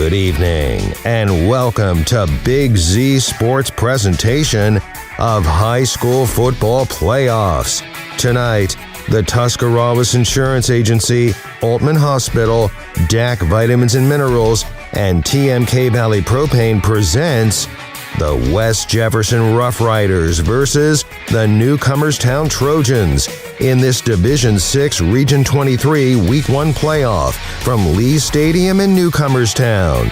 Good evening, and welcome to Big Z Sports presentation of high school football playoffs. Tonight, the Tuscarawas Insurance Agency, Altman Hospital, DAC Vitamins and Minerals, and TMK Valley Propane presents the West Jefferson Rough Riders versus the Newcomerstown Trojans in this Division 6 Region 23 Week 1 playoff from Lee Stadium in Newcomerstown.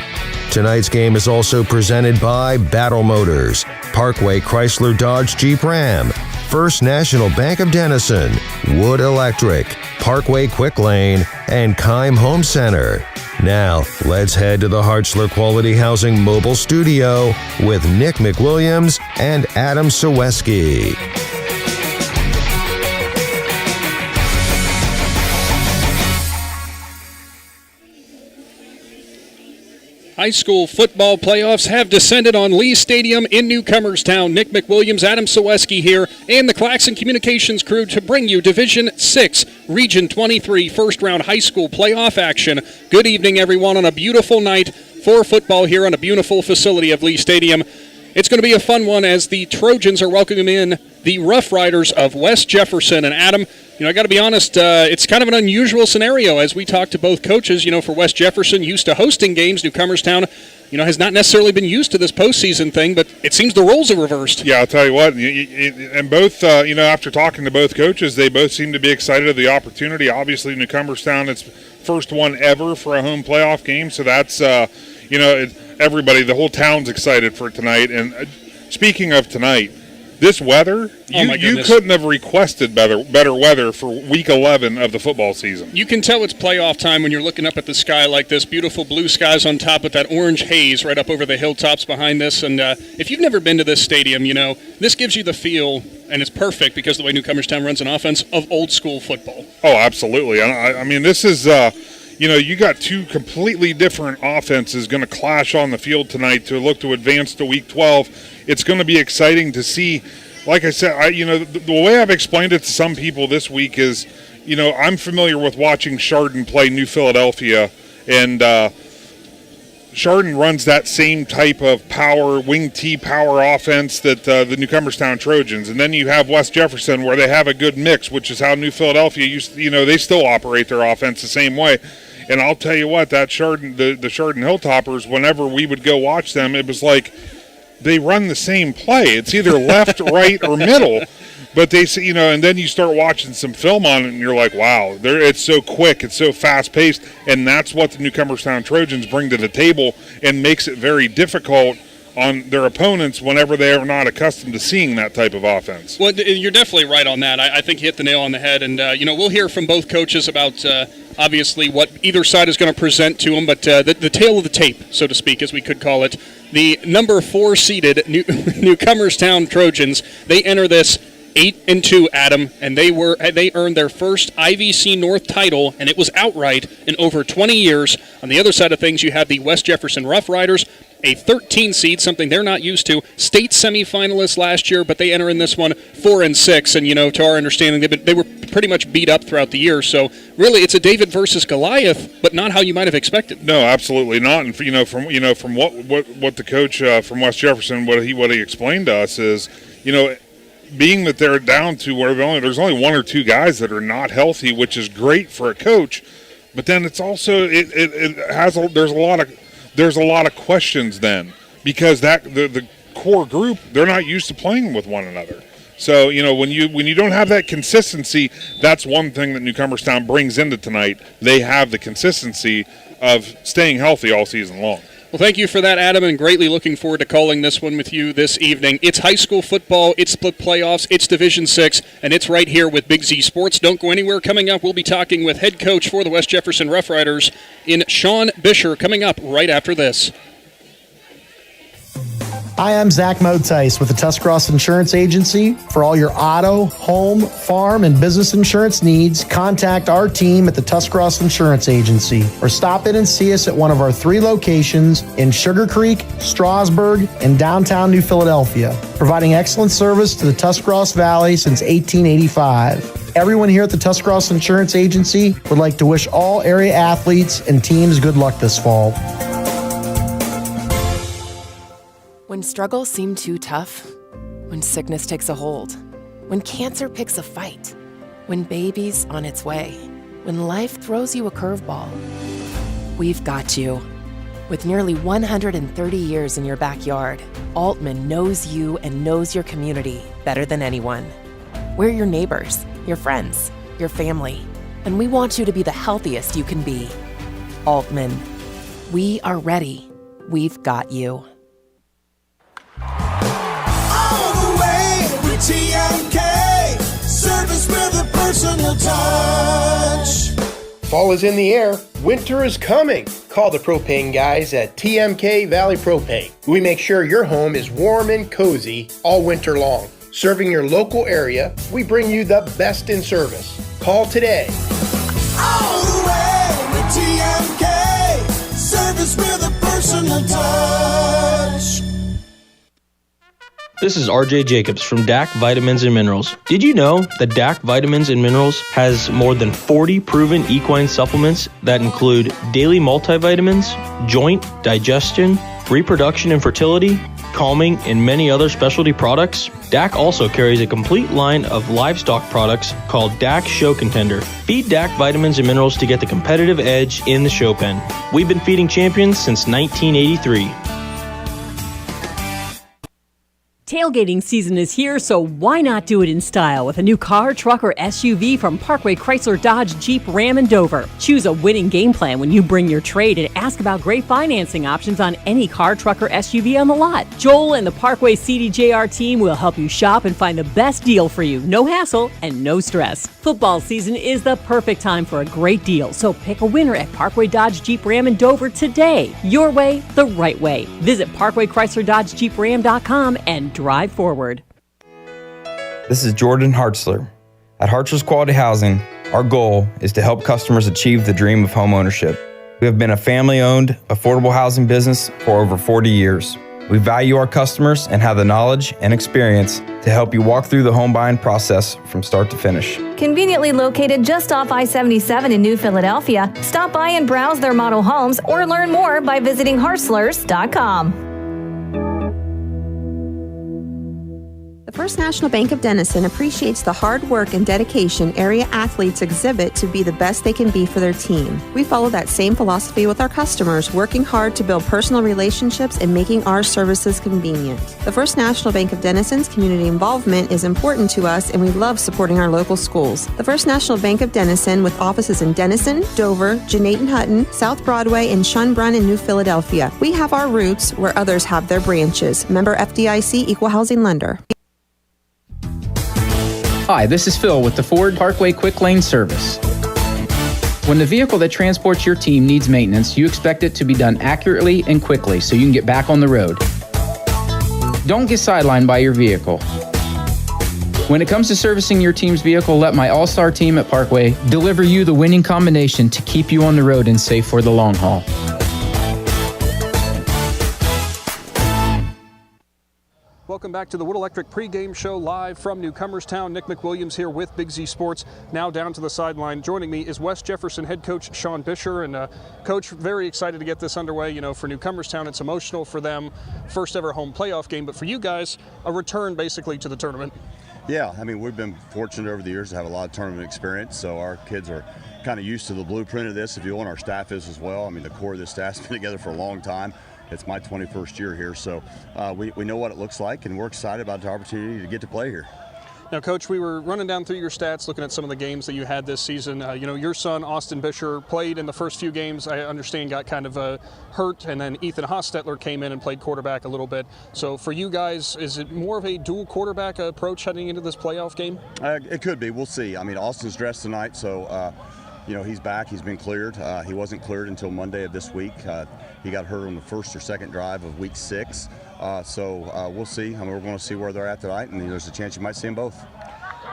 Tonight's game is also presented by Battle Motors, Parkway Chrysler Dodge Jeep Ram, First National Bank of Denison, Wood Electric, Parkway Quick Lane, and Keim Home Center. Now, let's head to the Hartzler Quality Housing mobile studio with Nick McWilliams and Adam Ciereszewski. High school football playoffs have descended on Lee Stadium in Newcomerstown. Nick McWilliams, Adam Ciereszewski here, and the Claxon Communications crew to bring you Division 6, Region 23, first-round high school playoff action. Good evening, everyone, on a beautiful night for football here on a beautiful facility of Lee Stadium. It's going to be a fun one as the Trojans are welcoming in the Rough Riders of West Jefferson. And Adam, I got to be honest, it's kind of an unusual scenario as we talk to both coaches. For West Jefferson, used to hosting games, Newcomerstown, has not necessarily been used to this postseason thing, but it seems the roles are reversed. Yeah, I'll tell you what, and both, after talking to both coaches, they both seem to be excited of the opportunity. Obviously, Newcomerstown, it's first one ever for a home playoff game, so that's, everybody, the whole town's excited for tonight. And speaking of tonight, this weather, you couldn't have requested better weather for Week 11 of the football season. You can tell it's playoff time when you're looking up at the sky like this. Beautiful blue skies on top with that orange haze right up over the hilltops behind this. And if you've never been to this stadium, this gives you the feel, and it's perfect because the way Newcomerstown runs an offense, of old school football. Oh, absolutely. I mean, this is... you got two completely different offenses going to clash on the field tonight to look to advance to Week 12. It's going to be exciting to see. Like I said, the way I've explained it to some people this week is, I'm familiar with watching Chardon play New Philadelphia, and Chardon runs that same type of power, wing T power offense that the Newcomerstown Trojans. And then you have West Jefferson where they have a good mix, which is how New Philadelphia used to, they still operate their offense the same way. And I'll tell you what, that Chardon, the Chardon Hilltoppers, whenever we would go watch them, it was like they run the same play. It's either left, right, or middle. But they, and then you start watching some film on it, and you're like, wow, it's so quick, it's so fast-paced, and that's what the Newcomerstown Trojans bring to the table and makes it very difficult on their opponents whenever they are not accustomed to seeing that type of offense. Well, you're definitely right on that. I think you hit the nail on the head, and, we'll hear from both coaches about, obviously, what either side is going to present to them, but the tail of the tape, so to speak, as we could call it. The number 4 seeded Newcomerstown Trojans, they enter this 8-2, Adam, and they earned their first IVC North title, and it was outright in over 20 years. On the other side of things, you have the West Jefferson Rough Riders, a 13 seed, something they're not used to. State semifinalists last year, but they enter in this one 4-6, and to our understanding, they were pretty much beat up throughout the year. So really, it's a David versus Goliath, but not how you might have expected. No, absolutely not. And from what the coach from West Jefferson, what he explained to us is, being that they're down to where there's only one or two guys that are not healthy, which is great for a coach, but then it's also there's a lot of questions then, because the core group, they're not used to playing with one another. So when you don't have that consistency, that's one thing that Newcomerstown brings into tonight. They have the consistency of staying healthy all season long. Well, thank you for that, Adam, and greatly looking forward to calling this one with you this evening. It's high school football, it's split playoffs, it's Division 6, and it's right here with Big Z Sports. Don't go anywhere. Coming up, we'll be talking with head coach for the West Jefferson Rough Riders in Sean Bisher, coming up right after this. Hi, I'm Zach Motice with the Tuscarawas Insurance Agency. For all your auto, home, farm, and business insurance needs, contact our team at the Tuscarawas Insurance Agency or stop in and see us at one of our 3 locations in Sugar Creek, Strasburg, and downtown New Philadelphia, providing excellent service to the Tuscarawas Valley since 1885. Everyone here at the Tuscarawas Insurance Agency would like to wish all area athletes and teams good luck this fall. When struggles seem too tough, when sickness takes a hold, when cancer picks a fight, when baby's on its way, when life throws you a curveball, we've got you. With nearly 130 years in your backyard, Altman knows you and knows your community better than anyone. We're your neighbors, your friends, your family, and we want you to be the healthiest you can be. Altman, we are ready. We've got you. All the way with TMK, service with a personal touch. Fall is in the air. Winter is coming. Call the propane guys at TMK Valley Propane. We make sure your home is warm and cozy all winter long. Serving your local area, we bring you the best in service. Call today. All the way with TMK, service with a personal touch. This is RJ Jacobs from DAC Vitamins and Minerals. Did you know that DAC Vitamins and Minerals has more than 40 proven equine supplements that include daily multivitamins, joint, digestion, reproduction and fertility, calming, and many other specialty products? DAC also carries a complete line of livestock products called DAC Show Contender. Feed DAC Vitamins and Minerals to get the competitive edge in the show pen. We've been feeding champions since 1983. Tailgating season is here, so why not do it in style with a new car, truck, or SUV from Parkway Chrysler Dodge Jeep Ram in Dover. Choose a winning game plan when you bring your trade and ask about great financing options on any car, truck, or SUV on the lot. Joel and the Parkway CDJR team will help you shop and find the best deal for you. No hassle and no stress. Football season is the perfect time for a great deal, so pick a winner at Parkway Dodge Jeep Ram in Dover today. Your way, the right way. Visit ParkwayChryslerDodgeJeepRam.com and drive forward. This is Jordan Hartzler. At Hartzler's Quality Housing, our goal is to help customers achieve the dream of home ownership. We have been a family-owned, affordable housing business for over 40 years. We value our customers and have the knowledge and experience to help you walk through the home buying process from start to finish. Conveniently located just off I-77 in New Philadelphia, stop by and browse their model homes or learn more by visiting Hartzlers.com. The First National Bank of Denison appreciates the hard work and dedication area athletes exhibit to be the best they can be for their team. We follow that same philosophy with our customers, working hard to build personal relationships and making our services convenient. The First National Bank of Denison's community involvement is important to us, and we love supporting our local schools. The First National Bank of Denison, with offices in Denison, Dover, Jeanette Hutton, South Broadway, and Schunbrunn in New Philadelphia. We have our roots where others have their branches. Member FDIC, Equal Housing Lender. Hi, this is Phil with the Ford Parkway Quick Lane Service. When the vehicle that transports your team needs maintenance, you expect it to be done accurately and quickly so you can get back on the road. Don't get sidelined by your vehicle. When it comes to servicing your team's vehicle, let my all-star team at Parkway deliver you the winning combination to keep you on the road and safe for the long haul. Welcome back to the Wood Electric pregame show live from Newcomerstown. Nick McWilliams here with Big Z Sports. Now down to the sideline. Joining me is West Jefferson head coach Sean Bisher. And Coach, very excited to get this underway. You know, for Newcomerstown, it's emotional for them. First ever home playoff game. But for you guys, a return basically to the tournament. Yeah, I mean, we've been fortunate over the years to have a lot of tournament experience. So our kids are kind of used to the blueprint of this, if you want. Our staff is as well. I mean, the core of this staff's been together for a long time. It's my 21st year here, so we know what it looks like, and we're excited about the opportunity to get to play here. Now, Coach, we were running down through your stats, looking at some of the games that you had this season. You know, your son, Austin Bisher, played in the first few games. I understand got kind of hurt, and then Ethan Hostetler came in and played quarterback a little bit. So for you guys, is it more of a dual quarterback approach heading into this playoff game? It could be. We'll see. I mean, Austin's dressed tonight, so you know, he's back. He's been cleared. He wasn't cleared until Monday of this week. He got hurt on the first or second drive of week 6. So we'll see. I mean, we're going to see where they're at tonight, and there's a chance you might see them both.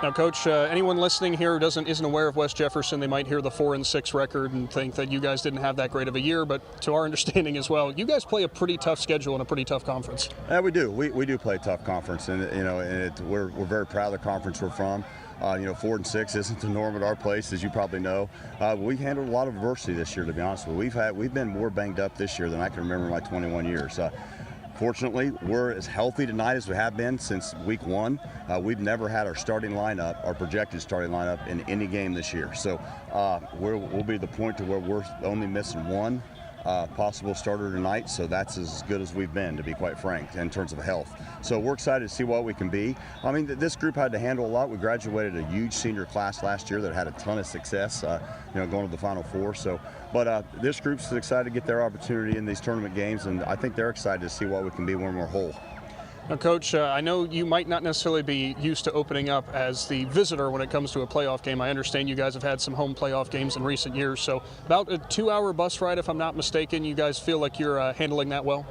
Now, Coach, anyone listening here who isn't aware of West Jefferson, they might hear the 4-6 record and think that you guys didn't have that great of a year. But to our understanding as well, you guys play a pretty tough schedule and a pretty tough conference. Yeah, we do. We do play a tough conference, and you know, we're very proud of the conference we're from. You know, 4-6 isn't the norm at our place, as you probably know. We handled a lot of adversity this year, to be honest with you. We've been more banged up this year than I can remember in my 21 years. Fortunately, we're as healthy tonight as we have been since week 1. We've never had our starting lineup, our projected starting lineup, in any game this year. So we'll be at the point to where we're only missing one possible starter tonight, so that's as good as we've been, to be quite frank, in terms of health. So we're excited to see what we can be. I mean, this group had to handle a lot. We graduated a huge senior class last year that had a ton of success, going to the Final Four. So, but this group's excited to get their opportunity in these tournament games, and I think they're excited to see what we can be when we're whole. Now, Coach, I know you might not necessarily be used to opening up as the visitor when it comes to a playoff game. I understand you guys have had some home playoff games in recent years, so about a 2-hour bus ride, if I'm not mistaken. You guys feel like you're handling that well?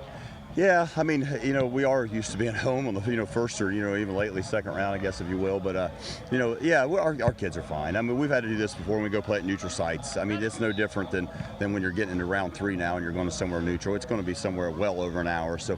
Yeah, I mean, we are used to being home on the, first or, even lately second round, I guess, if you will. But, our kids are fine. I mean, we've had to do this before when we go play at neutral sites. I mean, it's no different than when you're getting into round 3 now and you're going to somewhere neutral. It's going to be somewhere well over an hour. So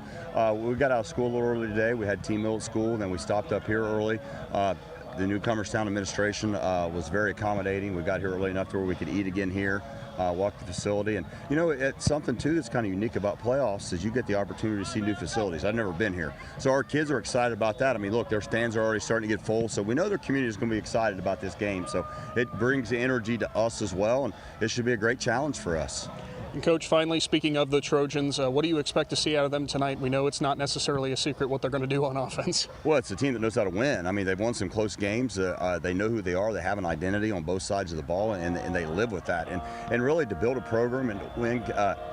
we got out of school a little early today. We had team meal at school, and then we stopped up here early. The Newcomerstown administration was very accommodating. We got here early enough to where we could eat again here. Walk the facility, and it's something too that's kind of unique about playoffs is you get the opportunity to see new facilities. I've never been here, so our kids are excited about that. I mean, look, their stands are already starting to get full, so we know their community is going to be excited about this game. So it brings the energy to us as well, and it should be a great challenge for us. And Coach, finally, speaking of the Trojans, what do you expect to see out of them tonight? We know it's not necessarily a secret what they're going to do on offense. Well, it's a team that knows how to win. I mean, they've won some close games. They know who they are. They have an identity on both sides of the ball, and they live with that. And really, to build a program and win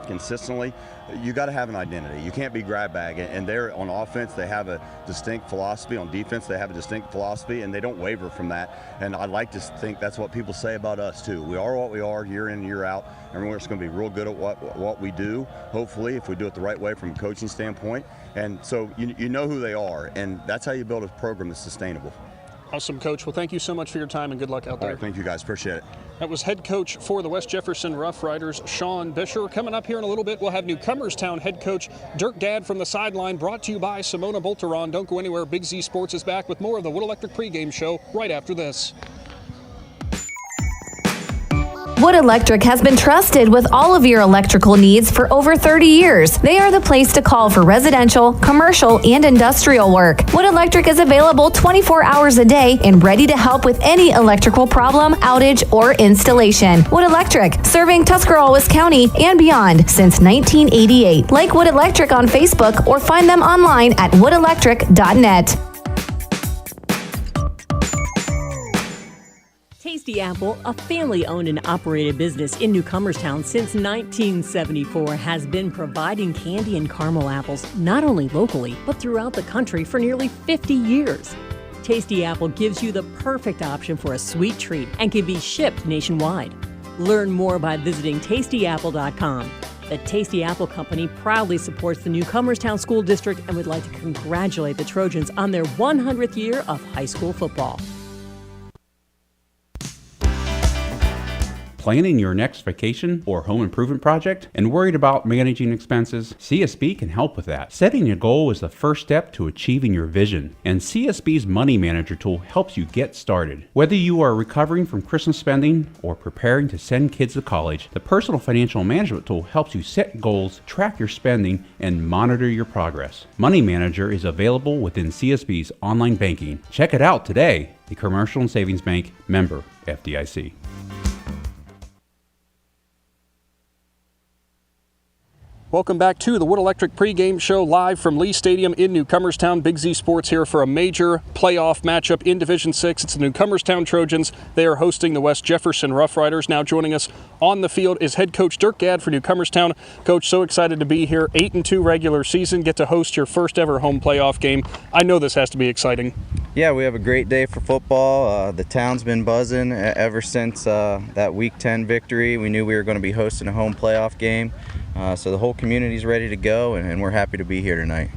consistently, you got to have an identity. You can't be grab bag. And they're on offense, they have a distinct philosophy. On defense, they have a distinct philosophy, and they don't waver from that. And I like to think that's what people say about us too. We are what we are, year in and year out. Everyone's going to be real good at what we do, hopefully, if we do it the right way from a coaching standpoint. And so you know who they are, and that's how you build a program that's sustainable. Awesome, Coach. Well, thank you so much for your time, and good luck out there. All right, thank you, guys. Appreciate it. That was head coach for the West Jefferson Rough Riders, Sean Bisher. Coming up here in a little bit, we'll have Newcomerstown head coach Dirk Gadd from the sideline, brought to you by Simona Bolteron. Don't go anywhere. Big Z Sports is back with more of the Wood Electric pregame show right after this. Wood Electric has been trusted with all of your electrical needs for over 30 years. They are the place to call for residential, commercial, and industrial work. Wood Electric is available 24 hours a day and ready to help with any electrical problem, outage, or installation. Wood Electric, serving Tuscarawas County and beyond since 1988. Like Wood Electric on Facebook or find them online at woodelectric.net. Tasty Apple, a family-owned and operated business in Newcomerstown since 1974, has been providing candy and caramel apples not only locally, but throughout the country for nearly 50 years. Tasty Apple gives you the perfect option for a sweet treat and can be shipped nationwide. Learn more by visiting tastyapple.com. The Tasty Apple Company proudly supports the Newcomerstown School District and would like to congratulate the Trojans on their 100th year of high school football. Planning your next vacation or home improvement project and worried about managing expenses? CSB can help with that. Setting a goal is the first step to achieving your vision, and CSB's Money Manager tool helps you get started. Whether you are recovering from Christmas spending or preparing to send kids to college, the Personal Financial Management tool helps you set goals, track your spending, and monitor your progress. Money Manager is available within CSB's online banking. Check it out today. The Commercial and Savings Bank, member FDIC. Welcome back to the Wood Electric pregame show live from Lee Stadium in Newcomerstown. Big Z Sports here for a major playoff matchup in Division 6. It's the Newcomerstown Trojans. They are hosting the West Jefferson Rough Riders. Now joining us on the field is head coach Dirk Gadd for Newcomerstown. Coach, so excited to be here. 8-2 regular season. Get to host your first ever home playoff game. I know this has to be exciting. Yeah, we have a great day for football. The town's been buzzing ever since that Week 10 victory. We knew we were going to be hosting a home playoff game. So the whole community's ready to go, and we're happy to be here tonight.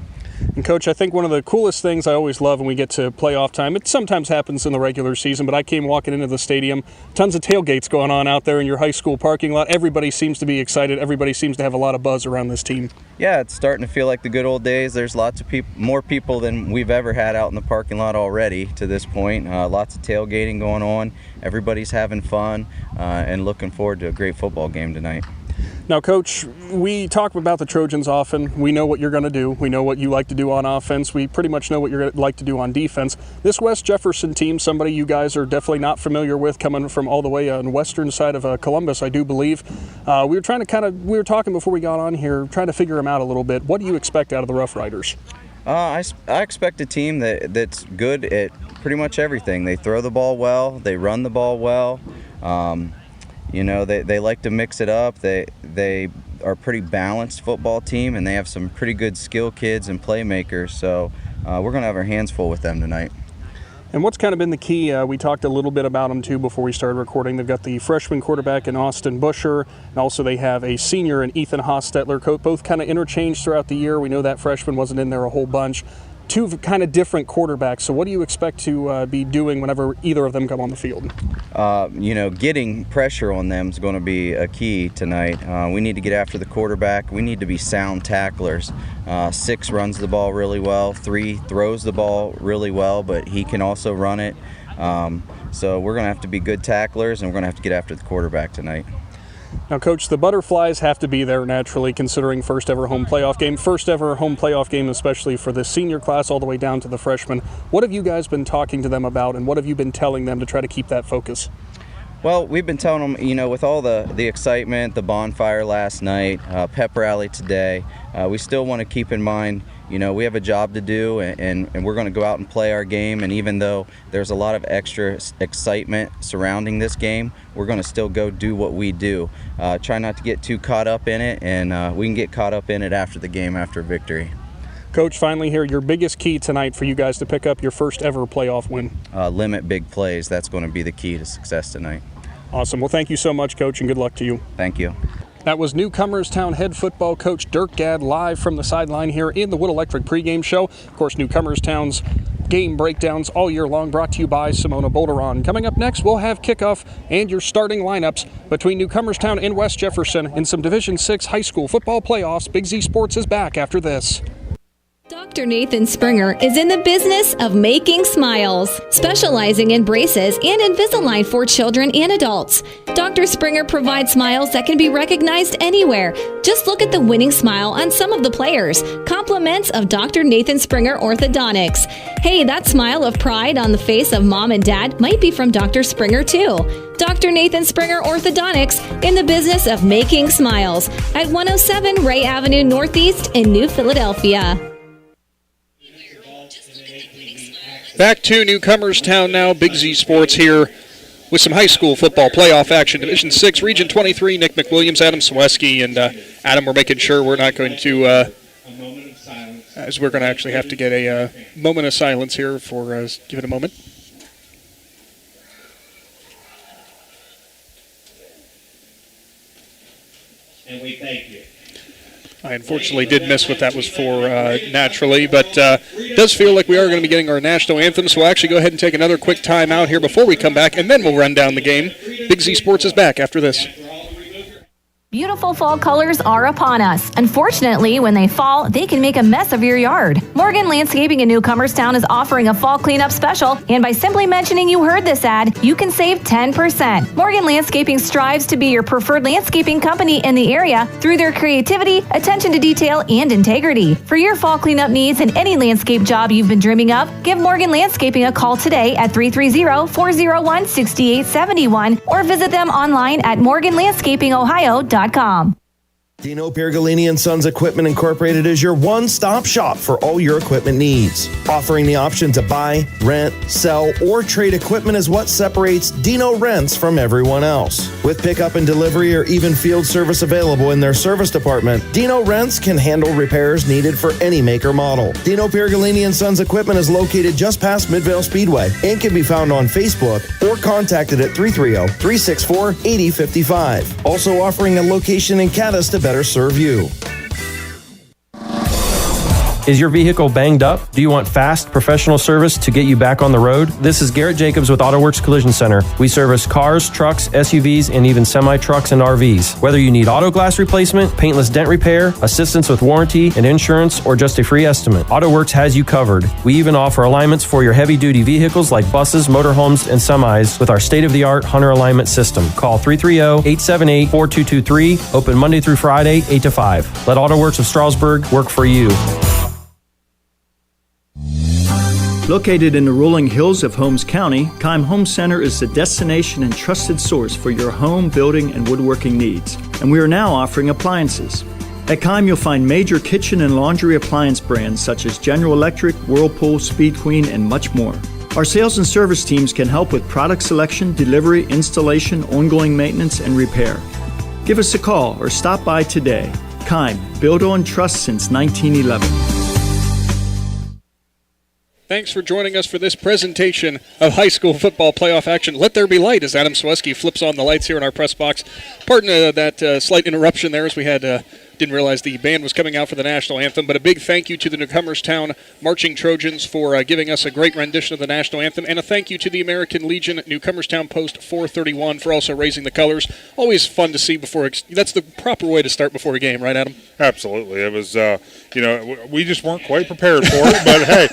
And Coach, I think one of the coolest things I always love when we get to playoff time, it sometimes happens in the regular season, but I came walking into the stadium, tons of tailgates going on out there in your high school parking lot. Everybody seems to be excited. Everybody seems to have a lot of buzz around this team. Yeah, it's starting to feel like the good old days. There's lots of people, more people than we've ever had out in the parking lot already to this point. Lots of tailgating going on. Everybody's having fun and looking forward to a great football game tonight. Now, Coach, we talk about the Trojans often. We know what you're going to do. We know what you like to do on offense. We pretty much know what you're going to like to do on defense. This West Jefferson team, somebody you guys are definitely not familiar with, coming from all the way on the western side of Columbus, I do believe. We were talking before we got on here, trying to figure them out a little bit. What do you expect out of the Rough Riders? I expect a team that's good at pretty much everything. They throw the ball well. They run the ball well. They like to mix it up. They are a pretty balanced football team, and they have some pretty good skill kids and playmakers. So we're going to have our hands full with them tonight. And what's kind of been the key? We talked a little bit about them, too, before we started recording. They've got the freshman quarterback in Austin Busher, and also they have a senior in Ethan Hostetler. Both kind of interchanged throughout the year. We know that freshman wasn't in there a whole bunch. Two kind of different quarterbacks. So what do you expect to be doing whenever either of them come on the field? Getting pressure on them is going to be a key tonight. We need to get after the quarterback. We need to be sound tacklers. 6 runs the ball really well. 3 throws the ball really well, but he can also run it. So we're going to have to be good tacklers, and we're going to have to get after the quarterback tonight. Now, Coach, the Butterflies have to be there naturally, considering first ever home playoff game, especially for the senior class all the way down to the freshmen. What have you guys been talking to them about, and what have you been telling them to try to keep that focus? Well, we've been telling them, with all the excitement, the bonfire last night, pep rally today, we still want to keep in mind, we have a job to do, and we're going to go out and play our game. And even though there's a lot of extra excitement surrounding this game, we're going to still go do what we do. Try not to get too caught up in it, and we can get caught up in it after the game, after victory. Coach, finally here, your biggest key tonight for you guys to pick up your first ever playoff win? Limit big plays. That's going to be the key to success tonight. Awesome. Well, thank you so much, Coach, and good luck to you. Thank you. That was Newcomerstown head football coach Dirk Gadd live from the sideline here in the Wood Electric pregame show. Of course, Newcomerstown's game breakdowns all year long brought to you by Simona Bolderon. Coming up next, we'll have kickoff and your starting lineups between Newcomerstown and West Jefferson in some Division VI high school football playoffs. Big Z Sports is back after this. Dr. Nathan Springer is in the business of making smiles, specializing in braces and Invisalign for children and adults. Dr. Springer provides smiles that can be recognized anywhere. Just look at the winning smile on some of the players. Compliments of Dr. Nathan Springer Orthodontics. Hey, that smile of pride on the face of mom and dad might be from Dr. Springer too. Dr. Nathan Springer Orthodontics, in the business of making smiles, at 107 Ray Avenue Northeast in New Philadelphia. Back to Newcomerstown now. Big Z Sports here with some high school football playoff action. Division 6, Region 23, Nick McWilliams, Adam Ciereszewski, and Adam, we're making sure we're not going to, as we're going to actually have to get a moment of silence here for, give it a moment. And we thank you. I unfortunately did miss what that was for naturally, but it does feel like we are going to be getting our national anthem, so we'll actually go ahead and take another quick time out here before we come back, and then we'll run down the game. Big Z Sports is back after this. Beautiful fall colors are upon us. Unfortunately, when they fall, they can make a mess of your yard. Morgan Landscaping in Newcomerstown is offering a fall cleanup special, and by simply mentioning you heard this ad, you can save 10%. Morgan Landscaping strives to be your preferred landscaping company in the area through their creativity, attention to detail, and integrity. For your fall cleanup needs and any landscape job you've been dreaming of, give Morgan Landscaping a call today at 330-401-6871 or visit them online at morganlandscapingohio.com. Dino Pergolini & Sons Equipment Incorporated is your one-stop shop for all your equipment needs. Offering the option to buy, rent, sell, or trade equipment is what separates Dino Rents from everyone else. With pickup and delivery or even field service available in their service department, Dino Rents can handle repairs needed for any make or model. Dino Pergolini & Sons Equipment is located just past Midvale Speedway and can be found on Facebook or contacted at 330-364-8055. Also offering a location in Caddis to better serve you. Is your vehicle banged up? Do you want fast, professional service to get you back on the road? This is Garrett Jacobs with AutoWorks Collision Center. We service cars, trucks, SUVs, and even semi-trucks and RVs. Whether you need auto glass replacement, paintless dent repair, assistance with warranty and insurance, or just a free estimate, AutoWorks has you covered. We even offer alignments for your heavy-duty vehicles like buses, motorhomes, and semis with our state-of-the-art Hunter alignment system. Call 330-878-4223. Open Monday through Friday, 8 to 5. Let AutoWorks of Strasburg work for you. Located in the rolling hills of Holmes County, Keim Home Center is the destination and trusted source for your home, building, and woodworking needs. And we are now offering appliances. At Keim, you'll find major kitchen and laundry appliance brands such as General Electric, Whirlpool, Speed Queen, and much more. Our sales and service teams can help with product selection, delivery, installation, ongoing maintenance, and repair. Give us a call or stop by today. Keim, built on trust since 1911. Thanks for joining us for this presentation of high school football playoff action. Let there be light as Adam Ciereszewski flips on the lights here in our press box. Pardon that slight interruption there as we had didn't realize the band was coming out for the national anthem, but a big thank you to the Newcomerstown Marching Trojans for giving us a great rendition of the national anthem, and a thank you to the American Legion Newcomerstown Post 431 for also raising the colors. Always fun to see before. That's the proper way to start before a game, right, Adam? Absolutely. It was, we just weren't quite prepared for it, but hey,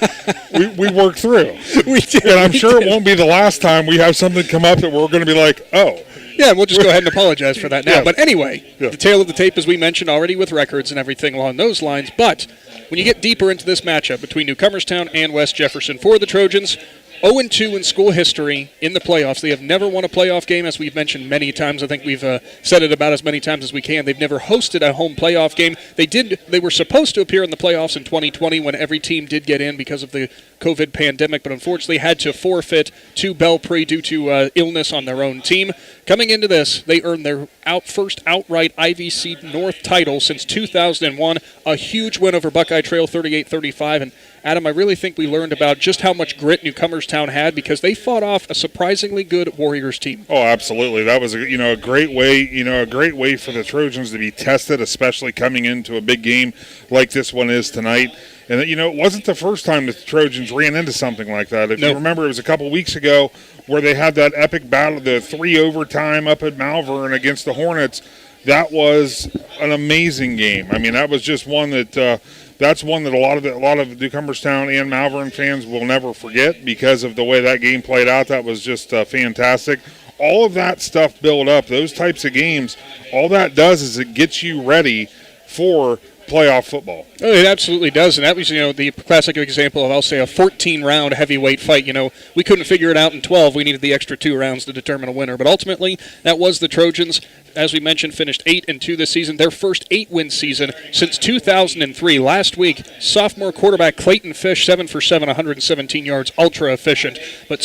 we worked through. We did. And I'm sure it won't be the last time we have something come up that we're going to be like, oh. Yeah, we'll just go ahead and apologize for that now. Yeah. But anyway, Yeah. The tail of the tape, as we mentioned already, with records and everything along those lines. But when you get deeper into this matchup between Newcomerstown and West Jefferson, for the Trojans, 0-2 in school history in the playoffs. They have never won a playoff game, as we've mentioned many times. I think we've said it about as many times as we can. They've never hosted a home playoff game. They were supposed to appear in the playoffs in 2020 when every team did get in because of the COVID pandemic, but unfortunately had to forfeit to Belpre due to illness on their own team. Coming into this, they earned their first outright IVC North title since 2001. A huge win over Buckeye Trail, 38-35. And Adam, I really think we learned about just how much grit Newcomerstown had because they fought off a surprisingly good Warriors team. Oh, absolutely. That was a great way for the Trojans to be tested, especially coming into a big game like this one is tonight. And it wasn't the first time the Trojans ran into something like that. If you remember, it was a couple weeks ago where they had that epic battle, the 3 overtime up at Malvern against the Hornets. That was an amazing game. I mean, that was just one that that's one that a lot of Newcomerstown and Malvern fans will never forget because of the way that game played out. That was just fantastic. All of that stuff built up, those types of games, all that does is it gets you ready for playoff football. Oh, it absolutely does, and that was, the classic example of, I'll say, a 14-round heavyweight fight. We couldn't figure it out in 12. We needed the extra 2 rounds to determine a winner, but ultimately, that was the Trojans. As we mentioned, finished 8-2 this season, their first 8-win season since 2003. Last week, sophomore quarterback Clayton Fish, 7 for 7, 117 yards, ultra efficient. But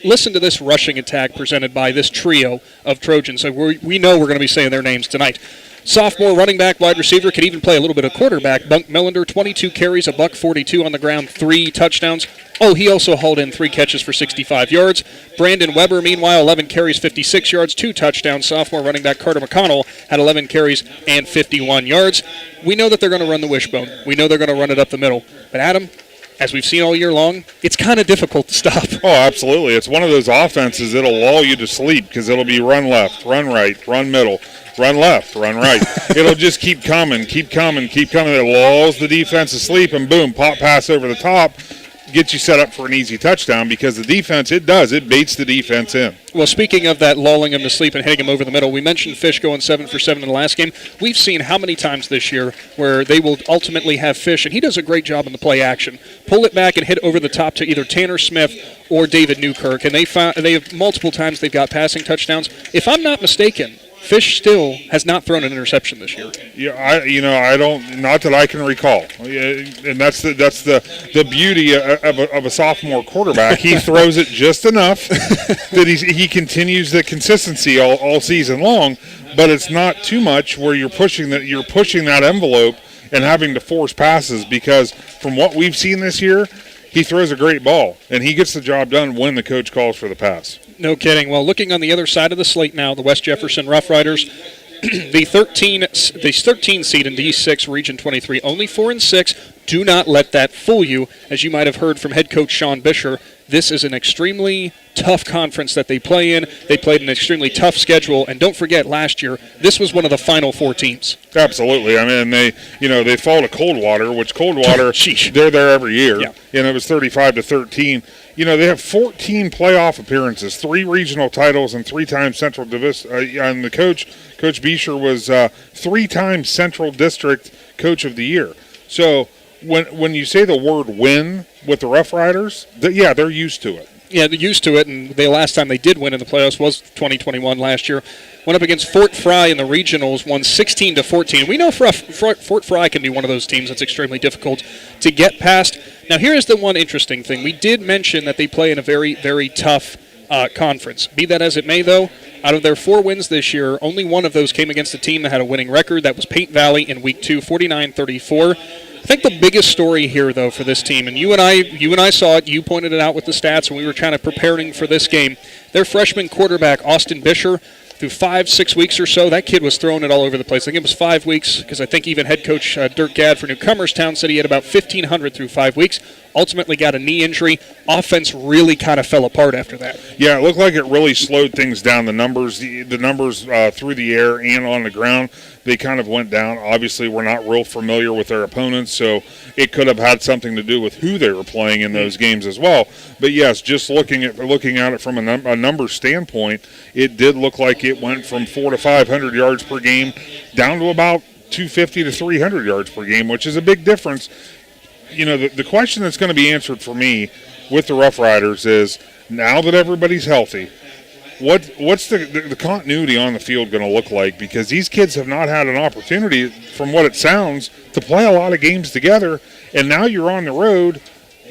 listen to this rushing attack presented by this trio of Trojans. So we know we're going to be saying their names tonight. Sophomore running back, wide receiver, could even play a little bit of quarterback. Bunk Millender, 22 carries, $142 on the ground, 3 touchdowns. Oh, he also hauled in 3 catches for 65 yards. Brandon Weber, meanwhile, 11 carries, 56 yards, 2 touchdowns. Sophomore running back Carter McConnell had 11 carries and 51 yards. We know that they're going to run the wishbone. We know they're going to run it up the middle. But Adam, as we've seen all year long, it's kind of difficult to stop. Oh, absolutely. It's one of those offenses that'll lull you to sleep because it'll be run left, run right, run middle, run left, run right. It'll just keep coming. It lulls the defense to sleep, and boom, pop pass over the top, gets you set up for an easy touchdown because the defense, it baits the defense in. Well, speaking of that lulling him to sleep and hitting him over the middle, we mentioned Fish going 7 for 7 in the last game. We've seen how many times this year where they will ultimately have Fish, and he does a great job in the play action. Pull it back and hit over the top to either Tanner Smith or David Newkirk, and they have multiple times they've got passing touchdowns. If I'm not mistaken, Fish still has not thrown an interception this year. Yeah, I don't, not that I can recall. And that's the beauty of a sophomore quarterback. He throws it just enough that he continues the consistency all season long, but it's not too much where you're pushing that envelope and having to force passes because from what we've seen this year, he throws a great ball and he gets the job done when the coach calls for the pass. No kidding. Well, looking on the other side of the slate now, the West Jefferson Rough Riders, the 13 seed in D6 Region 23, only 4-6. Do not let that fool you. As you might have heard from head coach Sean Bisher, this is an extremely tough conference that they play in. They played an extremely tough schedule, and don't forget, last year this was one of the final 4 teams. Absolutely. I mean, they fall to Coldwater, which Coldwater they're there every year, and it was 35-13. They have 14 playoff appearances, 3 regional titles, and 3-time Central Division. And the Coach Bisher was 3-time Central District Coach of the Year. So when you say the word win with the Rough Riders, they're used to it. Yeah, they're used to it, and the last time they did win in the playoffs was 2021 last year. Went up against Fort Fry in the regionals, won 16-14. We know Fort Fry can be one of those teams that's extremely difficult to get past. Now, here's the one interesting thing. We did mention that they play in a very, very tough conference. Be that as it may, though, out of their 4 wins this year, only one of those came against a team that had a winning record. That was Paint Valley in Week 2, 49-34. I think the biggest story here, though, for this team, and you and I saw it, you pointed it out with the stats when we were kind of preparing for this game, their freshman quarterback, Austin Bisher, through 5-6 weeks or so, that kid was throwing it all over the place. I think it was 5 weeks, because I think even head coach Dirk Gadd for Newcomerstown said he had about 1,500 through 5 weeks. Ultimately got a knee injury. Offense really kind of fell apart after that. Yeah, it looked like it really slowed things down. The numbers through the air and on the ground, they kind of went down. Obviously, we're not real familiar with their opponents, so it could have had something to do with who they were playing in those games as well. But yes, just looking at it from a numbers standpoint, it did look like it went from 400 to 500 yards per game down to about 250 to 300 yards per game, which is a big difference. The question that's going to be answered for me with the Rough Riders is, now that everybody's healthy, what's the continuity on the field going to look like? Because these kids have not had an opportunity, from what it sounds, to play a lot of games together, and now you're on the road,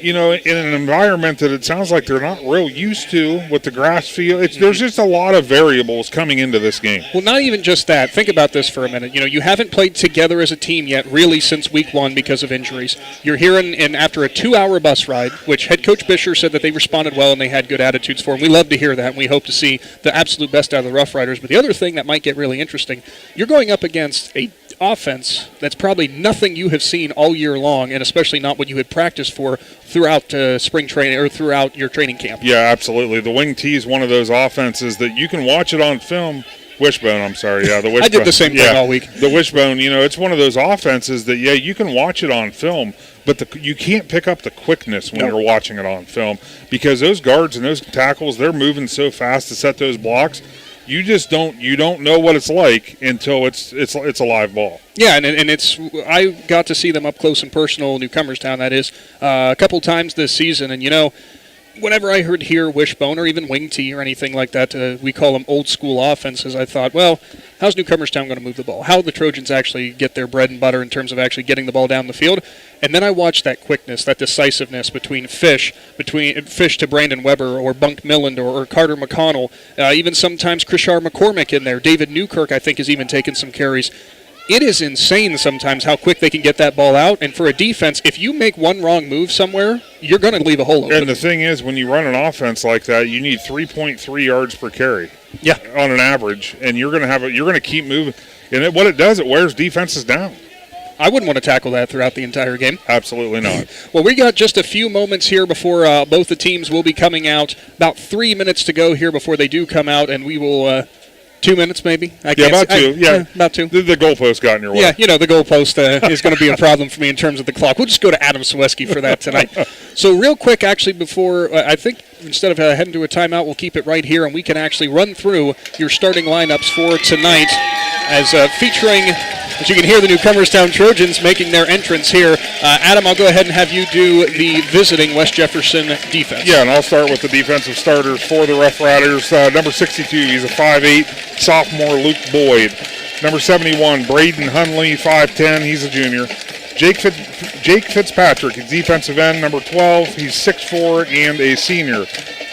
in an environment that it sounds like they're not real used to with the grass field. There's just a lot of variables coming into this game. Well, not even just that. Think about this for a minute. You haven't played together as a team yet, really, since week 1 because of injuries. You're here and after a 2-hour bus ride, which head coach Bisher said that they responded well and they had good attitudes for him. We love to hear that, and we hope to see the absolute best out of the Rough Riders. But the other thing that might get really interesting, you're going up against a offense that's probably nothing you have seen all year long, and especially not what you had practiced for throughout spring training or throughout your training camp. Yeah, absolutely. The wing T is one of those offenses that you can watch it on film. Wishbone, I'm sorry. Yeah, the wishbone. I did the same thing all week. The wishbone, it's one of those offenses that, you can watch it on film, but you can't pick up the quickness when you're watching it on film, because those guards and those tackles, they're moving so fast to set those blocks. You just don't know what it's like until it's a live ball. Yeah, and I got to see them up close and personal, Newcomerstown, that is, a couple times this season, and whenever I hear wishbone or even wing tee or anything like that, we call them old school offenses, I thought, well, how's Newcomerstown going to move the ball? How will the Trojans actually get their bread and butter in terms of actually getting the ball down the field? And then I watched that quickness, that decisiveness between Fish to Brandon Weber or Bunk Milland or Carter McConnell, even sometimes Krishar McCormick in there. David Newkirk, I think, has even taken some carries. It is insane sometimes how quick they can get that ball out. And for a defense, if you make one wrong move somewhere, you're going to leave a hole open. And the thing is, when you run an offense like that, you need 3.3 yards per carry. Yeah, on an average, and you're going to keep moving. And what it does, it wears defenses down. I wouldn't want to tackle that throughout the entire game. Absolutely not. Well, we got just a few moments here before both the teams will be coming out. About 3 minutes to go here before they do come out, and we will 2 minutes maybe? About two. About two. The goalpost got in your way. Yeah, the goalpost is going to be a problem for me in terms of the clock. We'll just go to Adam Ciereszewski for that tonight. So real quick, actually, before I think instead of heading to a timeout, we'll keep it right here, and we can actually run through your starting lineups for tonight as featuring, as you can hear, the Newcomerstown Trojans making their entrance here. Adam, I'll go ahead and have you do the visiting West Jefferson defense. Yeah, and I'll start with the defensive starters for the Rough Riders. Number 62, he's a 5'8", sophomore, Luke Boyd. Number 71, Braden Hunley, 5'10", he's a junior. Jake Fitzpatrick, defensive end, number 12. He's 6'4", and a senior.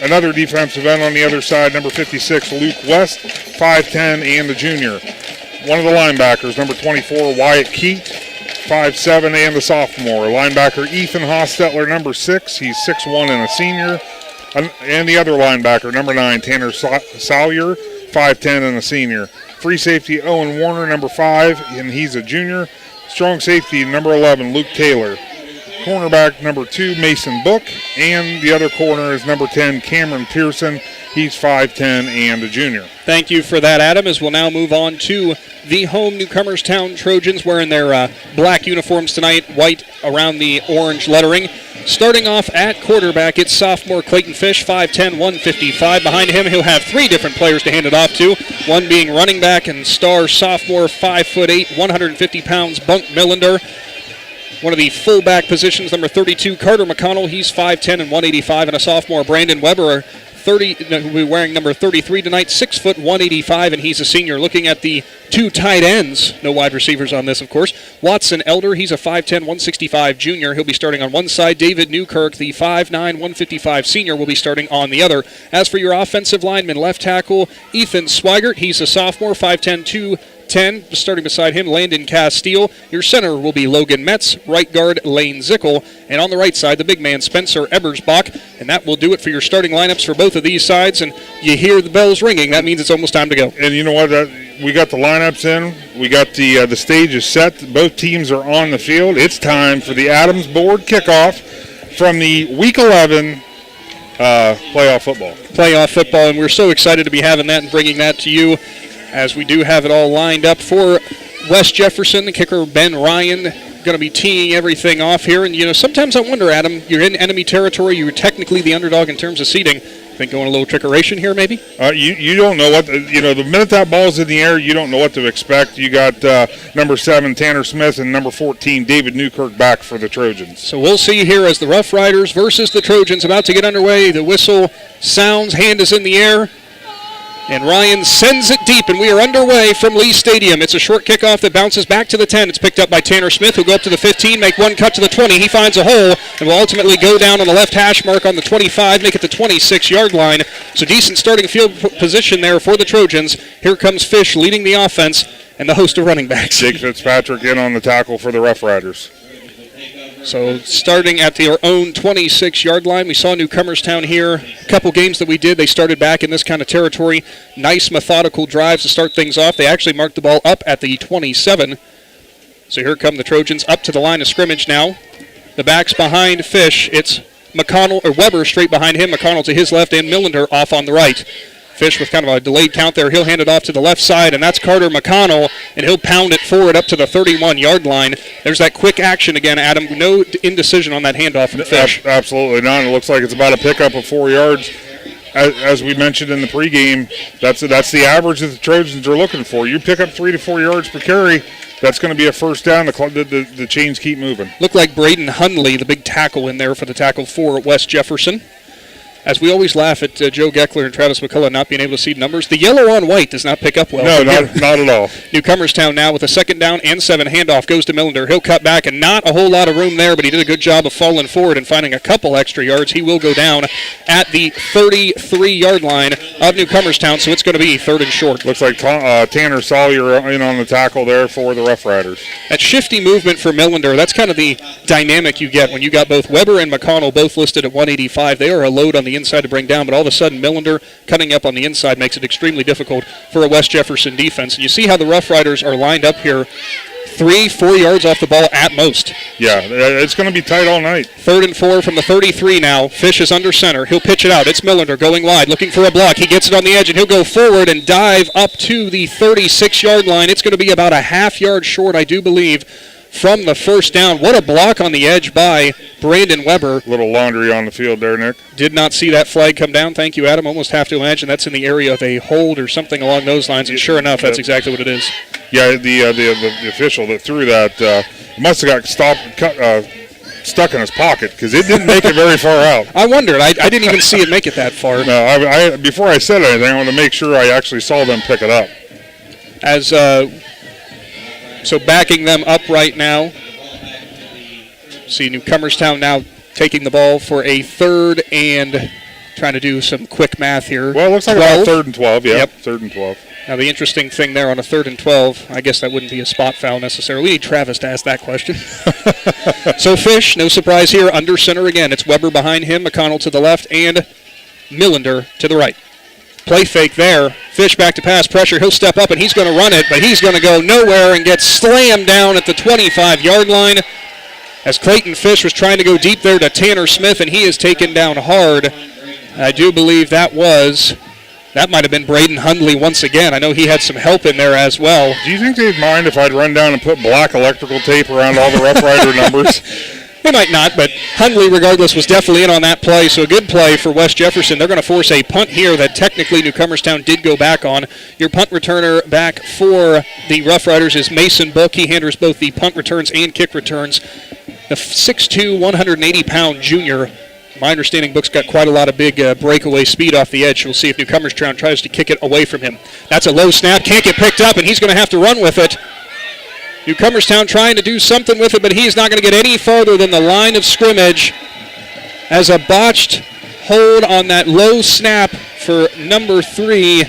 Another defensive end on the other side, number 56, Luke West, 5'10", and a junior. One of the linebackers, number 24, Wyatt Keat, 5'7", and a sophomore. Linebacker Ethan Hostetler, number 6. He's 6'1", and a senior. And the other linebacker, number 9, Tanner Sawyer. 5'10", and a senior. Free safety, Owen Warner, number 5, and he's a junior. Strong safety, number 11, Luke Taylor. Cornerback, number 2, Mason Book. And the other corner is number 10, Cameron Pearson. He's 5'10", and a junior. Thank you for that, Adam, as we'll now move on to the home Newcomerstown Trojans wearing their black uniforms tonight, white around the orange lettering. Starting off at quarterback, it's sophomore Clayton Fish, 5'10", 155. Behind him, he'll have 3 different players to hand it off to, one being running back and star sophomore 5'8", 150 pounds, Bunk Millender. One of the fullback positions, number 32, Carter McConnell. He's 5'10", and 185, and a sophomore, Brandon Weber, who'll be wearing number 33 tonight, 6 foot 185, and he's a senior. Looking at the 2 tight ends, no wide receivers on this, of course. Watson Elder, he's a 5'10", 165 junior. He'll be starting on one side. David Newkirk, the 5'9", 155 senior, will be starting on the other. As for your offensive lineman, left tackle Ethan Swigert, he's a sophomore, 5'10", 210. Starting beside him, Landon Castile. Your center will be Logan Metz, right guard Lane Zickel, and on the right side, the big man Spencer Ebersbach. And that will do it for your starting lineups for both of these sides. And you hear the bells ringing. That means it's almost time to go. And you know what? We got the lineups in. We got the stage is set. Both teams are on the field. It's time for the Adams Board kickoff from the Week 11 playoff football. And we're so excited to be having that and bringing that to you, as we do have it all lined up for West Jefferson. The kicker, Ben Ryan, going to be teeing everything off here. And, sometimes I wonder, Adam, you're in enemy territory. You're technically the underdog in terms of seeding. Think going a little trickeration here, maybe? You don't know what, the minute that ball's in the air, you don't know what to expect. You got number 7, Tanner Smith, and number 14, David Newkirk, back for the Trojans. So we'll see here as the Rough Riders versus the Trojans about to get underway. The whistle sounds, hand is in the air. And Ryan sends it deep, and we are underway from Lee Stadium. It's a short kickoff that bounces back to the 10. It's picked up by Tanner Smith, who'll go up to the 15, make one cut to the 20. He finds a hole and will ultimately go down on the left hash mark on the 25, make it the 26-yard line. So decent starting field position there for the Trojans. Here comes Fish leading the offense and the host of running backs. Jake Fitzpatrick in on the tackle for the Rough Riders. So starting at their own 26-yard line, we saw Newcomerstown here. A couple games that we did, they started back in this kind of territory. Nice methodical drives to start things off. They actually marked the ball up at the 27. So here come the Trojans up to the line of scrimmage now. The backs behind Fish. It's McConnell or Weber straight behind him. McConnell to his left and Millender off on the right. Fish with kind of a delayed count there. He'll hand it off to the left side, and that's Carter McConnell, and he'll pound it forward up to the 31-yard line. There's that quick action again, Adam. No indecision on that handoff from Fish. Absolutely not. It looks like it's about a pickup of 4 yards. As we mentioned in the pregame, that's the average that the Trojans are looking for. You pick up 3 to 4 yards per carry, that's going to be a first down. The chains keep moving. Looked like Braden Hundley, the big tackle in there for the tackle for West Jefferson. As we always laugh at Joe Geckler and Travis McCullough not being able to see numbers, the yellow on white does not pick up well. No, not at all. Newcomerstown now with a 2nd down and 7. Handoff goes to Millender. He'll cut back, and not a whole lot of room there, but he did a good job of falling forward and finding a couple extra yards. He will go down at the 33-yard line of Newcomerstown, so it's going to be 3rd and short. Looks like Tanner Sawyer in on the tackle there for the Rough Riders. That shifty movement for Millender, that's kind of the dynamic you get when you got both Weber and McConnell both listed at 185. They are a load on the inside to bring down, but all of a sudden Millender cutting up on the inside makes it extremely difficult for a West Jefferson defense. And you see how the Rough Riders are lined up here, 3-4 yards off the ball at most. Yeah, it's going to be tight all night. 3rd and 4 from the 33 now. Fish is under center. He'll pitch it out. It's Millender going wide, looking for a block. He gets it on the edge, and he'll go forward and dive up to the 36-yard line. It's going to be about a half yard short, I do believe, from the first down. What a block on the edge by Brandon Weber. Little laundry on the field there, Nick. Did not see that flag come down. Thank you, Adam. Almost have to imagine that's in the area of a hold or something along those lines, and sure enough, that's exactly what it is. Yeah, the official that threw that must have got stuck in his pocket, because it didn't make it very far out. I wondered. I didn't even see it make it that far. No, before I said anything, I want to make sure I actually saw them pick it up. So backing them up right now. See Newcomerstown now taking the ball for a 3rd and trying to do some quick math here. Well, it looks like about 3rd and 12. Yeah, yep. 3rd and 12. Now the interesting thing there on a 3rd and 12, I guess that wouldn't be a spot foul necessarily. We need Travis to ask that question. So Fish, no surprise here, under center again. It's Weber behind him, McConnell to the left, and Millender to the right. Play fake there. Fish back to pass, pressure. He'll step up and he's going to run it, but he's going to go nowhere and get slammed down at the 25-yard line as Clayton Fish was trying to go deep there to Tanner Smith, and he is taken down hard. I do believe that might have been Braden Hundley once again. I know he had some help in there as well. Do you think they'd mind if I'd run down and put black electrical tape around all the Rough Rider numbers? They might not, but Hundley, regardless, was definitely in on that play, so a good play for West Jefferson. They're going to force a punt here that technically Newcomerstown did go back on. Your punt returner back for the Rough Riders is Mason Book. He handles both the punt returns and kick returns. The 6'2", 180-pound junior. My understanding, Book's got quite a lot of big breakaway speed off the edge. We'll see if Newcomerstown tries to kick it away from him. That's a low snap, can't get picked up, and he's going to have to run with it. Newcomerstown trying to do something with it, but he's not going to get any farther than the line of scrimmage as a botched hold on that low snap for number 3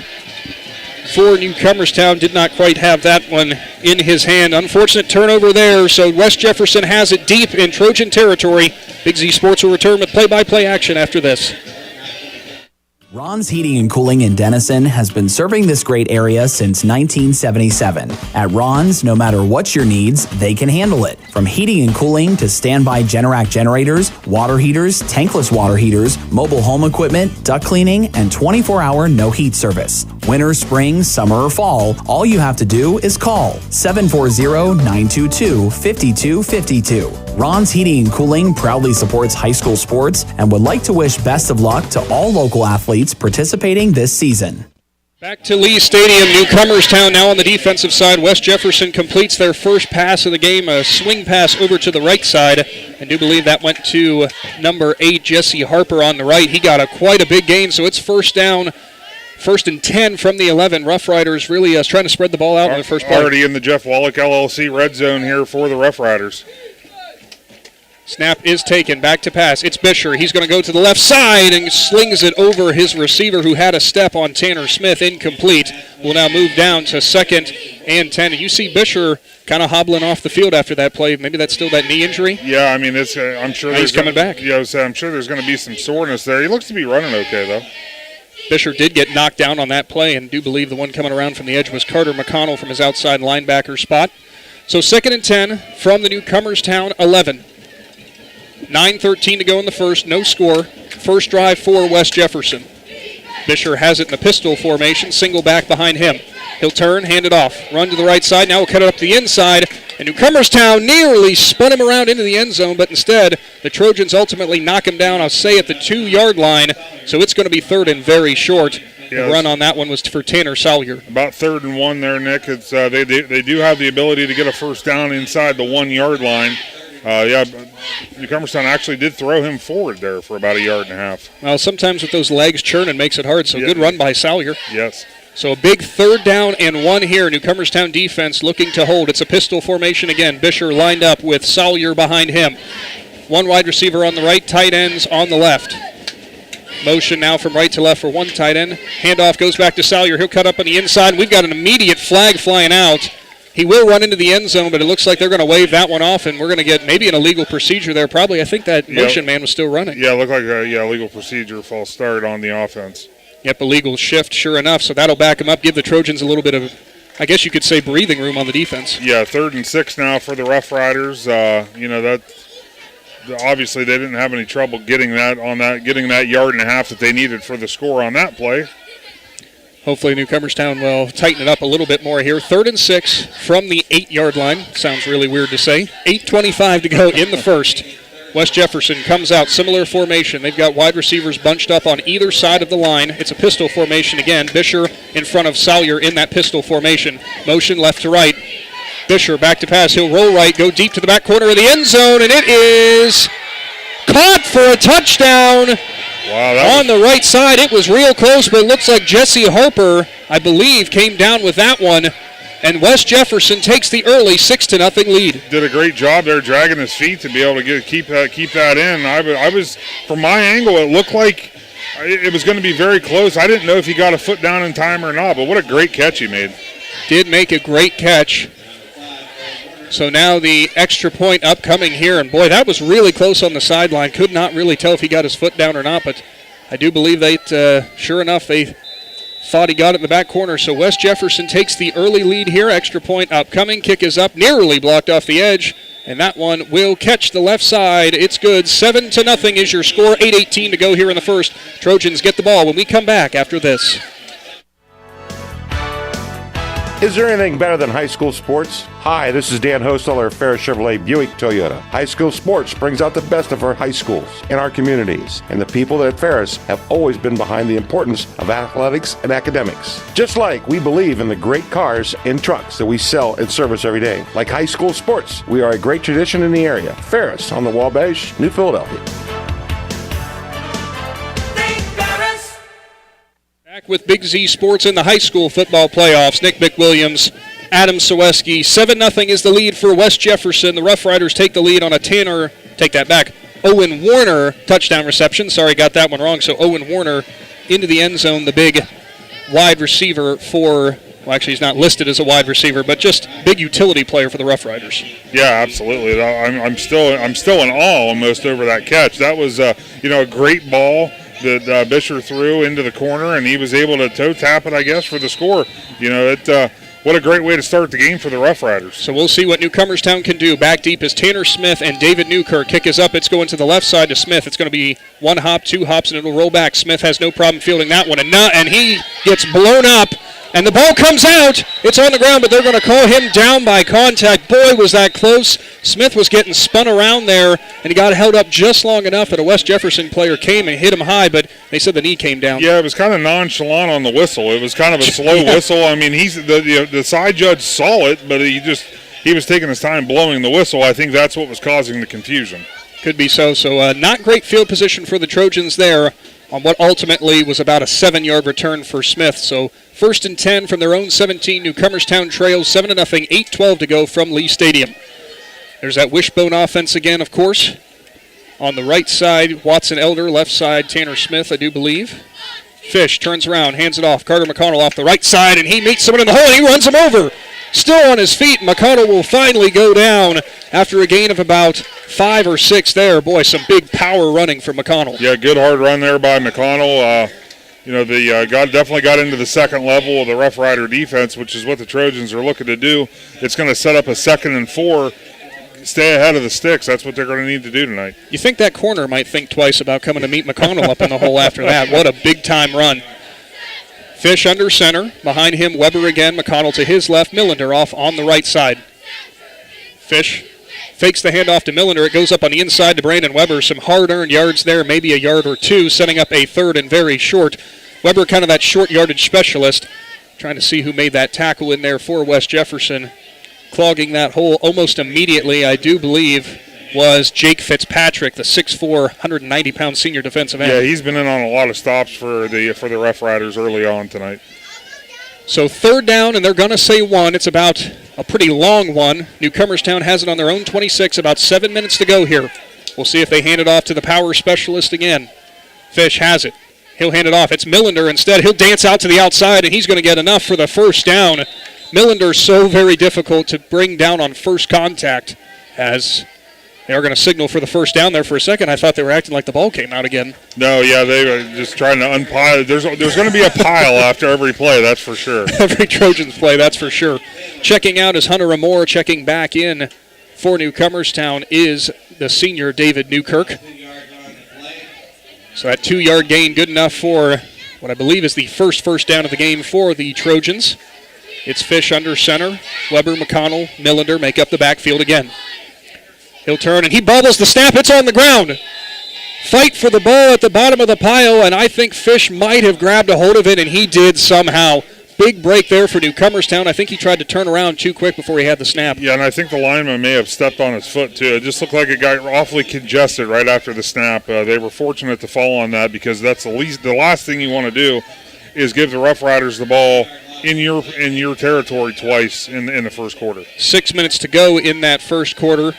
for Newcomerstown. Did not quite have that one in his hand. Unfortunate turnover there, so West Jefferson has it deep in Trojan territory. Big Z Sports will return with play-by-play action after this. Ron's Heating and Cooling in Denison has been serving this great area since 1977. At Ron's, no matter what your needs, they can handle it. From heating and cooling to standby Generac generators, water heaters, tankless water heaters, mobile home equipment, duct cleaning, and 24-hour no-heat service. Winter, spring, summer, or fall, all you have to do is call 740-922-5252. Ron's Heating and Cooling proudly supports high school sports and would like to wish best of luck to all local athletes participating this season. Back to Lee Stadium, Newcomerstown now on the defensive side. West Jefferson completes their first pass of the game, a swing pass over to the right side. I do believe that went to number 8, Jesse Harper on the right. He got quite a big gain, so it's first down, 1st and 10 from the 11. Rough Riders really trying to spread the ball out in the first play. Already in the Jeff Wallach LLC red zone here for the Rough Riders. Snap is taken, back to pass. It's Bisher. He's going to go to the left side and slings it over his receiver who had a step on Tanner Smith. Incomplete. Will now move down to 2nd and 10. And you see Bisher kind of hobbling off the field after that play. Maybe that's still that knee injury? Yeah, I mean, it's. I'm sure he's coming back. Yeah, I'm sure there's going to be some soreness there. He looks to be running okay, though. Bisher did get knocked down on that play, and do believe the one coming around from the edge was Carter McConnell from his outside linebacker spot. So 2nd and 10 from the Newcomerstown 11. 9:13 to go in the first, no score. First drive for West Jefferson. Bisher has it in the pistol formation, single back behind him. He'll turn, hand it off, run to the right side, now he'll cut it up the inside, and Newcomerstown nearly spun him around into the end zone, but instead the Trojans ultimately knock him down, I'll say at the 2-yard line, so it's going to be 3rd and very short. Yes. The run on that one was for Tanner Salyer. About 3rd and 1 there, Nick. It's they do have the ability to get a first down inside the 1-yard line. Newcomerstown actually did throw him forward there for about 1.5 yards. Well, sometimes with those legs churning makes it hard, so good run by Salyer. Yes. So a big 3rd down and 1 here. Newcomerstown defense looking to hold. It's a pistol formation again. Bisher lined up with Salyer behind him. 1 wide receiver on the right, tight ends on the left. Motion now from right to left for 1 tight end. Handoff goes back to Salyer. He'll cut up on the inside. We've got an immediate flag flying out. He will run into the end zone, but it looks like they're going to wave that one off, and we're going to get maybe an illegal procedure there. Probably, I think that motion man was still running. Yeah, it looked like a illegal procedure, false start on the offense. Yep, illegal shift, sure enough, so that'll back him up, give the Trojans a little bit of, I guess you could say, breathing room on the defense. Yeah, 3rd and 6 now for the Rough Riders. That obviously they didn't have any trouble getting that 1.5 yards that they needed for the score on that play. Hopefully Newcomerstown will tighten it up a little bit more here. 3rd and 6 from the 8-yard line. Sounds really weird to say. 8:25 to go in the first. West Jefferson comes out, similar formation. They've got wide receivers bunched up on either side of the line. It's a pistol formation again. Bisher in front of Salyer in that pistol formation. Motion left to right. Bisher back to pass. He'll roll right, go deep to the back corner of the end zone, and it is caught for a touchdown. Wow, on the right side. It was real close, but it looks like Jesse Harper, I believe, came down with that one. And West Jefferson takes the early 6-0 lead. Did a great job there dragging his feet to be able to keep that in. I was from my angle, it looked like it was going to be very close. I didn't know if he got a foot down in time or not, but what a great catch he made. Did make a great catch. So now the extra point upcoming here, and boy, that was really close on the sideline. Could not really tell if he got his foot down or not, but I do believe that, sure enough, they thought he got it in the back corner. So West Jefferson takes the early lead here. Extra point upcoming. Kick is up, nearly blocked off the edge. And that one will catch the left side. It's good. 7-0 is your score. 8:18 to go here in the first. Trojans get the ball when we come back after this. Is there anything better than high school sports? Hi, this is Dan Hosteller of Ferris Chevrolet Buick Toyota. High school sports brings out the best of our high schools and our communities, and the people at Ferris have always been behind the importance of athletics and academics. Just like we believe in the great cars and trucks that we sell and service every day. Like high school sports, we are a great tradition in the area. Ferris on the Wabash, New Philadelphia. Back with Big Z Sports in the high school football playoffs. Nick McWilliams, Adam Ciereszewski. 7-0 is the lead for West Jefferson. The Rough Riders take the lead on a Owen Warner touchdown reception. Sorry, got that one wrong. So Owen Warner into the end zone, the big wide receiver for, well, actually he's not listed as a wide receiver, but just big utility player for the Rough Riders. Yeah, absolutely. I'm still in awe almost over that catch. That was a great ball that Bisher threw into the corner, and he was able to toe tap it, I guess, for the score. What a great way to start the game for the Rough Riders. So we'll see what Newcomerstown can do. Back deep is Tanner Smith and David Newkirk. Kick is up. It's going to the left side to Smith. It's going to be 1 hop, 2 hops, and it'll roll back. Smith has no problem fielding that one, and he gets blown up. And the ball comes out. It's on the ground, but they're going to call him down by contact. Boy, was that close. Smith was getting spun around there, and he got held up just long enough that a West Jefferson player came and hit him high, but they said the knee came down. Yeah, it was kind of nonchalant on the whistle. It was kind of a slow whistle. I mean, the side judge saw it, but he was taking his time blowing the whistle. I think that's what was causing the confusion. Could be so. So not great field position for the Trojans there on what ultimately was about a 7-yard return for Smith. So 1st and 10 from their own 17. Newcomerstown trails 7-0, 8:12 to go from Lee Stadium. There's that wishbone offense again, of course. On the right side, Watson Elder. Left side, Tanner Smith, I do believe. Fish turns around, hands it off. Carter McConnell off the right side, and he meets someone in the hole, and he runs him over. Still on his feet, McConnell will finally go down after a gain of about 5 or 6 there. Boy, some big power running from McConnell. Yeah, good hard run there by McConnell. Definitely got into the second level of the Rough Rider defense, which is what the Trojans are looking to do. It's going to set up a 2nd and 4. Stay ahead of the sticks. That's what they're going to need to do tonight. You think that corner might think twice about coming to meet McConnell up in the hole after that. What a big-time run. Fish under center. Behind him, Weber again. McConnell to his left. Millender off on the right side. Fish fakes the handoff to Millender. It goes up on the inside to Brandon Weber. Some hard-earned yards there, maybe a yard or 2, setting up a 3rd and very short. Weber kind of that short yardage specialist. Trying to see who made that tackle in there for West Jefferson. Clogging that hole almost immediately, I do believe, was Jake Fitzpatrick, the 6'4", 190-pound senior defensive end. Yeah, he's been in on a lot of stops for the Rough Riders early on tonight. So 3rd down, and they're going to say 1. It's about a pretty long one. Newcomerstown has it on their own 26, about 7 minutes to go here. We'll see if they hand it off to the power specialist again. Fish has it. He'll hand it off. It's Millender instead. He'll dance out to the outside, and he's going to get enough for the 1st down. Millender's so very difficult to bring down on first contact, as they are going to signal for the 1st down there for a second. I thought they were acting like the ball came out again. No, yeah, they were just trying to unpile. There's going to be a pile after every play, that's for sure. Every Trojans play, that's for sure. Checking out is Hunter Amore. Checking back in for Newcomerstown is the senior David Newkirk. So that 2-yard gain, good enough for what I believe is the first down of the game for the Trojans. It's Fish under center. Weber, McConnell, Millender make up the backfield again. He'll turn, and he bobbles the snap. It's on the ground. Fight for the ball at the bottom of the pile, and I think Fish might have grabbed a hold of it, and he did somehow. Big break there for Newcomerstown. I think he tried to turn around too quick before he had the snap. Yeah, and I think the lineman may have stepped on his foot, too. It just looked like it got awfully congested right after the snap. They were fortunate to fall on that, because that's the last thing you want to do is give the Rough Riders the ball in your territory twice in the first quarter. 6 minutes to go in that first quarter.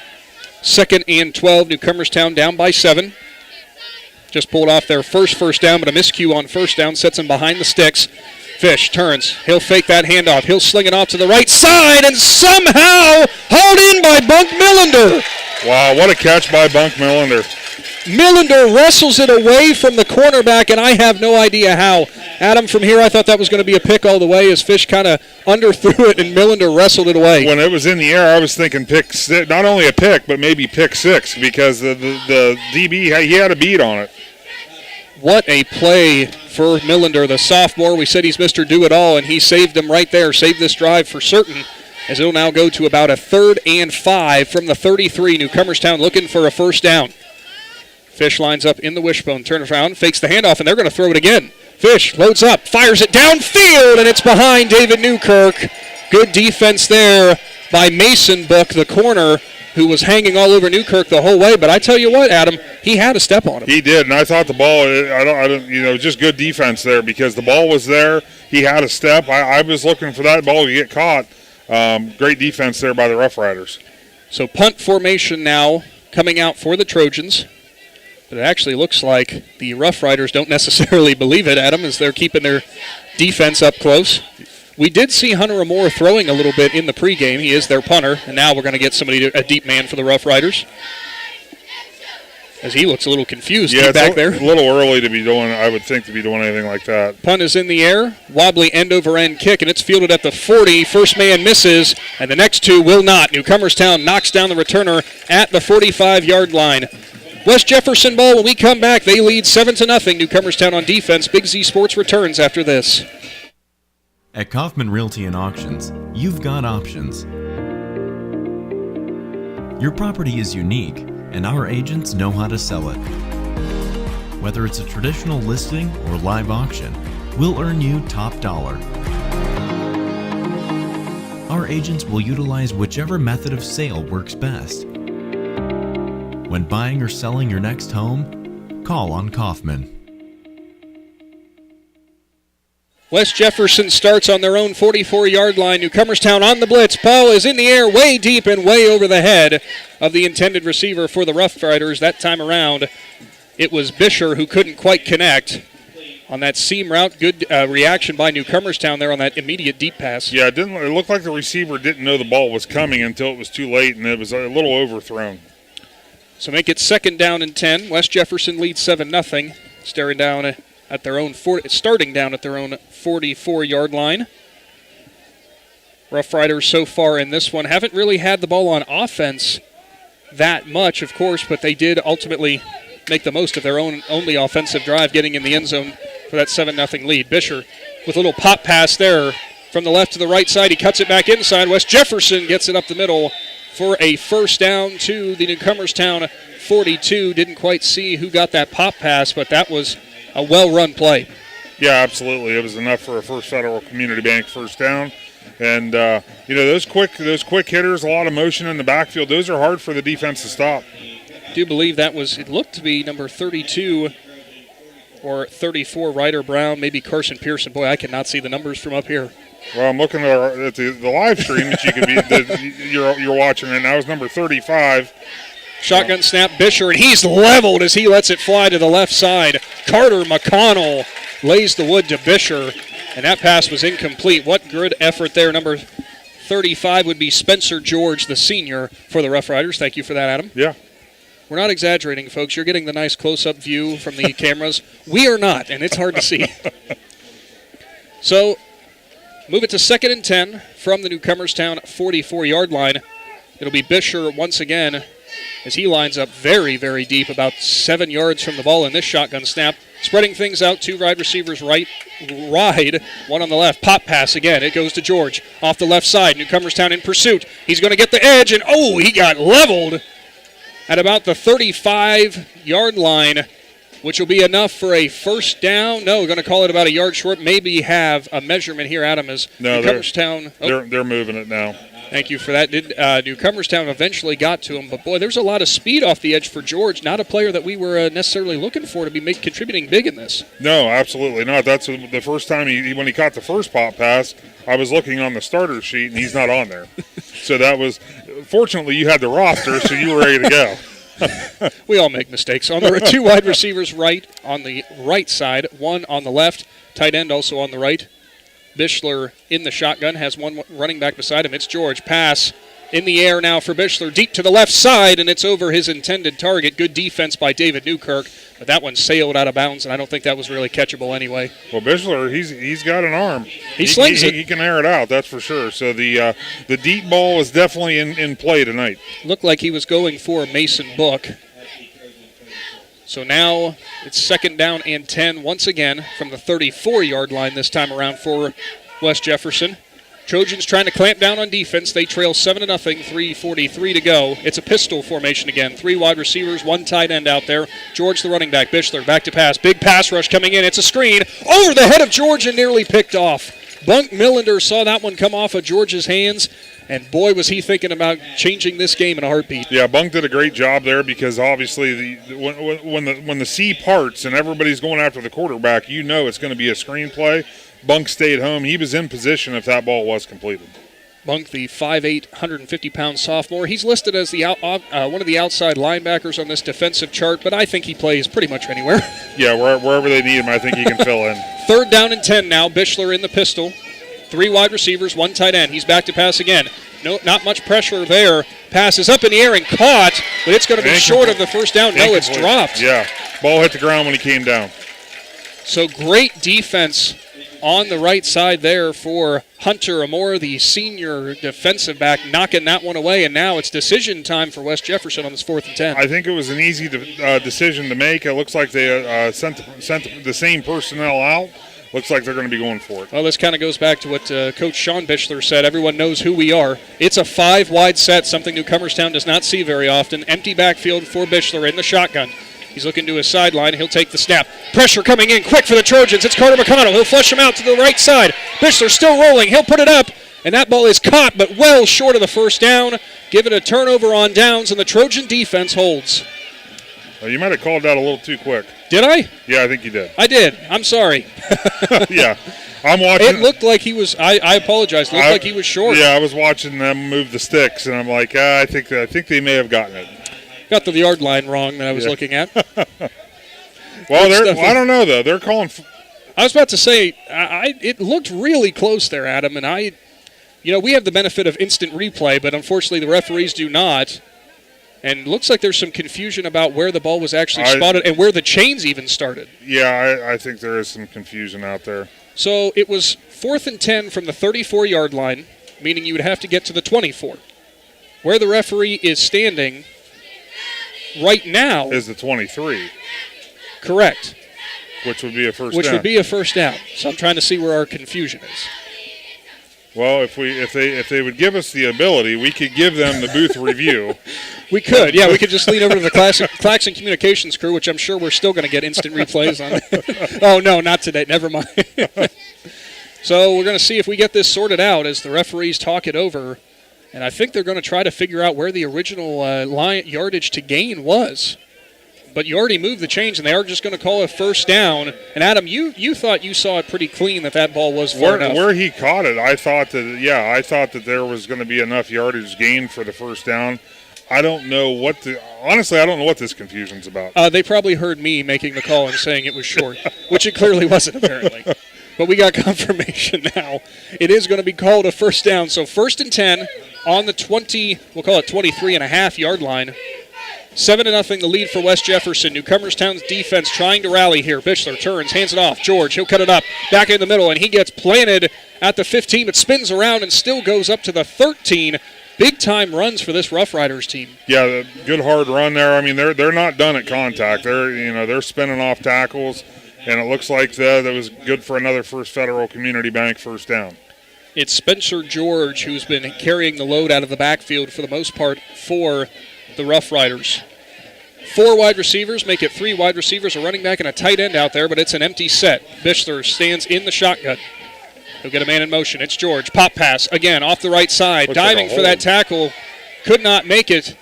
2nd and 12. Newcomerstown down by 7. Just pulled off their first down, but a miscue on 1st down sets them behind the sticks. Fish turns. He'll fake that handoff. He'll sling it off to the right side, and somehow hauled in by Bunk Millender. Wow, what a catch by Bunk Millender. Millender wrestles it away from the cornerback, and I have no idea how. Adam, from here, I thought that was going to be a pick all the way as Fish kind of underthrew it, and Millender wrestled it away. When it was in the air, I was thinking pick six, not only a pick, but maybe pick six, because the DB, he had a beat on it. What a play for Millender, the sophomore. We said he's Mr. Do-It-All, and he saved him right there, saved this drive for certain, as it'll now go to about a 3rd and 5 from the 33. Newcomerstown looking for a first down. Fish lines up in the wishbone, turns around, fakes the handoff, and they're going to throw it again. Fish loads up, fires it downfield, and it's behind David Newkirk. Good defense there by Mason Book, the corner, who was hanging all over Newkirk the whole way. But I tell you what, Adam, he had a step on him. He did, and I thought the ball, just good defense there, because the ball was there. He had a step. I was looking for that ball to get caught. Great defense there by the Rough Riders. So punt formation now coming out for the Trojans. But it actually looks like the Rough Riders don't necessarily believe it, Adam, as they're keeping their defense up close. We did see Hunter Amore throwing a little bit in the pregame. He is their punter, and now we're going to get a deep man for the Rough Riders. As he looks a little confused back there. A little early to be doing, I would think, to be doing anything like that. Punt is in the air, wobbly end-over-end kick, and it's fielded at the 40. First man misses, and the next two will not. Newcomerstown knocks down the returner at the 45-yard line. West Jefferson ball. When we come back, they lead 7-0. Newcomerstown on defense. Big Z Sports returns after this. At Kaufman Realty and Auctions, you've got options. Your property is unique, and our agents know how to sell it. Whether it's a traditional listing or live auction, we'll earn you top dollar. Our agents will utilize whichever method of sale works best. When buying or selling your next home, call on Kaufman. West Jefferson starts on their own 44-yard line. Newcomerstown on the blitz. Ball is in the air, way deep and way over the head of the intended receiver for the Rough Riders. That time around, it was Bisher who couldn't quite connect on that seam route. Good reaction by Newcomerstown there on that immediate deep pass. Yeah, it looked like the receiver didn't know the ball was coming until it was too late, and it was a little overthrown. So make it 2nd down and 10. West Jefferson leads 7-0, starting down at their own 44-yard line. Rough Riders so far in this one haven't really had the ball on offense that much, of course, but they did ultimately make the most of their only offensive drive, getting in the end zone for that 7-0 lead. Bisher with a little pop pass there from the left to the right side. He cuts it back inside. West Jefferson gets it up the middle for a first down to the Newcomerstown 42. Didn't quite see who got that pop pass, but that was a well-run play. Yeah, absolutely. It was enough for a First Federal Community Bank first down. And, those quick hitters, a lot of motion in the backfield, those are hard for the defense to stop. I do believe it looked to be number 32 or 34, Ryder Brown, maybe Carson Pearson. Boy, I cannot see the numbers from up here. Well, I'm looking at the live stream that you could be you're watching right now is number 35. Shotgun snap, Bisher, and he's leveled as he lets it fly to the left side. Carter McConnell lays the wood to Bisher, and that pass was incomplete. What good effort there. Number 35 would be Spencer George, the senior, for the Rough Riders. Thank you for that, Adam. Yeah. We're not exaggerating, folks. You're getting the nice close-up view from the cameras. We are not, and it's hard to see. So, move it to 2nd and 10 from the Newcomerstown 44-yard line. It'll be Bisher once again as he lines up very, very deep, about 7 yards from the ball in this shotgun snap. Spreading things out, 2 wide receivers right, one on the left. Pop pass again. It goes to George off the left side. Newcomerstown in pursuit. He's going to get the edge, and he got leveled at about the 35-yard line, which will be enough for a first down. No, we're going to call it about a yard short. Maybe have a measurement here, Adam, as Newcomerstown. They're moving it now. Thank you for that. Newcomerstown eventually got to him, but boy, there's a lot of speed off the edge for George. Not a player that we were necessarily looking for to be contributing big in this. No, absolutely not. That's the first time when he caught the first pop pass, I was looking on the starter sheet, and he's not on there. So that was, fortunately, you had the roster, so you were ready to go. We all make mistakes. On the 2 wide receivers on the right side, 1 on the left, tight end also on the right. Bishler in the shotgun, has 1 running back beside him. It's George. Pass In the air now for Bichler, deep to the left side, and it's over his intended target. Good defense by David Newkirk, but that one sailed out of bounds, and I don't think that was really catchable anyway. Well, Bichler, he's got an arm. He slings it. He can air it out, that's for sure. So the deep ball is definitely in play tonight. Looked like he was going for Mason Book. So now it's 2nd down and 10 once again from the 34-yard line this time around for West Jefferson. Trojans trying to clamp down on defense. They trail 7-0, 3:43 to go. It's a pistol formation again. 3 wide receivers, 1 tight end out there. George the running back. Bichler back to pass. Big pass rush coming in. It's a screen over the head of George and nearly picked off. Bunk Millender saw that one come off of George's hands, and boy, was he thinking about changing this game in a heartbeat. Yeah, Bunk did a great job there because obviously when the C parts and everybody's going after the quarterback, you know it's going to be a screenplay. Bunk stayed home. He was in position if that ball was completed. Bunk, the 5'8", 150-pound sophomore. He's listed as the one of the outside linebackers on this defensive chart, but I think he plays pretty much anywhere. Yeah, wherever they need him, I think he can fill in. 3rd down and 10 now. Bichler in the pistol. 3 wide receivers, 1 tight end. He's back to pass again. No, not much pressure there. Pass is up in the air and caught, but it's going to be short of the first down. No, it's dropped. Yeah, ball hit the ground when he came down. So great defense on the right side there for Hunter Amore, the senior defensive back, knocking that one away, and now it's decision time for West Jefferson on this 4th and 10. I think it was an easy decision to make. It looks like they sent the same personnel out. Looks like they're going to be going for it. Well, this kind of goes back to what Coach Sean Bichler said. Everyone knows who we are. It's a 5-wide set, something Newcomerstown does not see very often. Empty backfield for Bichler in the shotgun. He's looking to his sideline. He'll take the snap. Pressure coming in quick for the Trojans. It's Carter McConnell. He'll flush him out to the right side. Bichler still rolling. He'll put it up, and that ball is caught, but well short of the first down. Give it a turnover on downs, and the Trojan defense holds. Well, you might have called that a little too quick. Did I? Yeah, I think you did. I did. I'm sorry. Yeah. I'm watching. It looked like he was, I apologize, it looked like he was short. Yeah, I was watching them move the sticks, and I'm like, I think they may have gotten it. Got the yard line wrong that I was looking at. Well, I don't know, though. They're calling. I was about to say, it looked really close there, Adam, and we have the benefit of instant replay, but unfortunately the referees do not. And it looks like there's some confusion about where the ball was actually spotted and where the chains even started. Yeah, I think there is some confusion out there. So it was 4th and 10 from the 34-yard line, meaning you would have to get to the 24. Where the referee is standing right now is the 23. Correct. Which would be a first down. Which would be a first down. So I'm trying to see where our confusion is. Well, if they would give us the ability, we could give them the booth review. We could, yeah. We could just lean over to the Claxon Communications crew, which I'm sure we're still going to get instant replays on. Oh, no, not today. Never mind. So we're going to see if we get this sorted out as the referees talk it over. And I think they're going to try to figure out where the original yardage to gain was. But you already moved the chains, and they are just going to call a first down. And, Adam, you thought you saw it pretty clean that ball was far enough. Where he caught it, I thought that there was going to be enough yardage gain for the first down. I don't know honestly, I don't know what this confusion's about. They probably heard me making the call and saying it was short, which it clearly wasn't, apparently. But we got confirmation now. It is going to be called a first down. So 1st and 10 on the 20, we'll call it 23.5-yard line. 7-0 the lead for West Jefferson. Newcomerstown's defense trying to rally here. Bichler turns, hands it off. George, he'll cut it up. Back in the middle, and he gets planted at the 15, but spins around and still goes up to the 13. Big-time runs for this Rough Riders team. Yeah, good hard run there. I mean, they're not done at contact. They're spinning off tackles, and it looks like that was good for another First Federal Community Bank first down. It's Spencer George who's been carrying the load out of the backfield for the most part for the Rough Riders. 4 wide receivers, make it 3 wide receivers, a running back, and a tight end out there, but it's an empty set. Bichler stands in the shotgun. He'll get a man in motion. It's George. Pop pass, again, off the right side. Looks diving like for that tackle. Could not make it.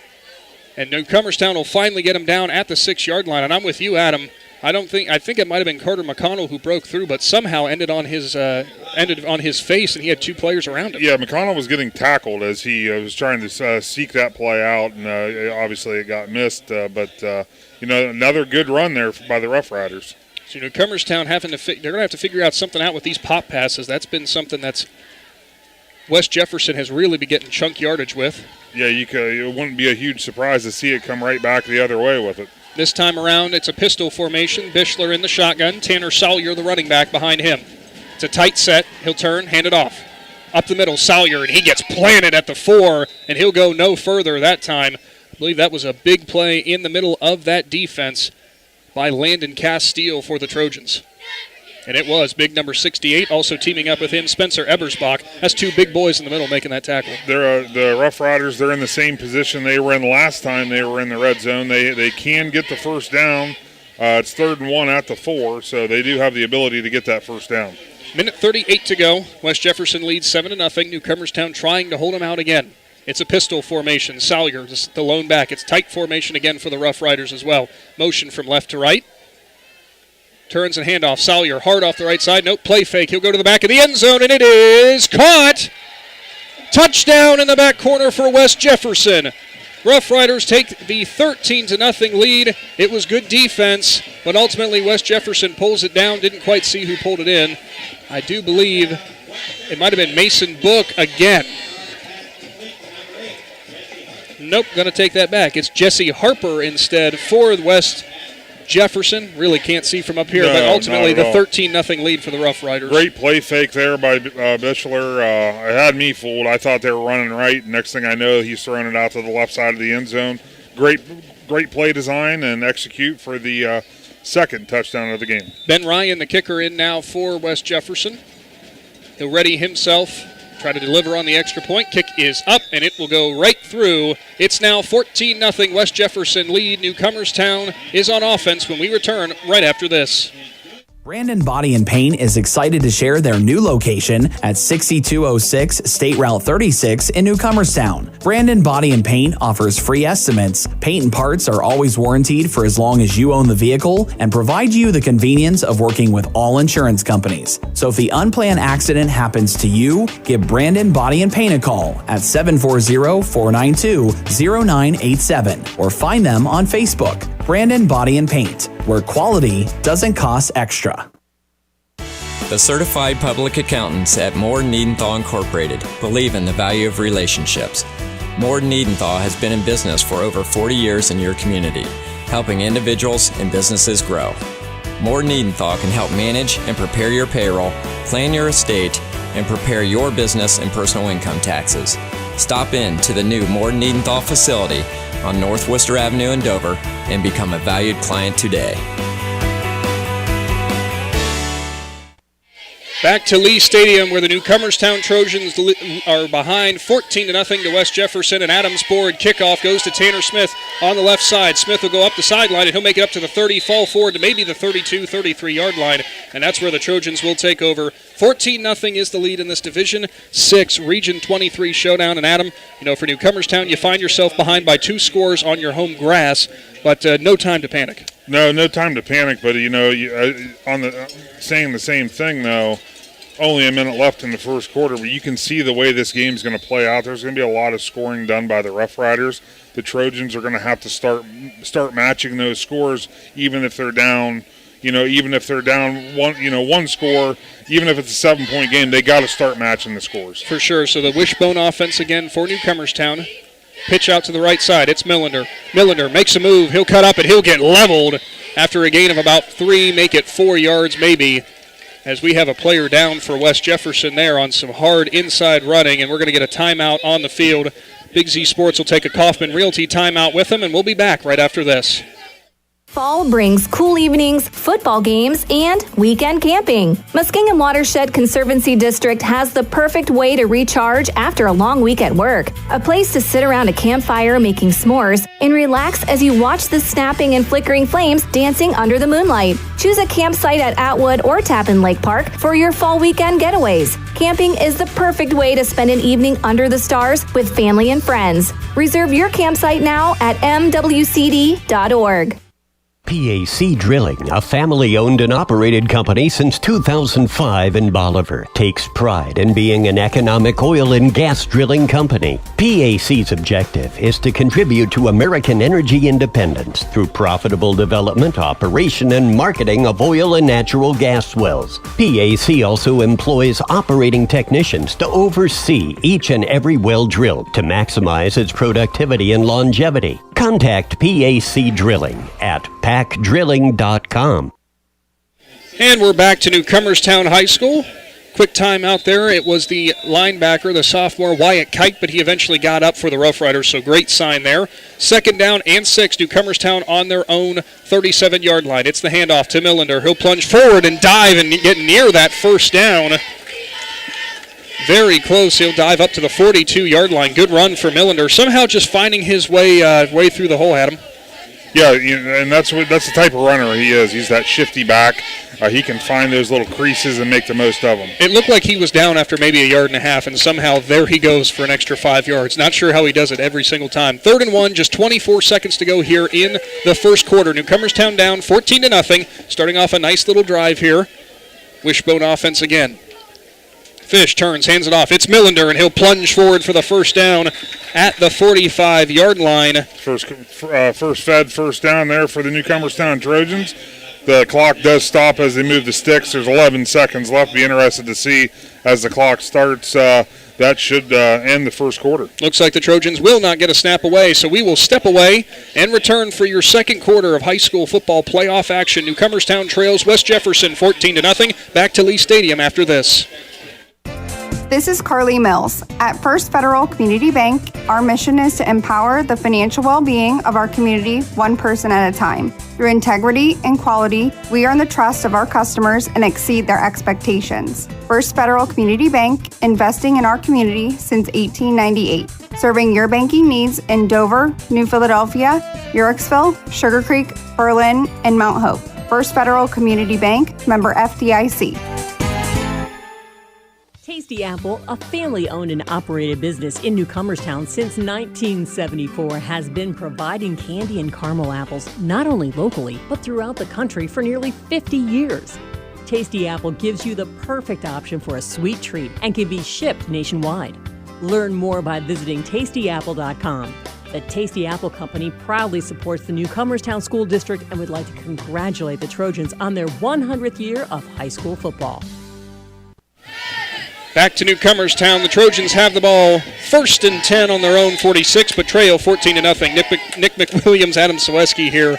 And Newcomerstown will finally get him down at the 6-yard line. And I'm with you, Adam. I think it might have been Carter McConnell who broke through, but somehow ended on his face, and he had 2 players around him. Yeah, McConnell was getting tackled as he was trying to seek that play out, and obviously it got missed. But another good run there by the Rough Riders. So Newcomerstown they're going to have to figure out something out with these pop passes. That's been something that's West Jefferson has really been getting chunk yardage with. Yeah, it wouldn't be a huge surprise to see it come right back the other way with it. This time around, it's a pistol formation. Bischler in the shotgun. Tanner Salyer, the running back, behind him. It's a tight set. He'll turn, hand it off. Up the middle, Salyer, and he gets planted at the 4, and he'll go no further that time. I believe that was a big play in the middle of that defense by Landon Castile for the Trojans. And it was big number 68, also teaming up with him, Spencer Ebersbach. That's two big boys in the middle making that tackle. The Rough Riders, they're in the same position they were in last time they were in the red zone. They can get the first down. It's 3rd and 1 at the 4, so they do have the ability to get that first down. Minute 38 to go. West Jefferson leads 7-0. Newcomerstown trying to hold them out again. It's a pistol formation. Salyer, the lone back. It's tight formation again for the Rough Riders as well. Motion from left to right. Turns and handoff. Salyer hard off the right side. Nope, play fake. He'll go to the back of the end zone, and it is caught. Touchdown in the back corner for West Jefferson. Rough Riders take the 13-0 lead. It was good defense, but ultimately West Jefferson pulls it down. Didn't quite see who pulled it in. I do believe it might have been Mason Book again. Nope, going to take that back. It's Jesse Harper instead for West Jefferson. Really can't see from up here, but ultimately the 13-0 lead for the Rough Riders. Great play fake there by Bischler. It had me fooled. I thought they were running right. Next thing I know, he's throwing it out to the left side of the end zone. Great play design and execute for the second touchdown of the game. Ben Ryan, the kicker, in now for West Jefferson. He'll ready himself. Try to deliver on the extra point. Kick is up, and it will go right through. It's now 14-0 West Jefferson lead. Newcomerstown is on offense when we return right after this. Brandon Body and Paint is excited to share their new location at 6206 State Route 36 in Newcomerstown. Brandon Body and Paint offers free estimates. Paint and parts are always warranted for as long as you own the vehicle and provide you the convenience of working with all insurance companies. So if the unplanned accident happens to you, give Brandon Body and Paint a call at 740-492-0987 or find them on Facebook. Brandon Body and Paint, where quality doesn't cost extra. The certified public accountants at Moore Niedenthal Incorporated believe in the value of relationships. Moore Niedenthal has been in business for over 40 years in your community, helping individuals and businesses grow. Moore Niedenthal can help manage and prepare your payroll, plan your estate, and prepare your business and personal income taxes. Stop in to the new Moore Niedenthal facility on North Worcester Avenue in Dover and become a valued client today. Back to Lee Stadium, where the Newcomerstown Trojans are behind 14-0 to West Jefferson. And Adams board kickoff goes to Tanner Smith on the left side. Smith will go up the sideline, and he'll make it up to the 30, fall forward to maybe the 32, 33-yard line. And that's where the Trojans will take over. 14-0 is the lead in this Division 6 Region 23 showdown. And Adam, for Newcomerstown, you find yourself behind by 2 scores on your home grass, but no time to panic. No time to panic, but saying the same thing though, only a minute left in the first quarter, but you can see the way this game's going to play out. There's going to be a lot of scoring done by the Rough Riders. The Trojans are going to have to start matching those scores, even if they're down. Even if they're down one score, even if it's a 7-point game, they got to start matching the scores. For sure. So the wishbone offense again for Newcomerstown. Pitch out to the right side. It's Millender. Millender makes a move. He'll cut up and he'll get leveled after a gain of about 3, make it 4 yards maybe, as we have a player down for West Jefferson there on some hard inside running, and we're going to get a timeout on the field. Big Z Sports will take a Kaufman Realty timeout with them, and we'll be back right after this. Fall brings cool evenings, football games, and weekend camping. Muskingum Watershed Conservancy District has the perfect way to recharge after a long week at work. A place to sit around a campfire making s'mores and relax as you watch the snapping and flickering flames dancing under the moonlight. Choose a campsite at Atwood or Tappan Lake Park for your fall weekend getaways. Camping is the perfect way to spend an evening under the stars with family and friends. Reserve your campsite now at mwcd.org. PAC Drilling, a family-owned and operated company since 2005 in Bolivar, takes pride in being an economic oil and gas drilling company. PAC's objective is to contribute to American energy independence through profitable development, operation, and marketing of oil and natural gas wells. PAC also employs operating technicians to oversee each and every well drilled to maximize its productivity and longevity. Contact PAC Drilling at pacdrilling.com. And we're back to Newcomerstown High School. Quick time out there. It was the linebacker, the sophomore Wyatt Kite, but he eventually got up for the Rough Riders, so great sign there. 2nd down and 6. Newcomerstown on their own 37-yard line. It's the handoff to Millender. He'll plunge forward and dive and get near that 1st down. Very close. He'll dive up to the 42-yard line. Good run for Millender. Somehow just finding his way through the hole, Adam. Yeah, and that's the type of runner he is. He's that shifty back. He can find those little creases and make the most of them. It looked like he was down after maybe 1.5 yards, and somehow there he goes for an extra 5 yards. Not sure how he does it every single time. 3rd and 1, just 24 seconds to go here in the first quarter. Newcomerstown down 14-0, starting off a nice little drive here. Wishbone offense again. Fish turns, hands it off. It's Millender, and he'll plunge forward for the 1st down at the 45-yard line. First fed first down there for the Newcomerstown Trojans. The clock does stop as they move the sticks. There's 11 seconds left. Be interested to see as the clock starts. That should end the first quarter. Looks like the Trojans will not get a snap away, so we will step away and return for your second quarter of high school football playoff action. Newcomerstown trails West Jefferson 14-0. Back to Lee Stadium after this. This is Carly Mills. At First Federal Community Bank, our mission is to empower the financial well-being of our community one person at a time. Through integrity and quality, we earn the trust of our customers and exceed their expectations. First Federal Community Bank, investing in our community since 1898. Serving your banking needs in Dover, New Philadelphia, Yurksville, Sugar Creek, Berlin, and Mount Hope. First Federal Community Bank, member FDIC. Tasty Apple, a family-owned and operated business in Newcomerstown since 1974, has been providing candy and caramel apples not only locally, but throughout the country for nearly 50 years. Tasty Apple gives you the perfect option for a sweet treat and can be shipped nationwide. Learn more by visiting tastyapple.com. The Tasty Apple Company proudly supports the Newcomerstown School District and would like to congratulate the Trojans on their 100th year of high school football. Back to Newcomerstown. The Trojans have the ball 1st and 10 on their own 46, but trail 14-0. Nick McWilliams, Adam Ciereszewski here.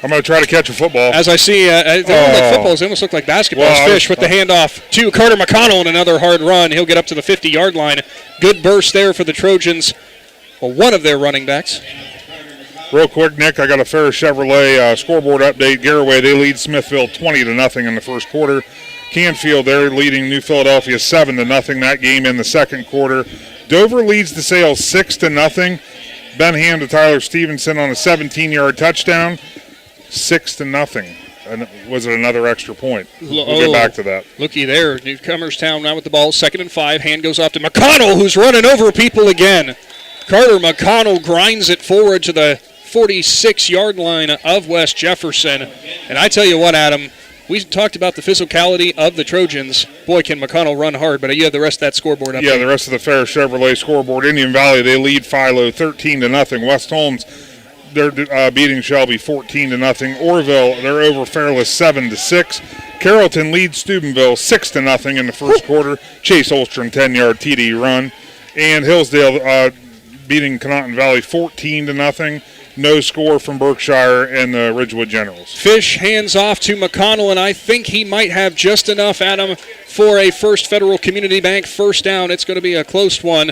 I'm going to try to catch a football. As I see, they don't look like footballs. They almost look like basketballs. Fish with the handoff to Carter McConnell and another hard run. He'll get up to the 50-yard line. Good burst there for the Trojans. Well, one of their running backs. Real quick, Nick, I got a Ferris Chevrolet scoreboard update. Garraway, they lead Smithville 20-0 in the first quarter. Canfield, they're leading New Philadelphia 7-0. That game in the second quarter. Dover leads DeSales 6-0. Ben Ham to Tyler Stevenson on a 17-yard touchdown. 6-0. And was it another extra point? We'll get back to that. Looky there. Newcomerstown now with the ball. 2nd and 5. Hand goes off to McConnell, who's running over people again. Carter McConnell grinds it forward to the 46-yard line of West Jefferson. And I tell you what, Adam, we talked about the physicality of the Trojans. Boy, can McConnell run hard, but you have the rest of that scoreboard up there. The rest of the Ferris Chevrolet scoreboard. Indian Valley, they lead Philo 13-0. West Holmes, they're beating Shelby 14-0. Orville, they're over Fairless 7-6. Carrollton leads Steubenville 6-0 in the first quarter. Chase Olstrom 10-yard TD run. And Hillsdale beating Conotton Valley 14-0. No score from Berkshire and the Ridgewood Generals. Fish hands off to McConnell, and I think he might have just enough, Adam, for a First Federal Community Bank first down. It's going to be a close one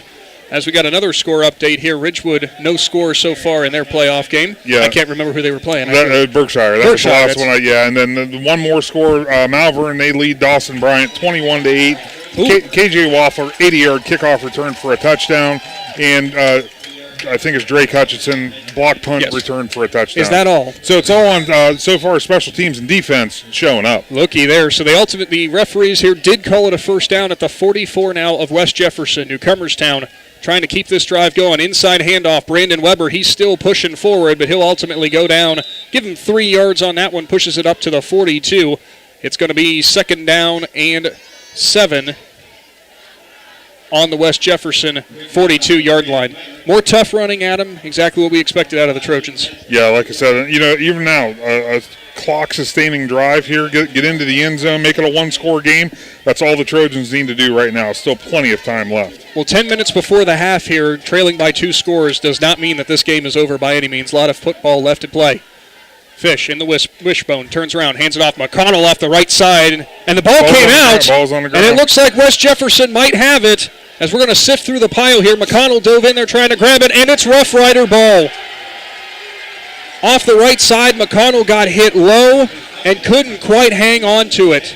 as we got another score update here. Ridgewood, no score so far in their playoff game. Yeah. I can't remember who they were playing. Berkshire. That was the last one. And then one more score, Malvern, they lead Dawson Bryant 21-8. KJ Waffler, 80-yard kickoff return for a touchdown. And I think it's Drake Hutchinson, block punt return for a touchdown. Is that all? So it's all on, so far, special teams and defense showing up. Looky there. So the referees here did call it a first down at the 44 now of West Jefferson. Newcomerstown trying to keep this drive going. Inside handoff, Brandon Weber. He's still pushing forward, but he'll ultimately go down Give him 3 yards on that one, pushes it up to the 42. It's going to be 2nd down and 7 on the West Jefferson 42-yard line. More tough running, Adam. Exactly what we expected out of the Trojans. Yeah, like I said, even now, a clock-sustaining drive here, get into the end zone, make it a one-score game. That's all the Trojans need to do right now. Still plenty of time left. Well, 10 minutes before the half here, trailing by 2 scores does not mean that this game is over by any means. A lot of football left to play. Fish in the wishbone, turns around, hands it off. McConnell off the right side, and the ball came out. Ball's on the ground. And it looks like West Jefferson might have it. As we're going to sift through the pile here, McConnell dove in there trying to grab it, and it's Rough Rider ball. Off the right side, McConnell got hit low and couldn't quite hang on to it.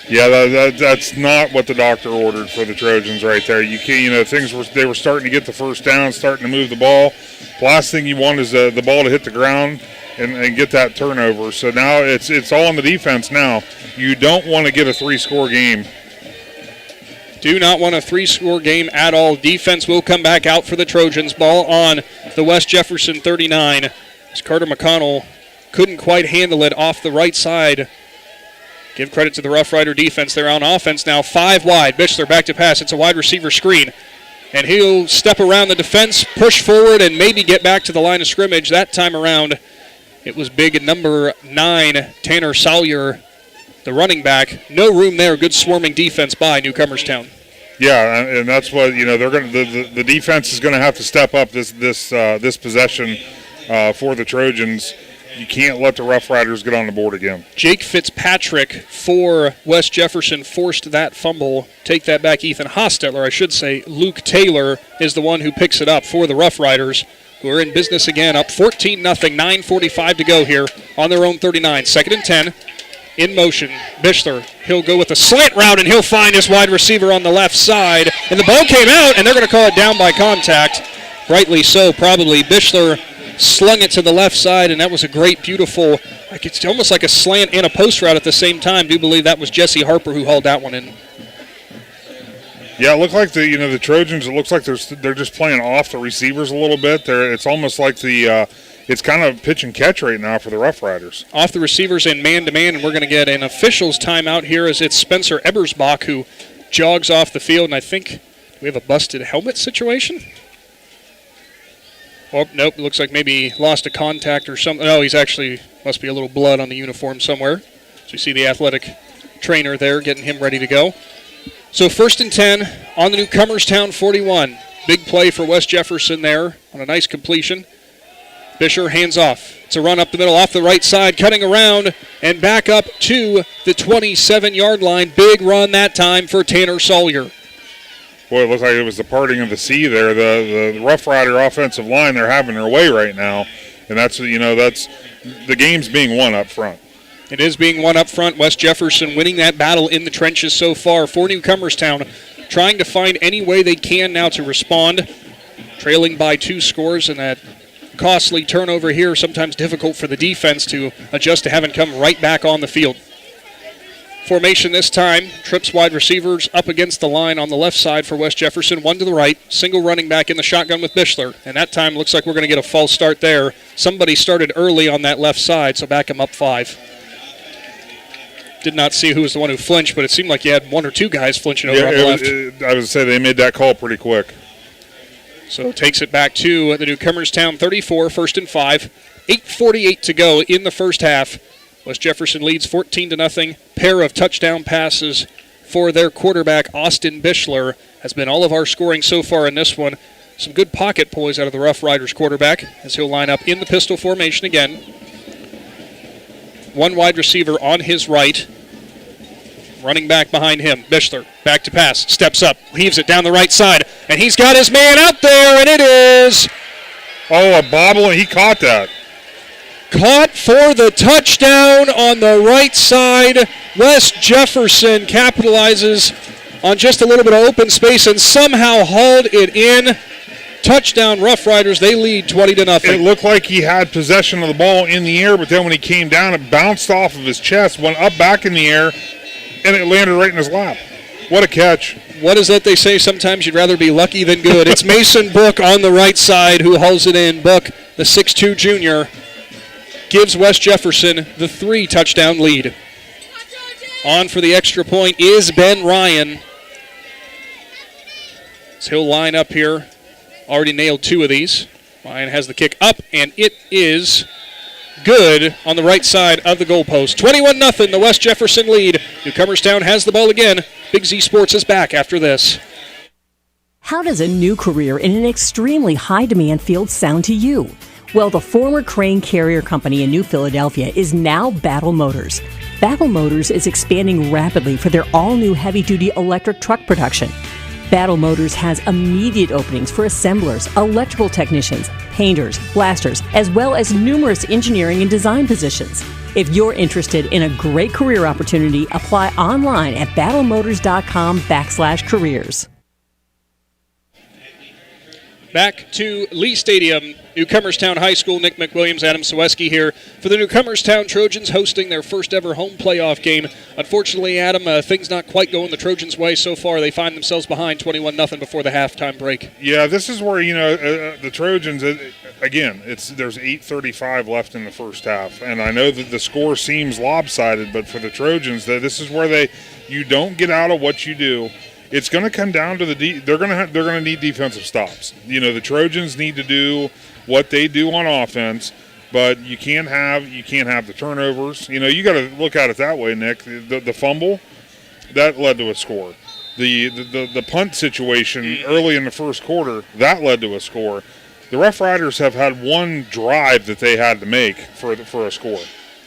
Yeah, that's not what the doctor ordered for the Trojans right there. You can't, they were starting to get the first down, starting to move the ball. The last thing you want is the ball to hit the ground and get that turnover. So now it's all on the defense now. You don't want to get a 3-score game. Do not want a 3-score game at all. Defense will come back out for the Trojans. Ball on the West Jefferson 39. As Carter McConnell couldn't quite handle it off the right side. Give credit to the Rough Rider defense. They're on offense now, 5 wide. Bichler back to pass. It's a wide receiver screen. And he'll step around the defense, push forward, and maybe get back to the line of scrimmage. That time around, it was big number 9, Tanner Sawyer, the running back. No room there. Good swarming defense by Newcomerstown. Yeah, and that's what they're going to. The defense is going to have to step up this possession for the Trojans. You can't let the Rough Riders get on the board again. Jake Fitzpatrick for West Jefferson forced that fumble. Take that back, Ethan Hostetler, I should say. Luke Taylor is the one who picks it up for the Rough Riders, who are in business again, up 14-0, 9:45 to go here on their own 39. 2nd and 10, in motion. Bichler, he'll go with a slant route, and he'll find his wide receiver on the left side. And the ball came out, and they're going to call it down by contact. Rightly so, probably. Bichler slung it to the left side, and that was a great, beautiful, it's almost like a slant and a post route at the same time. Do believe that was Jesse Harper who hauled that one in. Yeah, it looked like the Trojans. It looks like they're just playing off the receivers a little bit. It's almost like it's kind of pitch and catch right now for the Rough Riders. Off the receivers and man-to-man, and we're going to get an official's timeout here as it's Spencer Ebersbach who jogs off the field, and I think we have a busted helmet situation. Oh, nope, it looks like maybe he lost a contact or something. No, he's actually, must be a little blood on the uniform somewhere. So you see the athletic trainer there getting him ready to go. So 1st and 10 on the Newcomerstown 41. Big play for West Jefferson there on a nice completion. Bisher hands off. It's a run up the middle off the right side, cutting around and back up to the 27-yard line. Big run that time for Tanner Sawyer. Boy, it looks like it was the parting of the sea there. The Rough Rider offensive line, they're having their way right now. And that's the game's being won up front. It is being won up front. West Jefferson winning that battle in the trenches so far for Newcomerstown, trying to find any way they can now to respond. Trailing by 2 scores, and that costly turnover here, sometimes difficult for the defense to adjust to having come right back on the field. Formation this time, trips wide receivers up against the line on the left side for West Jefferson, 1 to the right, single running back in the shotgun with Bichler, and that time looks like we're going to get a false start there. Somebody started early on that left side, so back him up 5. Did not see who was the one who flinched, but it seemed like you had 1 or 2 guys flinching over on the left. I would say they made that call pretty quick. So takes it back to the Newcomerstown 34, 1st and 5. 8:48 to go in the first half. West Jefferson leads 14-0. Pair of touchdown passes for their quarterback, Austin Bichler, has been all of our scoring so far in this one. Some good pocket poise out of the Rough Riders quarterback as he'll line up in the pistol formation again. 1 wide receiver on his right. Running back behind him, Bichler, back to pass, steps up, heaves it down the right side, and he's got his man out there, and it is... Oh, a bobble, and he caught that. Caught for the touchdown on the right side. West Jefferson capitalizes on just a little bit of open space and somehow hauled it in. Touchdown Rough Riders, they lead 20-0. It looked like he had possession of the ball in the air, but then when he came down, it bounced off of his chest, went up back in the air, and it landed right in his lap. What a catch. What is that they say? Sometimes you'd rather be lucky than good. It's Mason Book on the right side who hauls it in. Book the 6'2 junior, gives West Jefferson the 3-touchdown lead. On for the extra point is Ben Ryan. So he'll line up here. Already nailed 2 of these. Ryan has the kick up, and it is good on the right side of the goalpost. 21-0, the West Jefferson lead. Newcomerstown has the ball again. Big Z Sports is back after this. How does a new career in an extremely high-demand field sound to you? Well, the former Crane Carrier Company in New Philadelphia is now Battle Motors. Battle Motors is expanding rapidly for their all-new heavy-duty electric truck production. Battle Motors has immediate openings for assemblers, electrical technicians, painters, blasters, as well as numerous engineering and design positions. If you're interested in a great career opportunity, apply online at battlemotors.com/careers. Back to Lee Stadium, Newcomerstown High School. Nick McWilliams, Adam Ciereszewski here for the Newcomerstown Trojans hosting their first ever home playoff game. Unfortunately, Adam, things not quite going the Trojans' way so far. They find themselves behind 21-0 before the halftime break. Yeah, this is where, the Trojans, again, there's 8:35 left in the first half. And I know that the score seems lopsided, but for the Trojans, this is where you don't get out of what you do. It's going to come down to they're going to need defensive stops. The Trojans need to do what they do on offense, but you can't have the turnovers. You got to look at it that way, Nick. The fumble that led to a score. The punt situation early in the first quarter that led to a score. The Rough Riders have had one drive that they had to make for a score.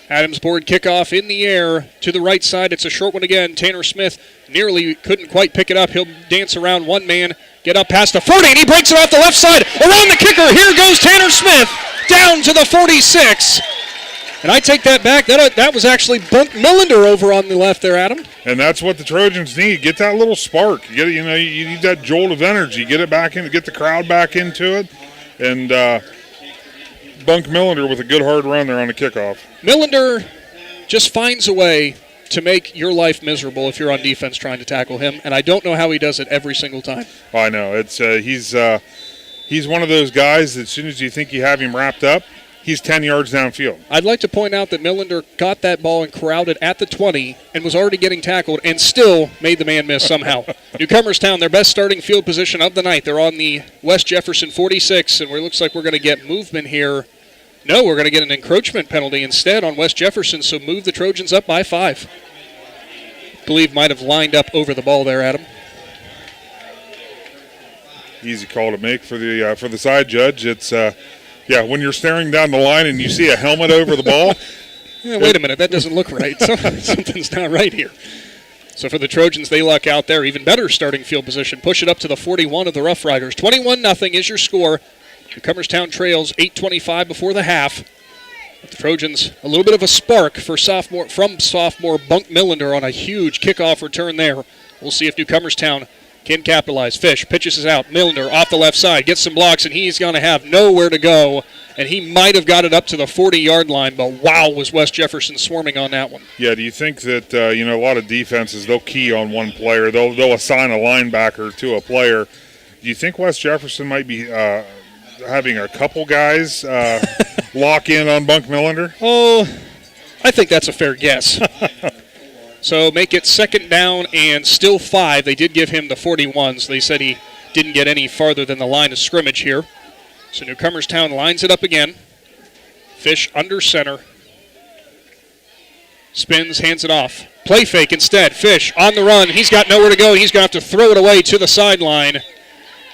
Adams board kickoff in the air to the right side. It's a short one again. Tanner Smith nearly couldn't quite pick it up. He'll dance around one man, get up past the 40, and he breaks it off the left side. Around the kicker. Here goes Tanner Smith down to the 46. And I take that back. That was actually Bunk Millender over on the left there, Adam. And that's what the Trojans need. Get that little spark. You need that jolt of energy. Get it back in. Get the crowd back into it. And Bunk Millender with a good hard run there on the kickoff. Millender just finds a way to make your life miserable if you're on defense trying to tackle him, and I don't know how he does it every single time. Oh, I know. It's he's one of those guys that as soon as you think you have him wrapped up, he's 10 yards downfield. I'd like to point out that Millender got that ball and corralled it at the 20 and was already getting tackled and still made the man miss somehow. Newcomerstown, their best starting field position of the night. They're on the West Jefferson 46, and it looks like we're going to get movement here. No, we're going to get an encroachment penalty instead on West Jefferson, so move the Trojans up by 5. I believe might have lined up over the ball there, Adam. Easy call to make for the side judge. It's when you're staring down the line and you see a helmet over the ball. Yeah, wait a minute, that doesn't look right. Something's not right here. So for the Trojans, they luck out there. Even better starting field position. Push it up to the 41 of the Rough Riders. 21-0 is your score. Newcomerstown trails 8:25 before the half. But the Trojans, a little bit of a spark for sophomore Bunk Millender on a huge kickoff return there. We'll see if Newcomerstown can capitalize. Fish pitches it out. Millender off the left side, gets some blocks, and he's going to have nowhere to go. And he might have got it up to the 40-yard line, but wow, was West Jefferson swarming on that one. Yeah, do you think that, a lot of defenses, they'll key on one player. They'll assign a linebacker to a player. Do you think West Jefferson might be having a couple guys lock in on Bunk Millender? Oh, I think that's a fair guess. So make it second down and still 5. They did give him the 41, so they said he didn't get any farther than the line of scrimmage here. So Newcomerstown lines it up again. Fish under center. Spins, hands it off. Play fake instead. Fish on the run. He's got nowhere to go. He's going to have to throw it away to the sideline.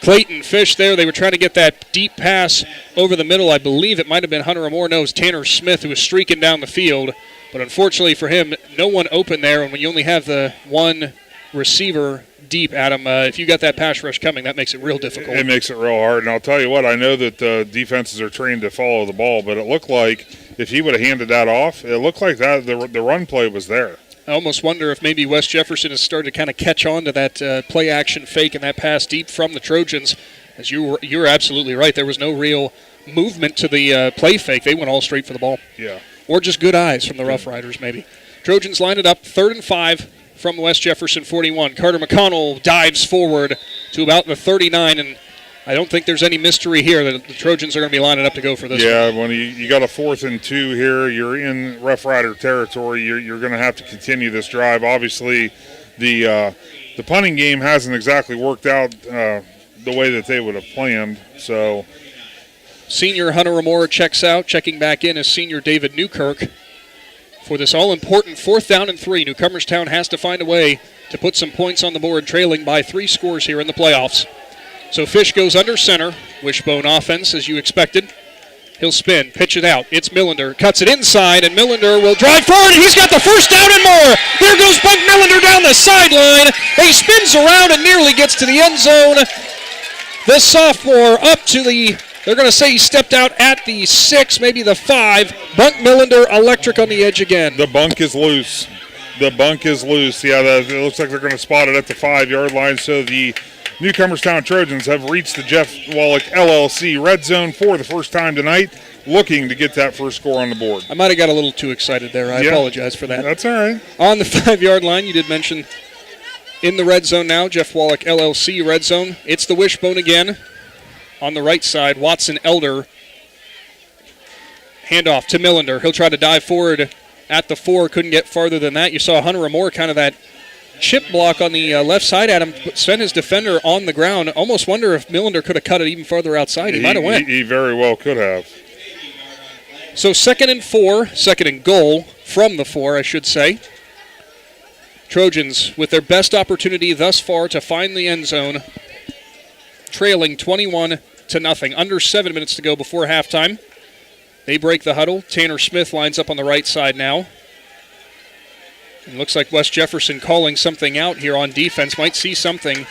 Clayton Fish there. They were trying to get that deep pass over the middle. I believe it might have been Hunter Amore. No, it was Tanner Smith who was streaking down the field. But unfortunately for him, no one open there. And when you only have the one receiver deep, Adam, if you got that pass rush coming, that makes it real difficult. It makes it real hard. And I'll tell you what, I know that defenses are trained to follow the ball, but it looked like if he would have handed that off, it looked like that the run play was there. I almost wonder if maybe West Jefferson has started to kind of catch on to that play action fake and that pass deep from the Trojans. As you're absolutely right. There was no real movement to the play fake. They went all straight for the ball. Yeah. Or just good eyes from the Rough Riders, maybe. Trojans line it up, 3rd and 5 from West Jefferson 41. Carter McConnell dives forward to about the 39, and I don't think there's any mystery here that the Trojans are going to be lining up to go for this. Yeah, one. when you got a 4th and 2 here, you're in Rough Rider territory. You're going to have to continue this drive. Obviously, the punting game hasn't exactly worked out the way that they would have planned. So, senior Hunter Ramora checks out. Checking back in is senior David Newkirk for this all-important 4th down and 3. Newcomerstown has to find a way to put some points on the board, trailing by 3 scores here in the playoffs. So Fish goes under center. Wishbone offense, as you expected. He'll spin, pitch it out. It's Millender. Cuts it inside, and Millender will drive forward. He's got the first down and more. There goes Bunk Millender down the sideline. He spins around and nearly gets to the end zone. The sophomore up to the, they're going to say he stepped out at the 6, maybe the 5. Bunk Millender electric on the edge again. The bunk is loose. The bunk is loose. Yeah, it looks like they're going to spot it at the 5-yard line. So the Newcomerstown Trojans have reached the Jeff Wallach LLC red zone for the first time tonight, looking to get that first score on the board. I might have got a little too excited there. I apologize for that. That's all right. On the 5-yard line, you did mention in the red zone now, Jeff Wallach LLC red zone. It's the Wishbone again. On the right side, Watson Elder. Handoff to Millender. He'll try to dive forward at the 4. Couldn't get farther than that. You saw Hunter Ramore, kind of that chip block on the left side at him, sent his defender on the ground. Almost wonder if Millender could have cut it even farther outside. He might have went. He very well could have. So 2nd and 4, 2nd and goal from the 4, I should say. Trojans with their best opportunity thus far to find the end zone, trailing 21-0. Under 7 minutes to go before halftime. They break the huddle. Tanner Smith lines up on the right side now. It looks like West Jefferson calling something out here on defense. Might see something.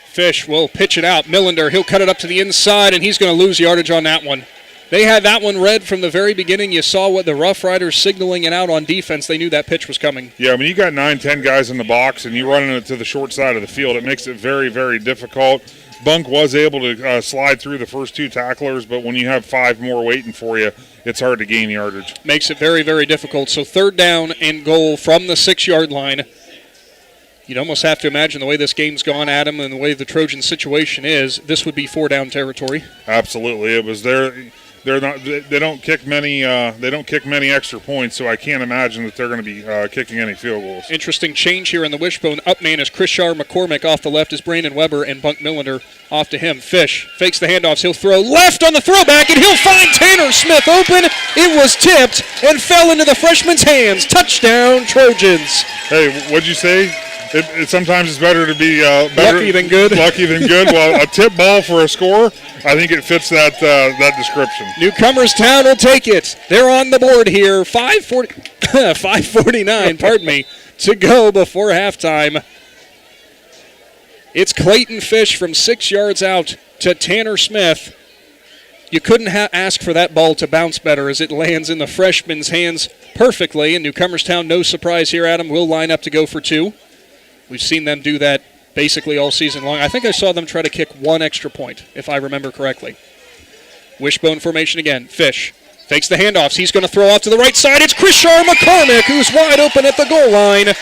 Fish will pitch it out. Millender, he'll cut it up to the inside, and he's going to lose yardage on that one. They had that one read from the very beginning. You saw what the Rough Riders signaling it out on defense. They knew that pitch was coming. Yeah, when you got 9-10 guys in the box and you're running it to the short side of the field, it makes it very, very difficult. Bunk was able to slide through the first 2 tacklers, but when you have 5 more waiting for you, it's hard to gain yardage. Makes it very, very difficult. So 3rd down and goal from the 6-yard line. You'd almost have to imagine the way this game's gone, Adam, and the way the Trojan situation is, this would be 4-down territory. Absolutely. It was there. They don't kick many extra points, so I can't imagine that they're going to be kicking any field goals. Interesting change here in the Wishbone. Up man is Krishar McCormick. Off the left is Brandon Weber, and Bunk Millender off to him. Fish fakes the handoffs. He'll throw left on the throwback, and he'll find Tanner Smith open. It was tipped and fell into the freshman's hands. Touchdown, Trojans. Hey, what'd you say? Sometimes it's better to be lucky than good. Lucky than good. Well, a tip ball for a score, I think it fits that description. Newcomerstown will take it. They're on the board here. 5:49, pardon me, to go before halftime. It's Clayton Fish from 6 yards out to Tanner Smith. You couldn't ask for that ball to bounce better as it lands in the freshman's hands perfectly. And Newcomerstown, no surprise here, Adam, will line up to go for 2. We've seen them do that basically all season long. I think I saw them try to kick 1 extra point, if I remember correctly. Wishbone formation again. Fish fakes the handoffs. He's going to throw off to the right side. It's Krishar McCormick, who's wide open at the goal line.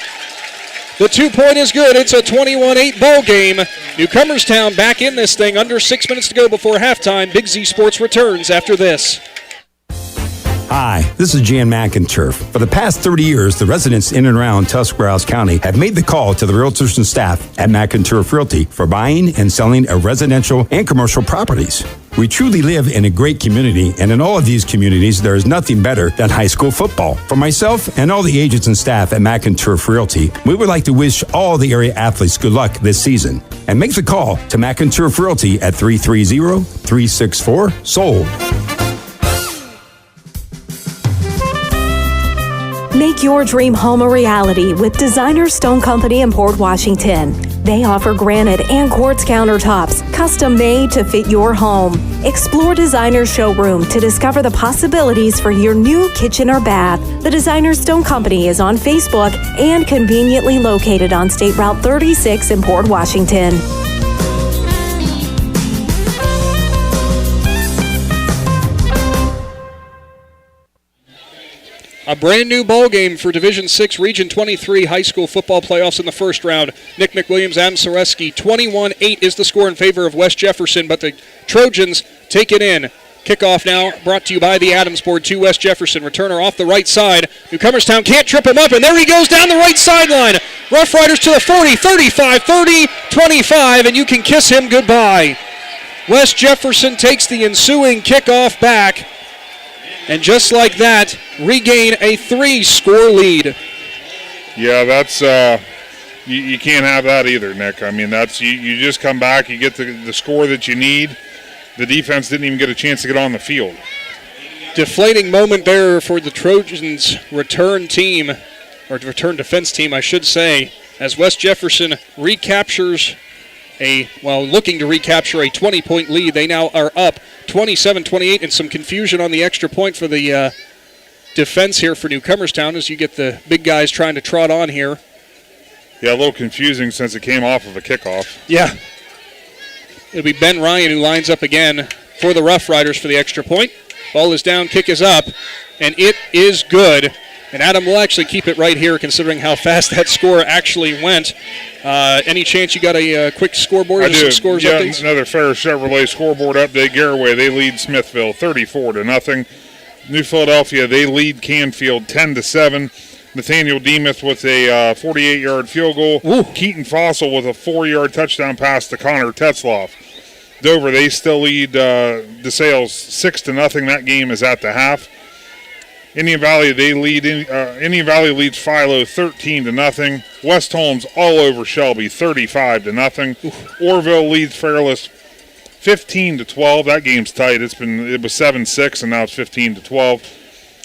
The 2-point is good. It's a 21-8 ball game. Newcomerstown back in this thing. Under 6 minutes to go before halftime. Big Z Sports returns after this. Hi, this is Jan McInturf. For the past 30 years, the residents in and around Tuscarawas County have made the call to the realtors and staff at McInturf Realty for buying and selling of residential and commercial properties. We truly live in a great community, and in all of these communities, there is nothing better than high school football. For myself and all the agents and staff at McInturf Realty, we would like to wish all the area athletes good luck this season. And make the call to McInturf Realty at 330-364-SOLD. Make your dream home a reality with Designer Stone Company in Port Washington. They offer granite and quartz countertops, custom made to fit your home. Explore Designer's showroom to discover the possibilities for your new kitchen or bath. The Designer Stone Company is on Facebook and conveniently located on State Route 36 in Port Washington. A brand new ball game for Division VI Region 23 high school football playoffs in the first round. Nick McWilliams, Adam Ciereszewski, 21-8 is the score in favor of West Jefferson, but the Trojans take it in. Kickoff now brought to you by the Adams board to West Jefferson. Returner off the right side. Newcomerstown can't trip him up, and there he goes down the right sideline. Rough Riders to the 40, 35, 30, 25, and you can kiss him goodbye. West Jefferson takes the ensuing kickoff back, and just like that, regain a 3-score lead. Yeah, that's you can't have that either, Nick. I mean, that's you just come back, you get the score that you need. The defense didn't even get a chance to get on the field. Deflating moment there for the Trojans' return team, or return defense team, I should say, as West Jefferson recaptures looking to recapture a 20-point lead. They now are up 27-28, and some confusion on the extra point for the defense here for Newcomerstown as you get the big guys trying to trot on here. Yeah, a little confusing since it came off of a kickoff. Yeah. It'll be Ben Ryan who lines up again for the Rough Riders for the extra point. Ball is down, kick is up, and it is good. And Adam will actually keep it right here considering how fast that score actually went. Any chance you got a quick scoreboard? I do. Scores yeah, updates? Another Ferris Chevrolet scoreboard update. Garaway, they lead Smithville 34-0. New Philadelphia, they lead Canfield 10-7. Nathaniel Demuth with a 48-yard field goal. Ooh. Keaton Fossil with a 4-yard touchdown pass to Connor Tetzloff. Dover, they still lead DeSales 6-0. That game is at the half. Indian Valley, Indian Valley leads Philo 13-0. West Holmes all over Shelby 35-0. Orville leads Fairless 15-12. That game's tight. It was 7-6 and now it's 15-12.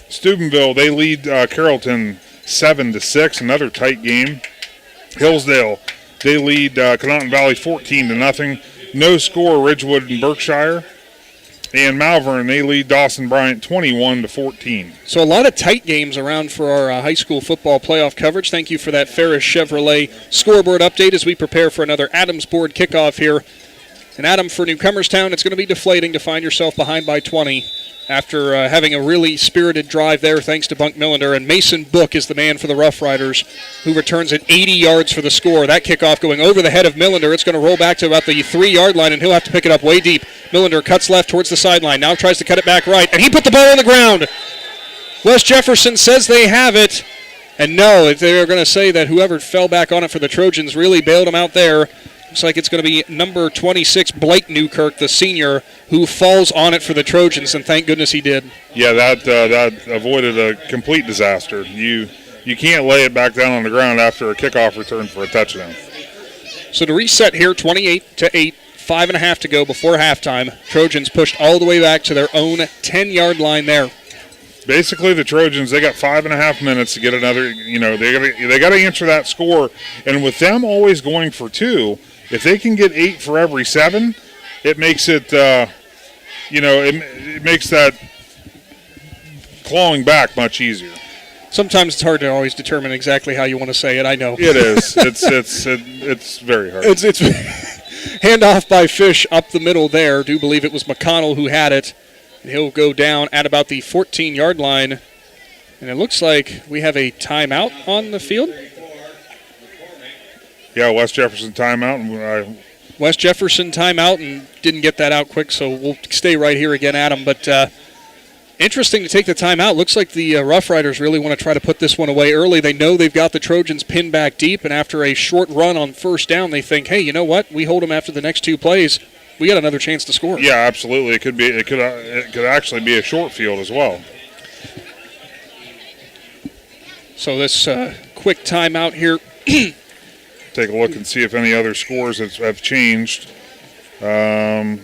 Steubenville, they lead Carrollton 7-6. Another tight game. Hillsdale, they lead Conotton Valley 14-0. No score Ridgewood and Berkshire. And Malvern, they lead Dawson Bryant 21-14. So a lot of tight games around for our high school football playoff coverage. Thank you for that Ferris Chevrolet scoreboard update as we prepare for another Adams board kickoff here. And Adam, for Newcomerstown, it's going to be deflating to find yourself behind by 20 after having a really spirited drive there thanks to Bunk Millender. And Mason Book is the man for the Rough Riders who returns at 80 yards for the score. That kickoff going over the head of Millender. It's going to roll back to about the 3-yard line, and he'll have to pick it up way deep. Millender cuts left towards the sideline. Now tries to cut it back right, and he put the ball on the ground. West Jefferson says they have it. And no, they're going to say that whoever fell back on it for the Trojans really bailed him out there. Looks like it's going to be number 26, Blake Newkirk, the senior, who falls on it for the Trojans, and thank goodness he did. Yeah, that avoided a complete disaster. You can't lay it back down on the ground after a kickoff return for a touchdown. So to reset here, 28-8, 5.5 to go before halftime. Trojans pushed all the way back to their own 10-yard line there. Basically, the Trojans, they got 5.5 minutes to get another, they got to answer that score. And with them always going for 2, if they can get 8 for every 7, it makes it, it makes that clawing back much easier. Sometimes it's hard to always determine exactly how you want to say it, I know. It is. It's very hard. It's handoff by Fish up the middle there. Do believe it was McConnell who had it. And he'll go down at about the 14-yard line. And it looks like we have a timeout on the field. Yeah, West Jefferson timeout. West Jefferson timeout, and didn't get that out quick, so we'll stay right here again, Adam. But interesting to take the timeout. Looks like the Rough Riders really want to try to put this one away early. They know they've got the Trojans pinned back deep, and after a short run on first down, they think, hey, you know what? We hold them after the next 2 plays. We got another chance to score. Yeah, absolutely. It could actually be a short field as well. So this quick timeout here. Take a look and see if any other scores have changed. Indian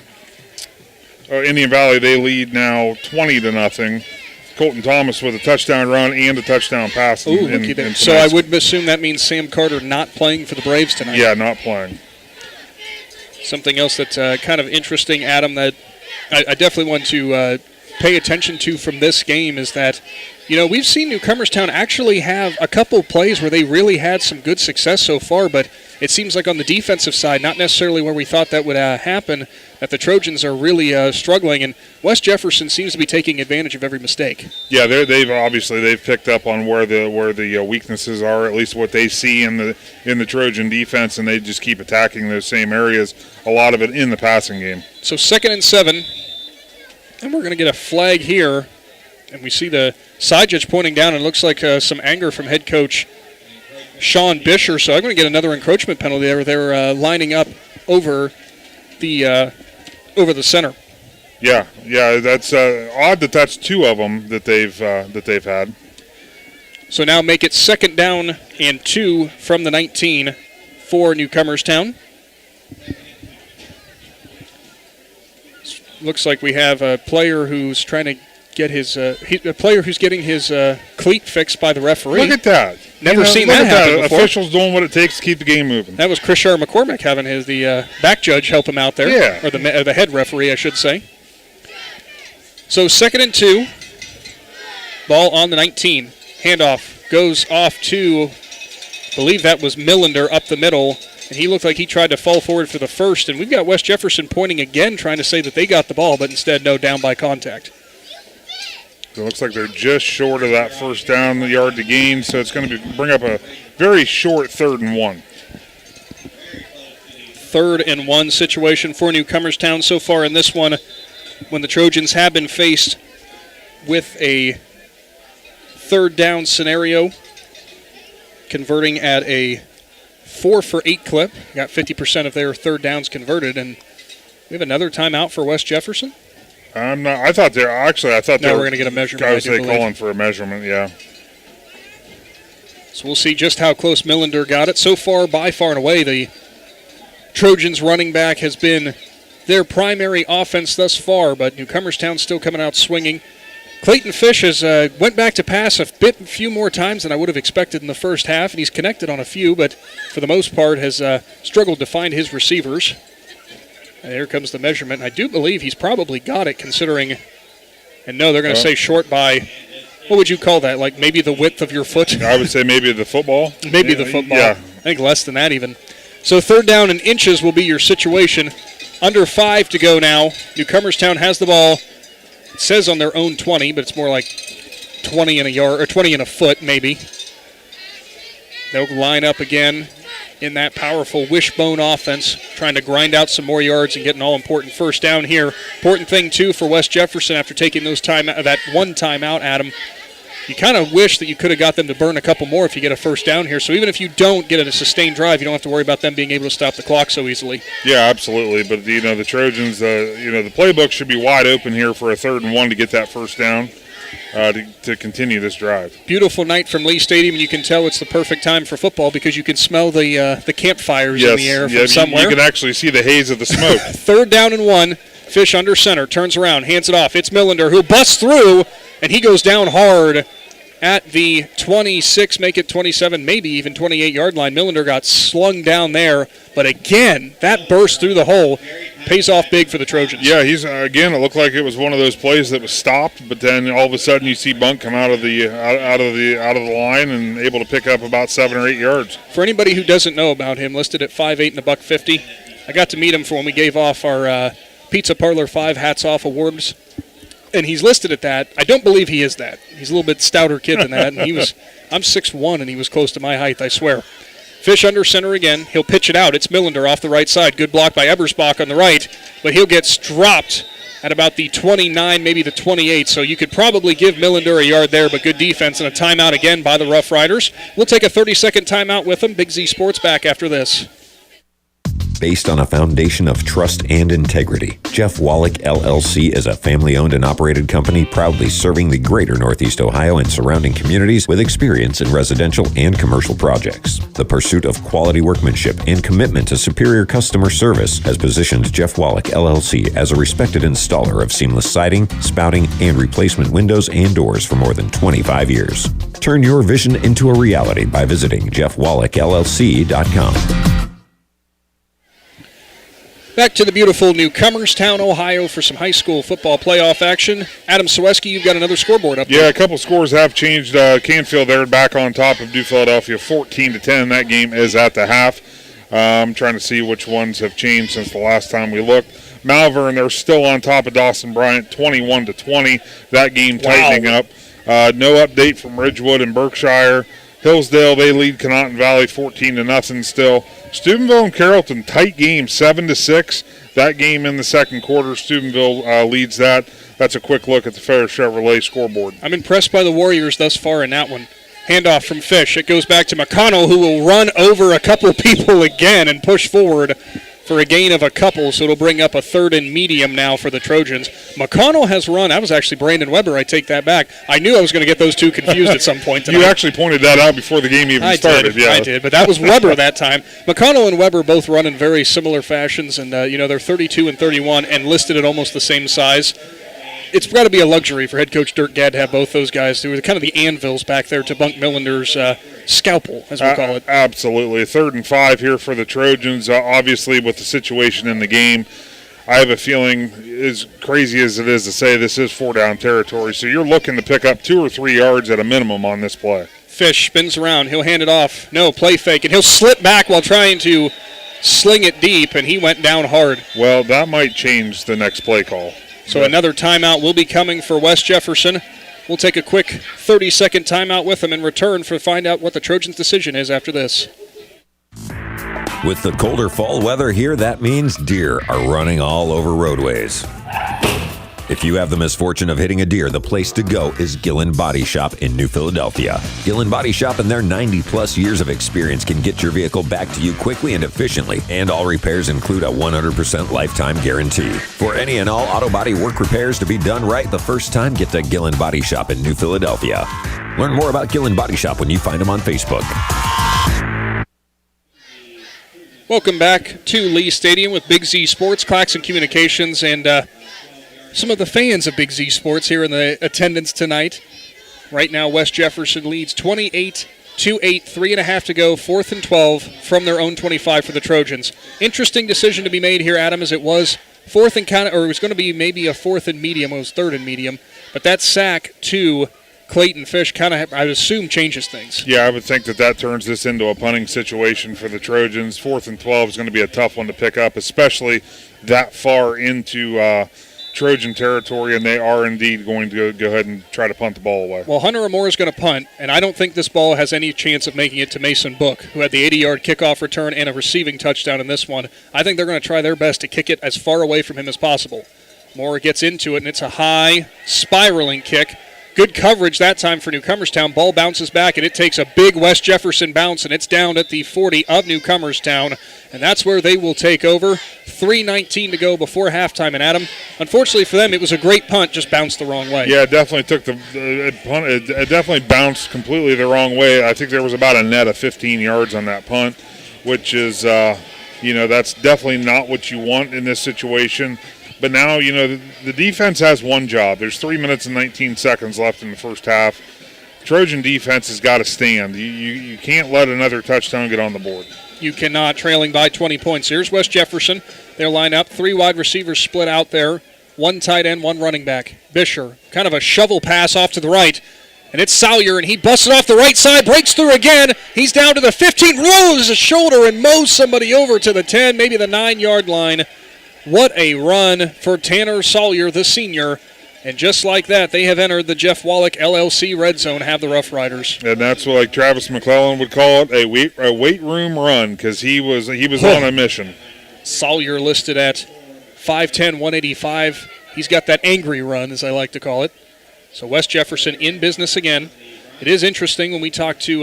Valley, they lead now 20-0. Colton Thomas with a touchdown run and a touchdown pass. So I would assume that means Sam Carter not playing for the Braves tonight. Yeah, not playing. Something else that's kind of interesting, Adam, that I definitely want to pay attention to from this game is that, we've seen Newcomerstown actually have a couple plays where they really had some good success so far, but it seems like on the defensive side, not necessarily where we thought that would happen, that the Trojans are really struggling, and West Jefferson seems to be taking advantage of every mistake. Yeah, they've picked up on where the weaknesses are, at least what they see in the Trojan defense, and they just keep attacking those same areas. A lot of it in the passing game. So 2nd and 7, and we're going to get a flag here, and we see the side judge pointing down, and it looks like some anger from head coach Sean Bisher. So I'm going to get another encroachment penalty there. They're lining up over the center. Yeah, that's odd that that's 2 of them that they've had. So now make it 2nd down and 2 from the 19 for Newcomerstown. Looks like we have a player who's trying to get his getting his cleat fixed by the referee. Look at that! Never seen that happen before. Officials doing what it takes to keep the game moving. That was Krishar McCormick having the back judge help him out there, yeah, or the head referee, I should say. So 2nd and 2, ball on the 19. Handoff goes off to, I believe that was Millender up the middle. And he looked like he tried to fall forward for the first. And we've got West Jefferson pointing again, trying to say that they got the ball, but instead, no, down by contact. It looks like they're just short of that first down, the yard to gain, so it's going to bring up a very short 3rd and 1. 3rd and 1 situation for Newcomerstown so far in this one, when the Trojans have been faced with a 3rd down scenario, converting at a 4 for 8 clip. Got 50% of their 3rd downs converted, and we have another timeout for West Jefferson. I thought they were going to get a measurement. I was calling for a measurement, yeah. So we'll see just how close Millender got it. So far, by far and away, the Trojans running back has been their primary offense thus far, but Newcomerstown still coming out swinging. Clayton Fish has went back to pass a few more times than I would have expected in the first half, and he's connected on a few, but for the most part has struggled to find his receivers. And here comes the measurement. I do believe he's probably got it, considering, and no, they're going to say short by, what would you call that, like maybe the width of your foot? I would say maybe the football. Maybe the football. Yeah. I think less than that even. So 3rd down in inches will be your situation. Under 5 to go now. Newcomerstown has the ball. It says on their own 20, but it's more like 20 in a yard, or 20 in a foot, maybe. They'll line up again in that powerful wishbone offense, trying to grind out some more yards and get an all-important first down here. Important thing, too, for West Jefferson after taking that one timeout, Adam. You kind of wish that you could have got them to burn a couple more if you get a first down here. So even if you don't get a sustained drive, you don't have to worry about them being able to stop the clock so easily. Yeah, absolutely. But, the Trojans, the playbook should be wide open here for a 3rd and 1 to get that first down to continue this drive. Beautiful night from Lee Stadium, and you can tell it's the perfect time for football because you can smell the campfires in the air from somewhere. You can actually see the haze of the smoke. 3rd down and 1. Fish under center, turns around, hands it off. It's Millender who busts through, and he goes down hard at the 26, make it 27, maybe even 28-yard line. Millender got slung down there, but again, that burst through the hole pays off big for the Trojans. Yeah, it looked like it was one of those plays that was stopped, but then all of a sudden you see Bunk come out of the line and able to pick up about 7 or 8 yards. For anybody who doesn't know about him, listed at 5'8" and $150, I got to meet him for when we gave off our Pizza Parlor 5 Hats Off Awards. And he's listed at that. I don't believe he is that. He's a little bit stouter kid than that. And I'm 6'1", and he was close to my height, I swear. Fish under center again. He'll pitch it out. It's Millender off the right side. Good block by Ebersbach on the right. But he'll get dropped at about the 29, maybe the 28. So you could probably give Millender a yard there, but good defense and a timeout again by the Rough Riders. We'll take a 30-second timeout with them. Big Z Sports back after this. Based on a foundation of trust and integrity, Jeff Wallach LLC is a family-owned and operated company proudly serving the greater Northeast Ohio and surrounding communities with experience in residential and commercial projects. The pursuit of quality workmanship and commitment to superior customer service has positioned Jeff Wallach LLC as a respected installer of seamless siding, spouting, and replacement windows and doors for more than 25 years. Turn your vision into a reality by visiting jeffwallachllc.com. Back to the beautiful Newcomerstown, Ohio for some high school football playoff action. Adam Ciereszewski, you've got another scoreboard up there. Yeah, a couple scores have changed. Canfield, they're back on top of New Philadelphia, 14-10. That game is at the half. I'm trying to see which ones have changed since the last time we looked. Malvern, they're still on top of Dawson Bryant, 21-20. That game tightening up. No update from Ridgewood and Berkshire. Hillsdale, they lead Connaughton Valley 14-0 still. Steubenville and Carrollton, tight game, 7-6. That game in the second quarter, Steubenville leads that. That's a quick look at the Ferris Chevrolet scoreboard. I'm impressed by the Warriors thus far in that one. Handoff from Fish. It goes back to McConnell, who will run over a couple people again and push forward for a gain of a couple, so it'll bring up a 3rd and medium now for the Trojans. McConnell has run. That was actually Brandon Weber. I take that back. I knew I was going to get those two confused at some point tonight. You actually pointed that out before the game even started. I did, but that was Weber that time. McConnell and Weber both run in very similar fashions, and they're 32 and 31 and listed at almost the same size. It's got to be a luxury for head coach Dirk Gadd to have both those guys who are kind of the anvils back there to Bunk Millender's scalpel, as we call it. Absolutely. 3rd and 5 here for the Trojans. Obviously, with the situation in the game, I have a feeling, as crazy as it is to say, this is 4-down territory. So you're looking to pick up 2 or 3 yards at a minimum on this play. Fish spins around. He'll hand it off. No, play fake. And he'll slip back while trying to sling it deep, and he went down hard. Well, that might change the next play call. So another timeout will be coming for West Jefferson. We'll take a quick 30-second timeout with them in return for find out what the Trojans' decision is after this. With the colder fall weather here, that means deer are running all over roadways. If you have the misfortune of hitting a deer, the place to go is Gillen Body Shop in New Philadelphia. Gillen Body Shop and their 90-plus years of experience can get your vehicle back to you quickly and efficiently, and all repairs include a 100% lifetime guarantee. For any and all auto body work repairs to be done right the first time, get to Gillen Body Shop in New Philadelphia. Learn more about Gillen Body Shop when you find them on Facebook. Welcome back to Lee Stadium with Big Z Sports, Claxon Communications, and some of the fans of Big Z Sports here in the attendance tonight. Right now, West Jefferson leads 28-8, 3.5 to go, 4th and 12 from their own 25 for the Trojans. Interesting decision to be made here, Adam, as it was 4th and it was going to be maybe a 4th and medium, it was 3rd and medium, but that sack to Clayton Fish kind of, I would assume, changes things. Yeah, I would think that turns this into a punting situation for the Trojans. 4th and 12 is going to be a tough one to pick up, especially that far into Trojan territory, and they are indeed going to go ahead and try to punt the ball away. Well, Hunter Amore is going to punt, and I don't think this ball has any chance of making it to Mason Book, who had the 80-yard kickoff return and a receiving touchdown in this one. I think they're going to try their best to kick it as far away from him as possible. Moore gets into it, and it's a high, spiraling kick. Good coverage that time for Newcomerstown. Ball bounces back, and it takes a big West Jefferson bounce, and it's down at the 40 of Newcomerstown, and that's where they will take over. 3:19 to go before halftime. And Adam, unfortunately for them, it was a great punt, just bounced the wrong way. Yeah, it definitely took it definitely bounced completely the wrong way. I think there was about a net of 15 yards on that punt, which is, that's definitely not what you want in this situation. But now, the defense has one job. There's 3 minutes and 19 seconds left in the first half. Trojan defense has got to stand. You can't let another touchdown get on the board. You cannot, trailing by 20 points. Here's West Jefferson. They'll line up. 3 wide receivers split out there. 1 tight end, 1 running back. Bisher, kind of a shovel pass off to the right. And it's Salyer, and he busts it off the right side, breaks through again. He's down to the 15, rolls his shoulder, and mows somebody over to the 10, maybe the 9-yard line. What a run for Tanner Salyer, the senior. And just like that, they have entered the Jeff Wallach LLC red zone, have the Rough Riders. And that's what, like Travis McClellan would call it, a weight room run, because he was on a mission. Salyer listed at 5'10", 185. He's got that angry run, as I like to call it. So West Jefferson in business again. It is interesting when we talked to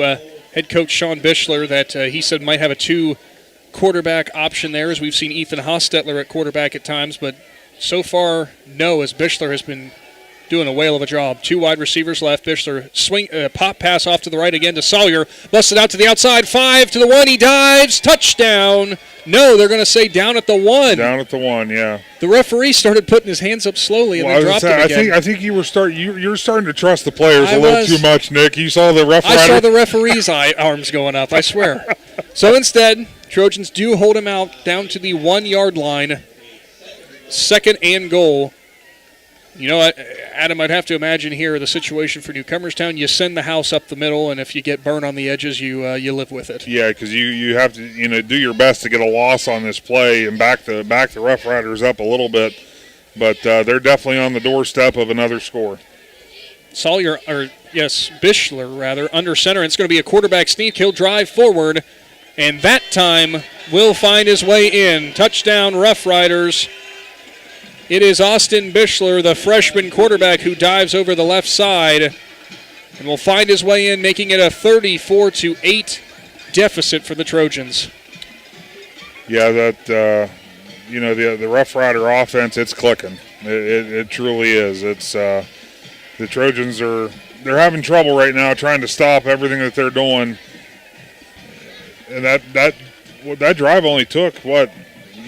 head coach Sean Bischler that he said might have a 2-quarterback option there, as we've seen Ethan Hostetler at quarterback at times, but so far, no, as Bischler has been doing a whale of a job. 2 wide receivers left. Bischler swing, pop pass off to the right again to Salyer. Busted out to the outside. 5 to the 1. He dives. Touchdown. No, they're going to say down at the 1. Down at the 1, yeah. The referee started putting his hands up slowly and then dropped it again. I think you're starting to trust the players a little too much, Nick. You saw the referee. I saw the referee's arms going up, I swear. So instead, Trojans do hold him out down to the 1-yard line. 2nd and goal. Adam, I'd have to imagine here the situation for Newcomerstown, you send the house up the middle, and if you get burn on the edges, you live with it. Yeah, because you have to do your best to get a loss on this play and back the Rough Riders up a little bit, but they're definitely on the doorstep of another score. Bischler under center, and it's going to be a quarterback sneak. He'll drive forward, and that time will find his way in. Touchdown, Rough Riders. It is Austin Bischler, the freshman quarterback, who dives over the left side and will find his way in, making it a 34-8 deficit for the Trojans. Yeah, the Rough Rider offense, it's clicking. It truly is. It's the Trojans they're having trouble right now trying to stop everything that they're doing. And that drive only took minute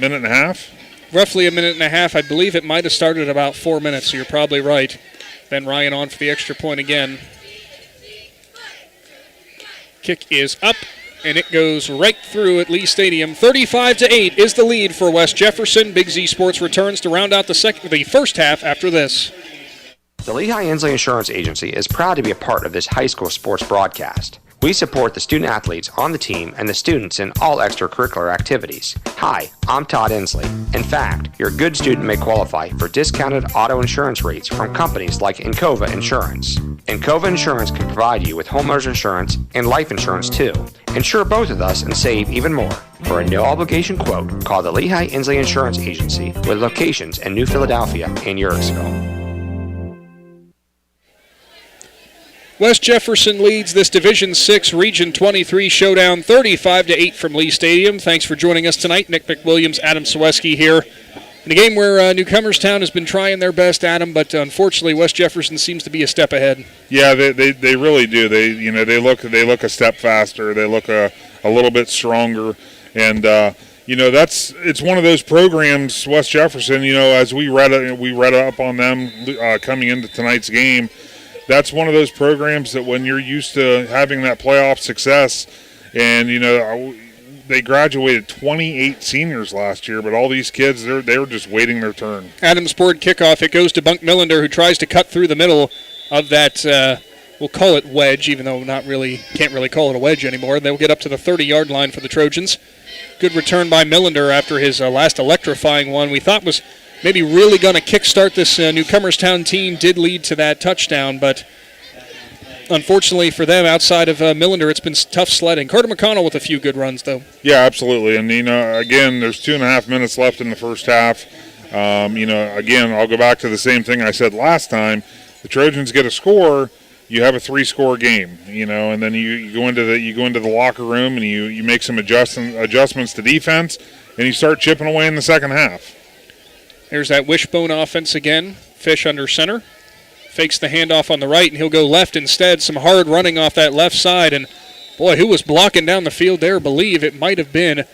and a half? Roughly a minute and a half. I believe it might have started about 4 minutes, so you're probably right. Ben Ryan on for the extra point again. Kick is up, and it goes right through at Lee Stadium. 35-8 is the lead for West Jefferson. Big Z Sports returns to round out the first half after this. The Lehigh Inslee Insurance Agency is proud to be a part of this high school sports broadcast. We support the student athletes on the team and the students in all extracurricular activities. Hi, I'm Todd Inslee. In fact, your good student may qualify for discounted auto insurance rates from companies like Encova Insurance. Encova Insurance can provide you with homeowners insurance and life insurance too. Insure both with us and save even more. For a no-obligation quote, call the Lehigh Inslee Insurance Agency with locations in New Philadelphia and Ciereszewski. West Jefferson leads this Division 6 Region 23 showdown 35-8 from Lee Stadium. Thanks for joining us tonight. Nick McWilliams, Adam Ciereszewski here. In a game where Newcomerstown has been trying their best, Adam, but unfortunately West Jefferson seems to be a step ahead. Yeah, they really do. They look a step faster. They look a little bit stronger, and it's one of those programs, West Jefferson. As we read up on them coming into tonight's game. That's one of those programs that when you're used to having that playoff success, and they graduated 28 seniors last year, but all these kids they were just waiting their turn. Adamsport kickoff. It goes to Bunk Millender, who tries to cut through the middle of that. We'll call it wedge, even though can't really call it a wedge anymore. They'll get up to the 30-yard line for the Trojans. Good return by Millender after his last electrifying one. We thought was maybe really going to kickstart this Newcomerstown team, did lead to that touchdown, but unfortunately for them, outside of Millender, it's been tough sledding. Carter McConnell with a few good runs, though. Yeah, absolutely. And, again, there's 2.5 minutes left in the first half. Again, I'll go back to the same thing I said last time. The Trojans get a score, you have a 3-score game, and then you go into the locker room and you make some adjustments to defense, and you start chipping away in the second half. There's that wishbone offense again. Fish under center. Fakes the handoff on the right, and he'll go left instead. Some hard running off that left side. And, boy, who was blocking down the field there? Believe it might have been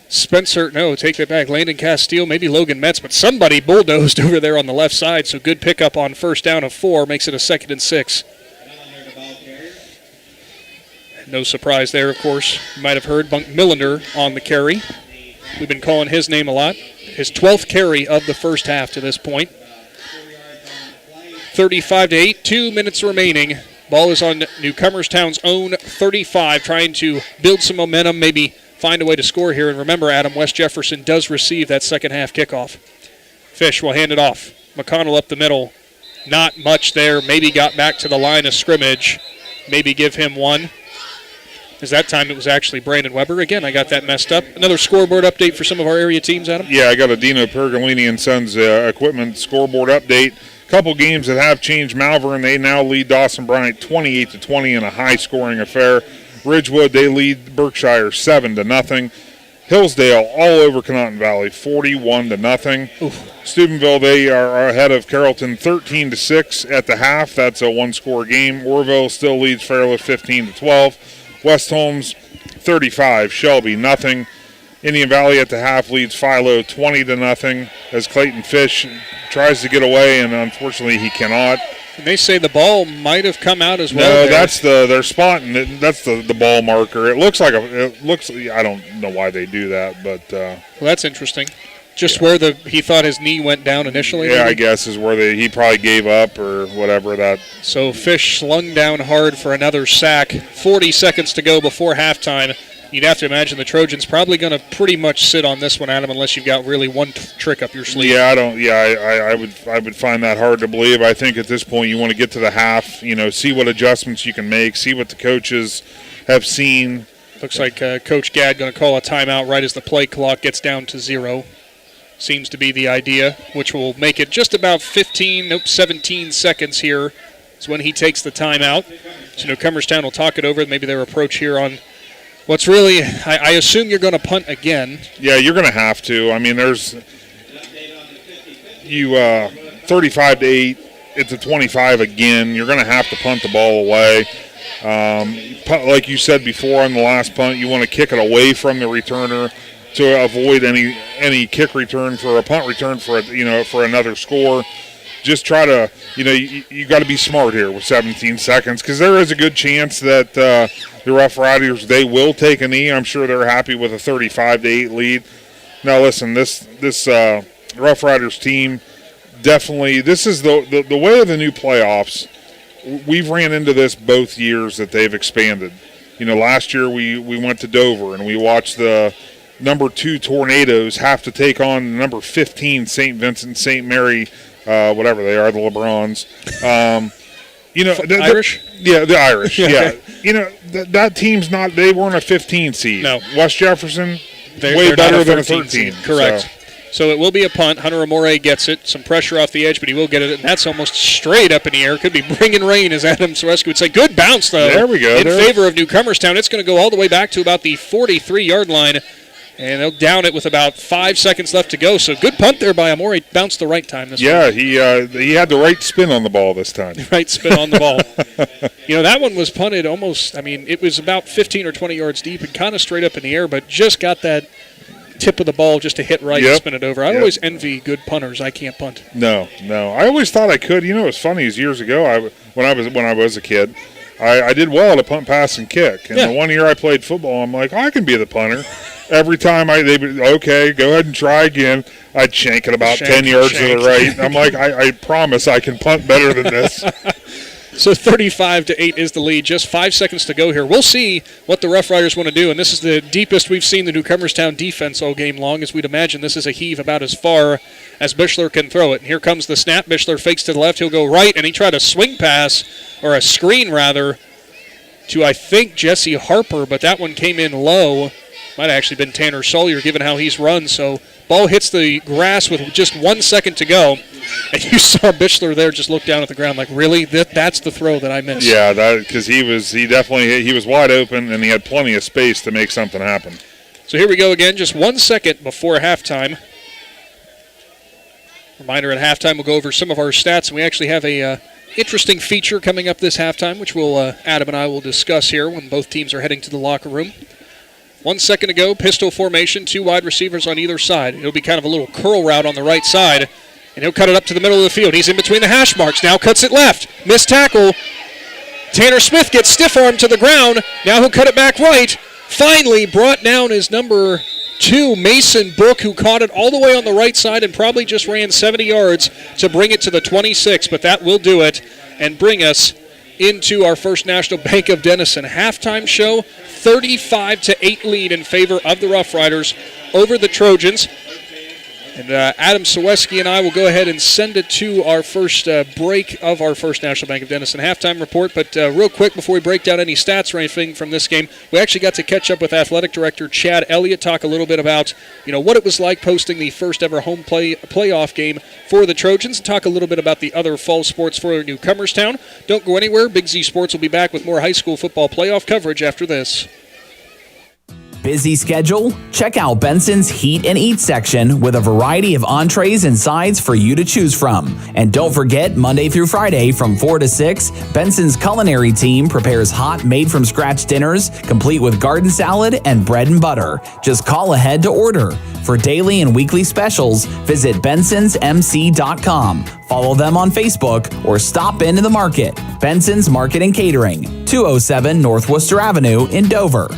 Spencer. No, take that back. Landon Castile, maybe Logan Metz. But somebody bulldozed over there on the left side. So good pickup on first down of 4. Makes it a 2nd and 6. No surprise there, of course. You might have heard Bunk Millender on the carry. We've been calling his name a lot. His 12th carry of the first half to this point. 35-8, 2 minutes remaining. Ball is on Newcomerstown's own 35, trying to build some momentum, maybe find a way to score here. And remember, Adam, West Jefferson does receive that second half kickoff. Fish will hand it off. McConnell up the middle. Not much there. Maybe got back to the line of scrimmage. Maybe give him one. As that time it was actually Brandon Weber. Again, I got that messed up. Another scoreboard update for some of our area teams, Adam? Yeah, I got a Dino Pergolini and Sons equipment scoreboard update. A couple games that have changed. Malvern, they now lead Dawson Bryant 28-20 in a high-scoring affair. Ridgewood, they lead Berkshire 7-0. Hillsdale all over Conotton Valley 41-0. Steubenville, they are ahead of Carrollton 13-6 at the half. That's a one-score game. Orville still leads Fairlift 15-12. West Holmes 35, Shelby nothing. Indian Valley at the half leads Philo 20-0 as Clayton Fish tries to get away, and unfortunately he cannot. And they say the ball might have come out as well. No, there. That's their spot, and that's the ball marker. It looks I don't know why they do that, but well, that's interesting. Just where he thought his knee went down initially? Yeah, maybe? I guess is where he probably gave up or whatever. So Fish slung down hard for another sack. 40 seconds to go before halftime. You'd have to imagine the Trojans probably going to pretty much sit on this one, Adam, unless you've got really one trick up your sleeve. Yeah, I would find that hard to believe. I think at this point you want to get to the half, see what adjustments you can make, see what the coaches have seen. Looks like Coach Gadd going to call a timeout right as the play clock gets down to 0. Seems to be the idea, which will make it just about 17 seconds here is when he takes the timeout. So Newcomerstown will talk it over, maybe their approach here on what's really, I assume you're going to punt again. Yeah, you're going to have to. I mean, there's 35-8 at the 25 again. You're going to have to punt the ball away. Like you said before on the last punt, you want to kick it away from the returner to avoid any kick return for a punt return for another score. Just try to, you got to be smart here with 17 seconds because there is a good chance that the Rough Riders, they will take a knee. I'm sure they're happy with a 35-8 lead. Now, listen, this Rough Riders team definitely, this is the way of the new playoffs. We've ran into this both years that they've expanded. Last year we went to Dover and we watched the number 2 Tornadoes have to take on number 15 St. Vincent St. Mary, whatever they are, the LeBrons. Irish? Yeah, the Irish, yeah. That team's not, they weren't a 15 seed. No. West Jefferson, they're way better than a 13 13. Correct. So it will be a punt. Hunter Amore gets it. Some pressure off the edge, but he will get it. And that's almost straight up in the air. Could be bringing rain, as Adam Ciereszewski would say. Good bounce, though. There we go. In favor of Newcomerstown. It's going to go all the way back to about the 43-yard line. And they'll down it with about 5 seconds left to go. So good punt there by Amore. Bounced the right time this time. Yeah, he had the right spin on the ball this time. Right spin on the ball. That one was punted almost, it was about 15 or 20 yards deep and kind of straight up in the air, but just got that tip of the ball just to hit right and spin it over. I always envy good punters. I can't punt. No. I always thought I could. What's funny is years ago, when I was a kid, I did well to punt, pass, and kick. And the one year I played football, I'm like, I can be the punter. Every time they would, okay, go ahead and try again. I'd shank it about 10 yards to the right. I'm like, I promise I can punt better than this. So 35-8 is the lead. Just 5 seconds to go here. We'll see what the Rough Riders want to do, and this is the deepest we've seen the Newcomerstown defense all game long. As we'd imagine, this is a heave about as far as Bischler can throw it. And here comes the snap. Bischler fakes to the left. He'll go right, and he tried a swing pass, or a screen rather, to I think Jesse Harper, but that one came in low. Might have actually been Tanner Sawyer, given how he's run. So ball hits the grass with just 1 second to go. And you saw Bischler there just look down at the ground like, really? That's the throw that I missed. Yeah, because he was wide open, and he had plenty of space to make something happen. So here we go again, just 1 second before halftime. Reminder at halftime, we'll go over some of our stats. And we actually have a interesting feature coming up this halftime, which Adam and I will discuss here when both teams are heading to the locker room. 1 second to go, pistol formation, 2 wide receivers on either side. It'll be kind of a little curl route on the right side, and he'll cut it up to the middle of the field. He's in between the hash marks, now cuts it left. Missed tackle. Tanner Smith gets stiff-armed to the ground. Now he'll cut it back right. Finally brought down his number 2, Mason Book, who caught it all the way on the right side and probably just ran 70 yards to bring it to the 26, but that will do it and bring us into our First National Bank of Denison halftime show. 35-8 lead in favor of the Rough Riders over the Trojans. And Adam Ciereszewski and I will go ahead and send it to our first break of our First National Bank of Denison halftime report. But real quick, before we break down any stats or anything from this game, we actually got to catch up with Athletic Director Chad Elliott, talk a little bit about what it was like posting the first ever home playoff game for the Trojans, and talk a little bit about the other fall sports for Newcomerstown. Don't go anywhere. Big Z Sports will be back with more high school football playoff coverage after this. Busy schedule? Check out Benson's Heat and Eat section with a variety of entrees and sides for you to choose from. And don't forget, Monday through Friday from 4 to 6, Benson's culinary team prepares hot, made-from-scratch dinners, complete with garden salad and bread and butter. Just call ahead to order. For daily and weekly specials, visit bensonsmc.com. Follow them on Facebook or stop into the market. Benson's Market and Catering, 207 North Worcester Avenue in Dover.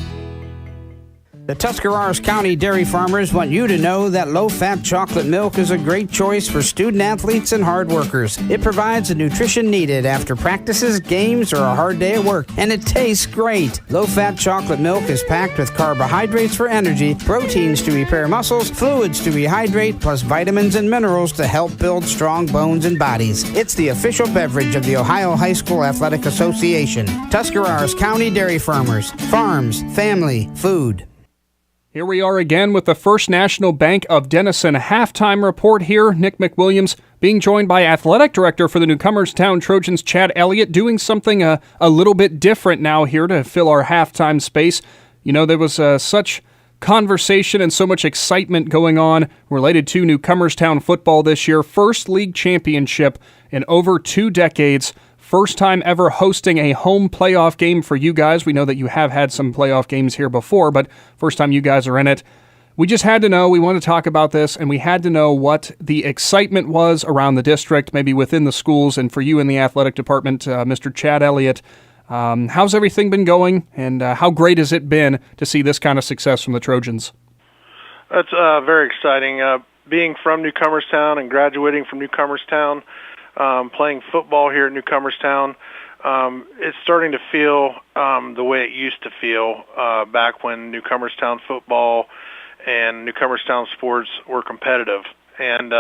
The Tuscarawas County dairy farmers want you to know that low-fat chocolate milk is a great choice for student athletes and hard workers. It provides the nutrition needed after practices, games, or a hard day at work, and it tastes great. Low-fat chocolate milk is packed with carbohydrates for energy, proteins to repair muscles, fluids to rehydrate, plus vitamins and minerals to help build strong bones and bodies. It's the official beverage of the Ohio High School Athletic Association. Tuscarawas County Dairy Farmers. Farms, family, food. Here we are again with the First National Bank of Denison halftime report here. Nick McWilliams being joined by Athletic Director for the Newcomerstown Trojans, Chad Elliott, doing something a little bit different now here to fill our halftime space. You know, there was such conversation and so much excitement going on related to Newcomerstown football this year. First league championship in over 2 decades. First time ever hosting a home playoff game for you guys. We know that you have had some playoff games here before, but first time you guys are in it. We just had to know, we want to talk about this, and we had to know what the excitement was around the district, maybe within the schools, and for you in the athletic department, Mr. Chad Elliott. How's everything been going, and how great has it been to see this kind of success from the Trojans? That's very exciting. Being from Newcomerstown and graduating from Newcomerstown, playing football here at Newcomerstown, it's starting to feel the way it used to feel back when Newcomerstown football and Newcomerstown sports were competitive. And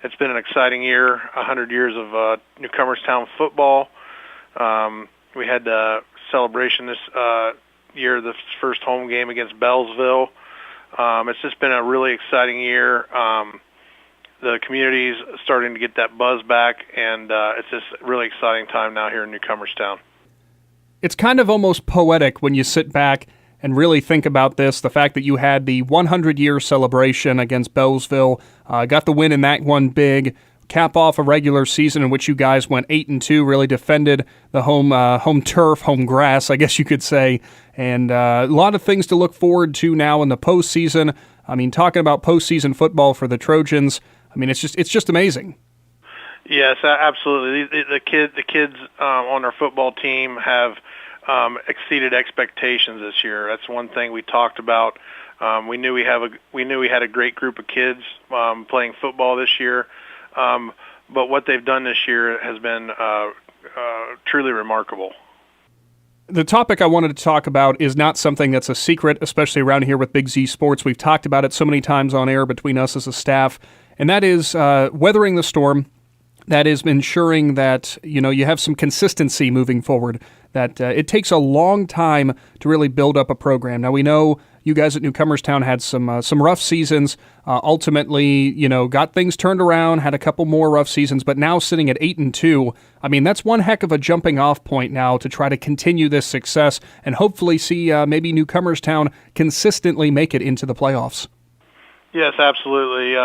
it's been an exciting year, 100 years of Newcomerstown football. We had the celebration this year, the first home game against Bellsville. It's just been a really exciting year. The community's starting to get that buzz back, and it's just a really exciting time now here in Newcomerstown. It's kind of almost poetic when you sit back and really think about this, the fact that you had the 100-year celebration against Bellsville, got the win in that one big, cap off a regular season in which you guys went 8-2, really defended the home turf, home grass, I guess you could say, and a lot of things to look forward to now in the postseason. I mean, talking about postseason football for the Trojans, I mean, it's just amazing. Yes, absolutely. The kids on our football team have exceeded expectations this year. That's one thing we talked about. We knew we had a great group of kids playing football this year, but what they've done this year has been truly remarkable. The topic I wanted to talk about is not something that's a secret, especially around here with Big Z Sports. We've talked about it so many times on air between us as a staff, and that is weathering the storm. That is ensuring that you have some consistency moving forward, that it takes a long time to really build up a program. Now, we know you guys at Newcomerstown had some rough seasons, ultimately, got things turned around, had a couple more rough seasons, but now sitting at 8-2, I mean, that's one heck of a jumping off point now to try to continue this success and hopefully see maybe Newcomerstown consistently make it into the playoffs. Yes, absolutely.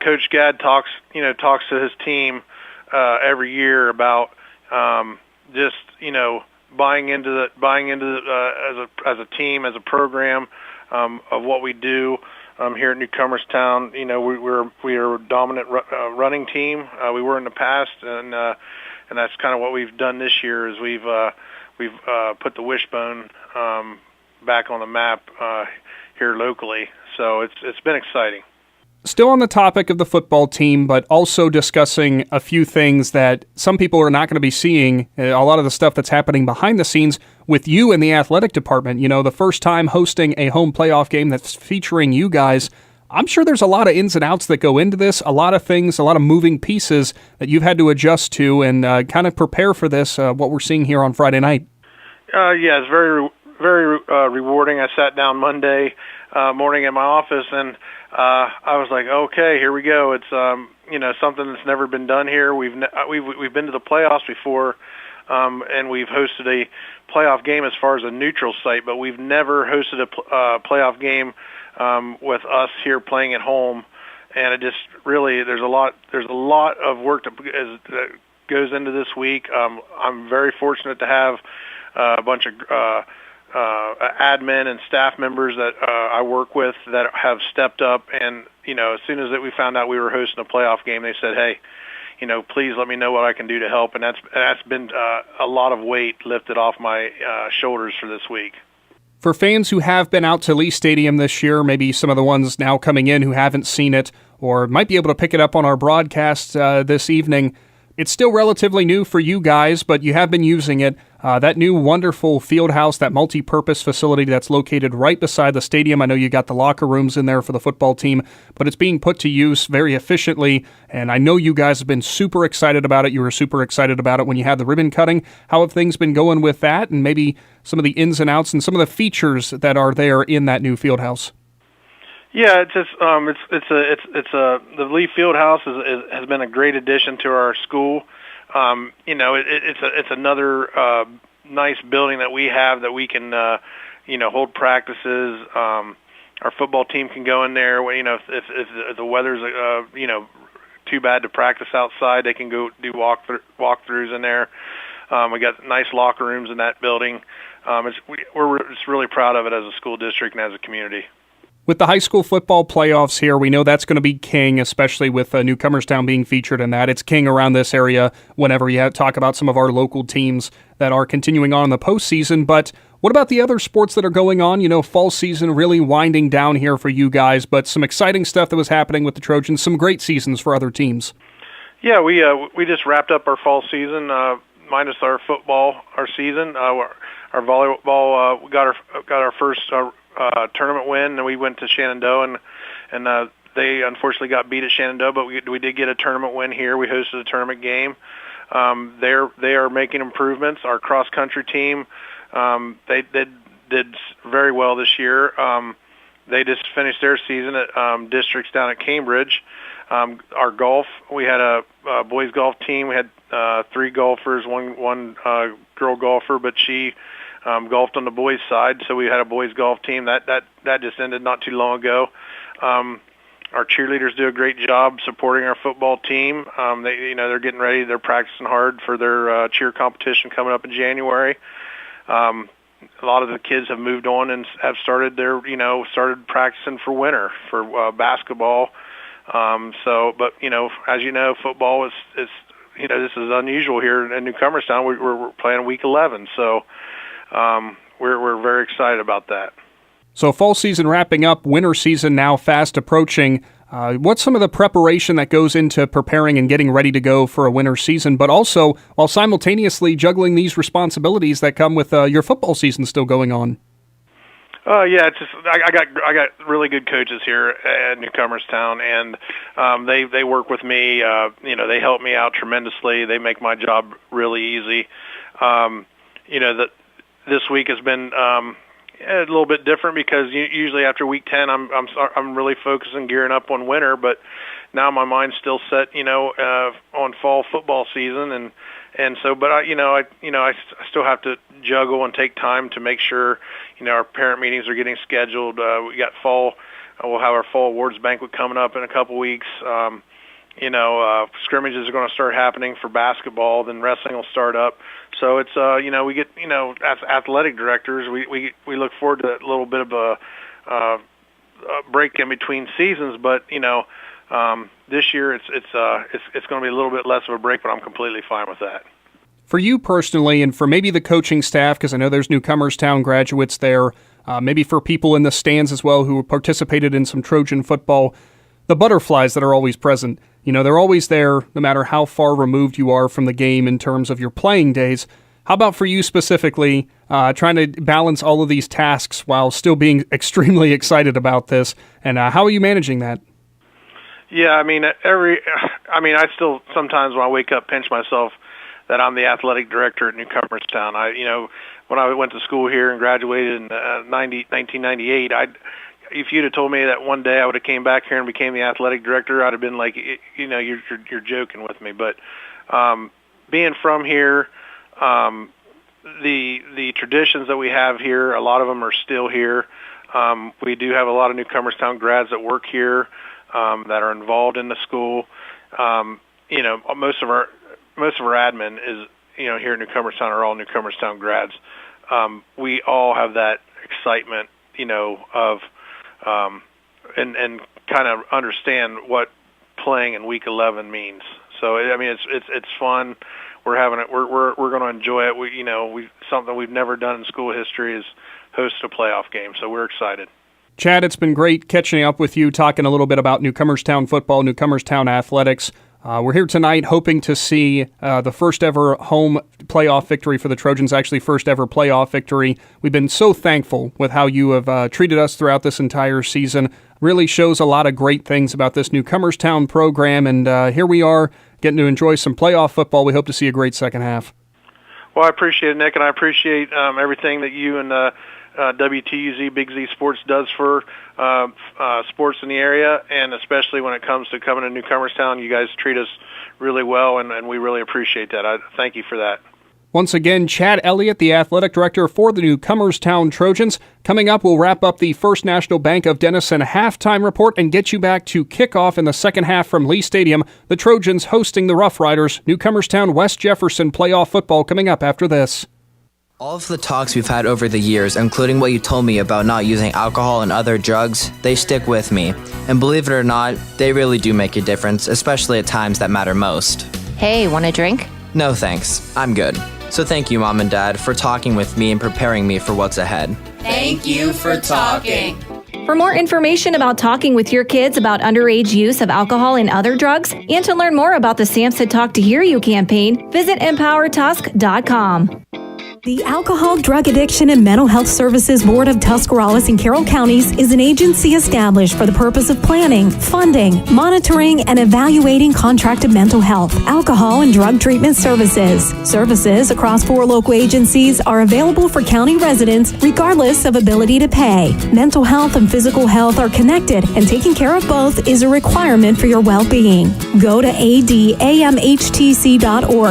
Coach Gadd talks to his team every year about just buying into as a team, as a program of what we do here at Newcomerstown. We are a dominant running team. We were in the past, and that's kind of what we've done this year. Is we've put the wishbone back on the map here locally. So it's been exciting. Still on the topic of the football team, but also discussing a few things that some people are not going to be seeing, a lot of the stuff that's happening behind the scenes with you in the athletic department. The first time hosting a home playoff game that's featuring you guys, I'm sure there's a lot of ins and outs that go into this, a lot of things, a lot of moving pieces that you've had to adjust to and kind of prepare for this, what we're seeing here on Friday night. Yeah, it's very, very rewarding. I sat down Monday morning in my office, and I was like, okay, here we go. It's something that's never been done here. We've been to the playoffs before, and we've hosted a playoff game as far as a neutral site, but we've never hosted a playoff game with us here playing at home. And it just really there's a lot of work that goes into this week. I'm very fortunate to have a bunch of admin and staff members that I work with that have stepped up, and as soon as we found out we were hosting a playoff game, they said, hey, please let me know what I can do to help, and that's been a lot of weight lifted off my shoulders for this week. For fans who have been out to Lee Stadium this year, maybe some of the ones now coming in who haven't seen it or might be able to pick it up on our broadcast this evening, it's still relatively new for you guys, but you have been using it. That new wonderful field house, that multi-purpose facility that's located right beside the stadium. I know you got the locker rooms in there for the football team, but it's being put to use very efficiently, and I know you guys have been super excited about it. You were super excited about it when you had the ribbon cutting. How have things been going with that, and maybe some of the ins and outs and some of the features that are there in that new field house? Yeah, it's just the Lee Fieldhouse has been a great addition to our school. It's another nice building that we have that we can hold practices. Our football team can go in there. If the weather's too bad to practice outside, they can go do walkthroughs in there. We got nice locker rooms in that building. We're just really proud of it as a school district and as a community. With the high school football playoffs here, we know that's going to be king, especially with Newcomerstown being featured in that. It's king around this area whenever you talk about some of our local teams that are continuing on in the postseason. But what about the other sports that are going on? Fall season really winding down here for you guys, but some exciting stuff that was happening with the Trojans, some great seasons for other teams. Yeah, we just wrapped up our fall season, minus our football, our season. Our volleyball, we got our first tournament win, and we went to Shenandoah, and they unfortunately got beat at Shenandoah, but we did get a tournament win here. We hosted a tournament game. They are making improvements. Our cross country team, they did very well this year. They just finished their season at districts down at Cambridge. Our golf, we had a boys golf team. We had 3 golfers, one girl golfer, but she golfed on the boys' side, so we had a boys' golf team. That just ended not too long ago. Our cheerleaders do a great job supporting our football team. They're getting ready. They're practicing hard for their cheer competition coming up in January. A lot of the kids have moved on and have started practicing for winter for basketball. But as you know, football is this is unusual here in Newcomerstown. We're playing week 11, so. We're very excited about that. So fall season wrapping up, winter season now fast approaching. What's some of the preparation that goes into preparing and getting ready to go for a winter season, but also while simultaneously juggling these responsibilities that come with your football season still going on? Yeah, it's just I got really good coaches here at Newcomerstown, and they work with me. They help me out tremendously. They make my job really easy. This week has been a little bit different because usually after week 10, I'm really focusing gearing up on winter, but now my mind's still set, on fall football season, and so, but I still have to juggle and take time to make sure, our parent meetings are getting scheduled. We got we'll have our fall awards banquet coming up in a couple weeks. Scrimmages are going to start happening for basketball, then wrestling will start up. So it's, we get, as athletic directors, we look forward to that little bit of a break in between seasons. But, this year it's going to be a little bit less of a break, but I'm completely fine with that. For you personally, and for maybe the coaching staff, because I know there's Newcomerstown graduates there, maybe for people in the stands as well who participated in some Trojan football, the butterflies that are always present, they're always there no matter how far removed you are from the game in terms of your playing days. How about for you specifically, trying to balance all of these tasks while still being extremely excited about this, and how are you managing that? Yeah, I still sometimes when I wake up pinch myself that I'm the athletic director at Newcomerstown. When I went to school here and graduated in 1998, if you'd have told me that one day I would have came back here and became the athletic director, I'd have been like, you're joking with me. But being from here, the traditions that we have here, a lot of them are still here. We do have a lot of Newcomerstown grads that work here that are involved in the school. Most of our admin is here at Newcomerstown are all Newcomerstown grads. We all have that excitement, of and kind of understand what playing in week 11 means. So it's fun. We're having it. We're going to enjoy it. Something we've never done in school history is host a playoff game. So we're excited. Chad, it's been great catching up with you, talking a little bit about Newcomerstown football, Newcomerstown athletics. We're here tonight hoping to see the first ever home playoff victory for the Trojans, actually first ever playoff victory. We've been so thankful with how you have treated us throughout this entire season. Really shows a lot of great things about this Newcomerstown program, and here we are getting to enjoy some playoff football. We hope to see a great second half. Well, I appreciate it, Nick, and I appreciate everything that you and WTUZ Big Z Sports does for sports in the area, and especially when it comes to coming to Newcomerstown. You guys treat us really well, and we really appreciate that. I thank you for that. Once again, Chad Elliott, the athletic director for the Newcomerstown Trojans. Coming up, we'll wrap up the First National Bank of Denison halftime report and get you back to kickoff in the second half from Lee Stadium. The Trojans hosting the Rough Riders. Newcomerstown West Jefferson playoff football coming up after this. All of the talks we've had over the years, including what you told me about not using alcohol and other drugs, they stick with me. And believe it or not, they really do make a difference, especially at times that matter most. Hey, want a drink? No thanks, I'm good. So thank you, Mom and Dad, for talking with me and preparing me for what's ahead. Thank you for talking. For more information about talking with your kids about underage use of alcohol and other drugs, and to learn more about the Samson Talk to Hear You campaign, visit EmpowerTusk.com. The Alcohol, Drug Addiction, and Mental Health Services Board of Tuscarawas and Carroll Counties is an agency established for the purpose of planning, funding, monitoring, and evaluating contracted mental health, alcohol, and drug treatment services. Services across 4 local agencies are available for county residents regardless of ability to pay. Mental health and physical health are connected, and taking care of both is a requirement for your well-being. Go to adamhtc.org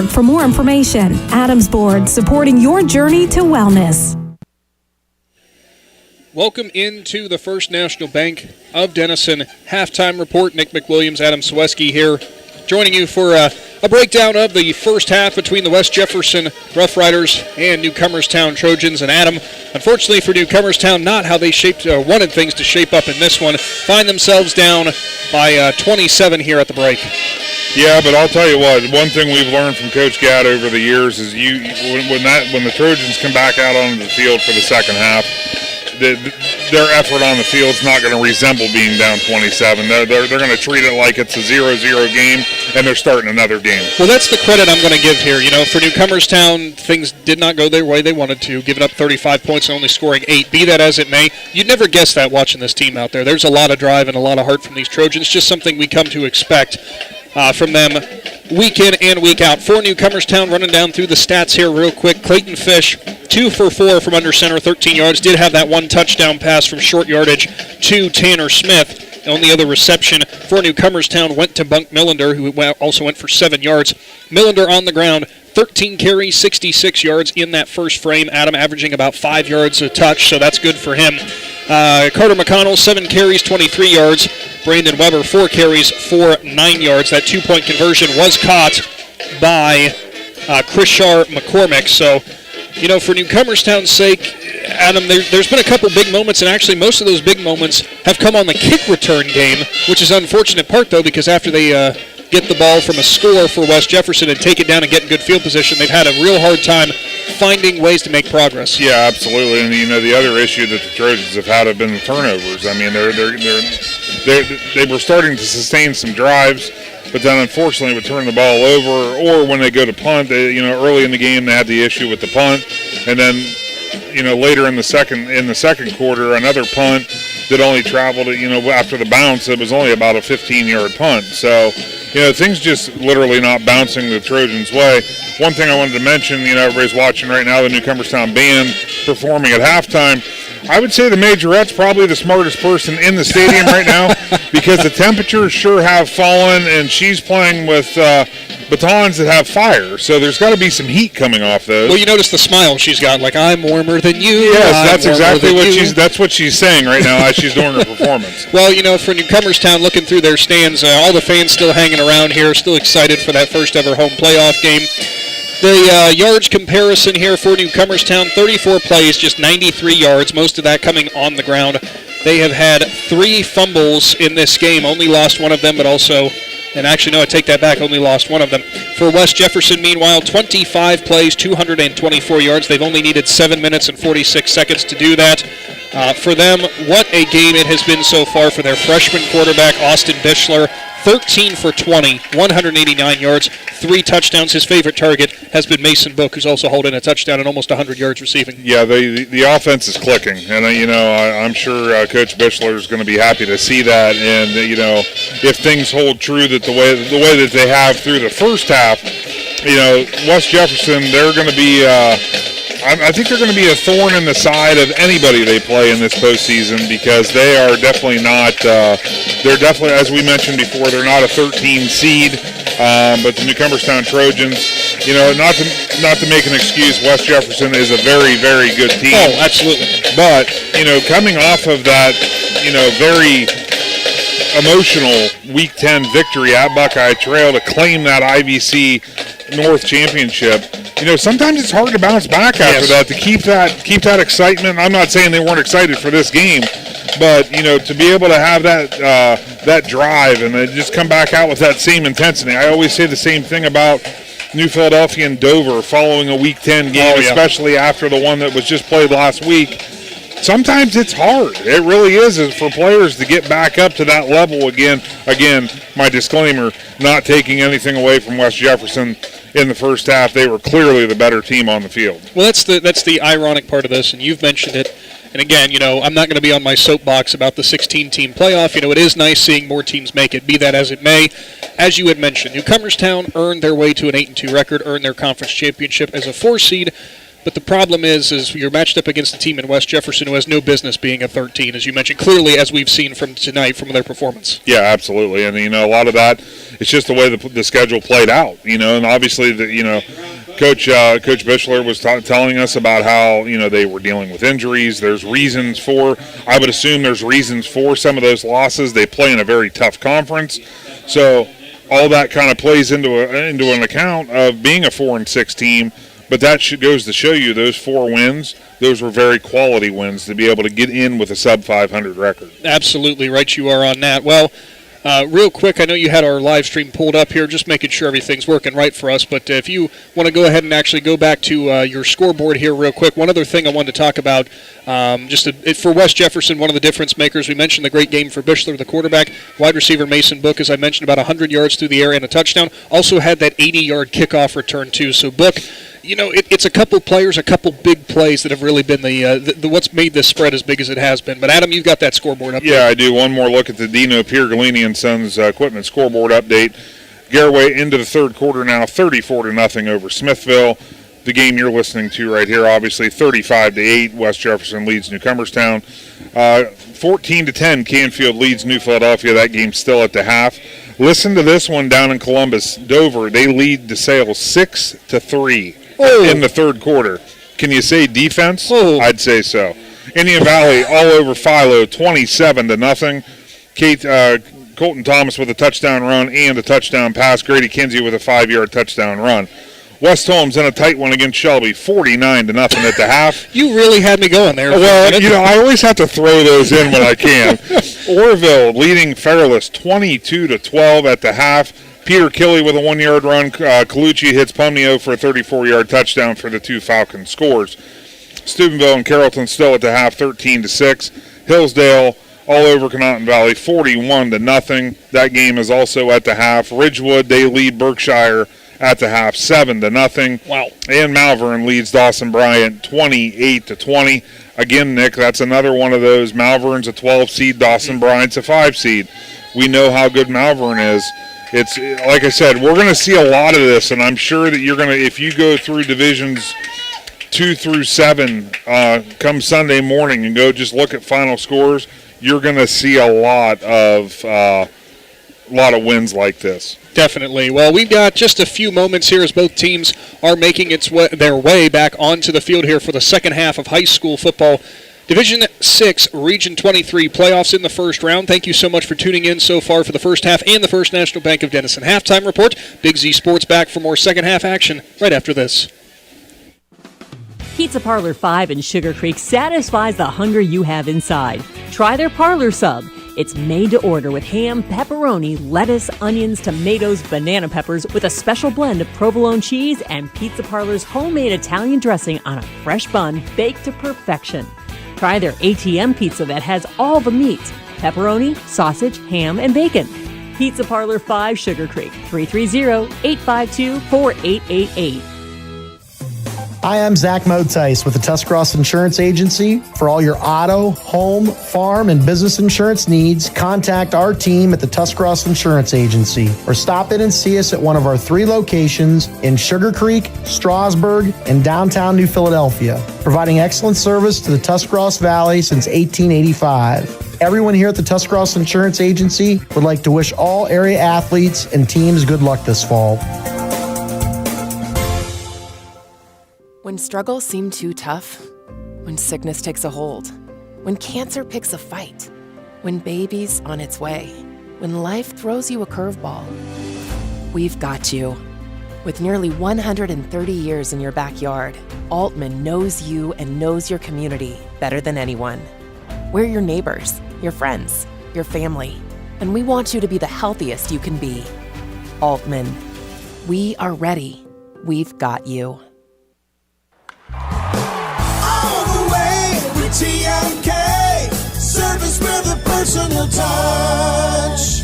for more information. Adams Board, supporting your journey to wellness. Welcome into the First National Bank of Denison halftime report. Nick McWilliams, Adam Ciereszewski here, joining you for a breakdown of the first half between the West Jefferson Rough Riders and Newcomerstown Trojans. And Adam, unfortunately for Newcomerstown, not how they wanted things to shape up in this one. Find themselves down by 27 here at the break. Yeah, but I'll tell you what, one thing we've learned from Coach Gadd over the years is when the Trojans come back out onto the field for the second half, their effort on the field is not going to resemble being down 27. They're going to treat it like it's a 0-0 game, and they're starting another game. Well, that's the credit I'm going to give here. You know, for Newcomerstown, things did not go their way they wanted to, giving up 35 points and only scoring 8. Be that as it may, you'd never guess that watching this team out there. There's a lot of drive and a lot of heart from these Trojans, just something we come to expect from them week in and week out. For Newcomerstown, running down through the stats here real quick. Clayton Fish, 2 for 4 from under center, 13 yards. Did have that one touchdown pass from short yardage to Tanner Smith. The only other reception for Newcomerstown went to Bunk Millender, who also went for 7 yards. Millender on the ground, 13 carries, 66 yards in that first frame. Adam averaging about 5 yards a touch, so that's good for him. Carter McConnell, 7 carries, 23 yards. Brandon Weber, 4 carries for 9 yards. That 2-point conversion was caught by Krishar McCormick. So, you know, for Newcomerstown's sake, Adam, there's been a couple big moments, and actually most of those big moments have come on the kick return game, which is an unfortunate part, though, because after they get the ball from a score for West Jefferson and take it down and get in good field position, they've had a real hard time finding ways to make progress. Yeah, absolutely. And, you know, the other issue that the Trojans have had have been the turnovers. I mean, they were starting to sustain some drives, but then unfortunately would turn the ball over, or when they go to punt, early in the game they had the issue with the punt, and then, later in the second quarter, another punt that only traveled, after the bounce, it was only about a 15-yard punt. So, things just literally not bouncing the Trojans' way. One thing I wanted to mention, everybody's watching right now, the Newcomerstown band performing at halftime. I would say the majorette's probably the smartest person in the stadium right now, because the temperatures sure have fallen, and she's playing with batons that have fire. So there's got to be some heat coming off those. Well, you notice the smile she's got, like, I'm warmer than you. Yes, that's exactly what she's saying right now as she's doing her performance. Well, for Newcomerstown, looking through their stands, all the fans still hanging around here, still excited for that first ever home playoff game. The yards comparison here for Newcomerstown, 34 plays, just 93 yards, most of that coming on the ground. They have had 3 fumbles in this game, only lost one of them, but also And actually, no, I take that back, only lost one of them. For West Jefferson, meanwhile, 25 plays, 224 yards. They've only needed 7 minutes and 46 seconds to do that. For them, what a game it has been so far for their freshman quarterback, Austin Bischler. 13 for 20, 189 yards, 3 touchdowns. His favorite target has been Mason Book, who's also holding a touchdown and almost 100 yards receiving. Yeah, the offense is clicking, and I'm sure Coach Bischler is going to be happy to see that. And if things hold true that the way that they have through the first half, West Jefferson, they're going to be. I think they're going to be a thorn in the side of anybody they play in this postseason, because they are definitely not. They're definitely, as we mentioned before, they're not a 13 seed. But the Newcomerstown Trojans, not to make an excuse, West Jefferson is a very, very good team. Oh, absolutely. But coming off of that, very emotional Week 10 victory at Buckeye Trail to claim that IVC North Championship. Sometimes it's hard to bounce back after that, to keep that excitement. I'm not saying they weren't excited for this game, but to be able to have that drive and then just come back out with that same intensity. I always say the same thing about New Philadelphia and Dover following a Week 10 game, especially after the one that was just played last week. Sometimes it's hard. It really is for players to get back up to that level again. Again, my disclaimer, not taking anything away from West Jefferson. In the first half, they were clearly the better team on the field. Well, that's the ironic part of this, and you've mentioned it. And again, I'm not going to be on my soapbox about the 16-team playoff. It is nice seeing more teams make it, be that as it may. As you had mentioned, Newcomerstown earned their way to an 8-2 record, earned their conference championship as a 4 seed. But the problem is you're matched up against a team in West Jefferson who has no business being a 13, as you mentioned, clearly, as we've seen from tonight from their performance. Yeah, absolutely. And, a lot of that, it's just the way the schedule played out, and obviously, Coach Bischler was telling us about how, they were dealing with injuries. There's reasons for, I would assume there's reasons for some of those losses. They play in a very tough conference. So all that kind of plays into an account of being a 4-6 team. But that goes to show you those 4 wins, those were very quality wins to be able to get in with a sub-500 record. Absolutely right you are on that. Well, real quick, I know you had our live stream pulled up here, just making sure everything's working right for us. But if you want to go ahead and actually go back to your scoreboard here real quick, one other thing I wanted to talk about, for West Jefferson, one of the difference makers, we mentioned the great game for Bischler, the quarterback. Wide receiver Mason Book, as I mentioned, about 100 yards through the air and a touchdown. Also had that 80-yard kickoff return, too. So Book, it's a couple players, a couple big plays that have really been the what's made this spread as big as it has been. But, Adam, you've got that scoreboard up there. Yeah, I do. One more look at the Dino Piergolini and Sons equipment scoreboard update. Garraway into the third quarter now, 34-0 over Smithville. The game you're listening to right here, obviously, 35-8. West Jefferson leads Newcomerstown. 14-10, Canfield leads New Philadelphia. That game's still at the half. Listen to this one down in Columbus. Dover, they lead DeSale 6-3 in the third quarter. Can you say defense? I'd say so. Indian Valley all over Philo, 27-0. Colton Thomas with a touchdown run and a touchdown pass. Grady Kinsey with a 5-yard touchdown run. West Holmes in a tight one against Shelby, 49-0 at the half. You really had me going there. Well, I always have to throw those in when I can. Orville leading Fairless, 22-12 at the half. Peter Killey with a 1-yard run. Colucci hits Pumnio for a 34-yard touchdown for the 2 Falcons scores. Steubenville and Carrollton still at the half, 13-6. Hillsdale all over Conotton Valley, 41-0. That game is also at the half. Ridgewood, they lead Berkshire at the half, 7-0. Wow. And Malvern leads Dawson Bryant, 28-20. Again, Nick, that's another one of those. Malvern's a 12 seed, Dawson Bryant's a 5 seed. We know how good Malvern is. It's like I said, we're going to see a lot of this, and I'm sure that you're going to, if you go through divisions 2 through 7 come Sunday morning and go just look at final scores, you're going to see a lot of wins like this. Definitely. Well, we've got just a few moments here as both teams are making their way back onto the field here for the second half of high school football. Division 6, Region 23 playoffs in the first round. Thank you so much for tuning in so far for the first half and the First National Bank of Denison halftime report. Big Z Sports back for more second half action right after this. Pizza Parlor 5 in Sugar Creek satisfies the hunger you have inside. Try their Parlor Sub. It's made to order with ham, pepperoni, lettuce, onions, tomatoes, banana peppers with a special blend of provolone cheese and Pizza Parlor's homemade Italian dressing on a fresh bun baked to perfection. Try their ATM pizza that has all the meats: pepperoni, sausage, ham, and bacon. Pizza Parlor 5 Sugar Creek, 330-852-4888. Hi, I'm Zach Motice with the Tuscarawas Insurance Agency. For all your auto, home, farm, and business insurance needs, contact our team at the Tuscarawas Insurance Agency or stop in and see us at one of our 3 locations in Sugar Creek, Strasburg, and downtown New Philadelphia, providing excellent service to the Tuscarawas Valley since 1885. Everyone here at the Tuscarawas Insurance Agency would like to wish all area athletes and teams good luck this fall. When struggles seem too tough, when sickness takes a hold, when cancer picks a fight, when baby's on its way, when life throws you a curveball, we've got you. With nearly 130 years in your backyard, Altman knows you and knows your community better than anyone. We're your neighbors, your friends, your family, and we want you to be the healthiest you can be. Altman, we are ready. We've got you. TMK, service with a personal touch.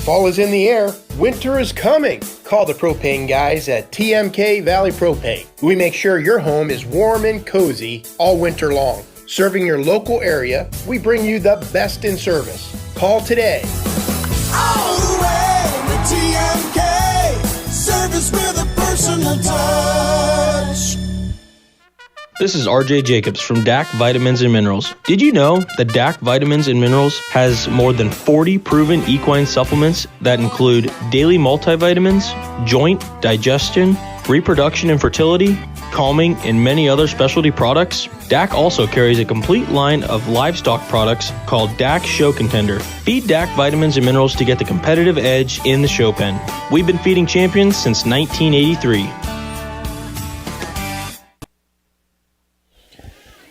Fall is in the air. Winter is coming. Call the propane guys at TMK Valley Propane. We make sure your home is warm and cozy all winter long. Serving your local area, we bring you the best in service. Call today. All the way with TMK, service with a personal touch. This is RJ Jacobs from DAC Vitamins and Minerals. Did you know that DAC Vitamins and Minerals has more than 40 proven equine supplements that include daily multivitamins, joint, digestion, reproduction and fertility, calming, and many other specialty products? DAC also carries a complete line of livestock products called DAC Show Contender. Feed DAC Vitamins and Minerals to get the competitive edge in the show pen. We've been feeding champions since 1983.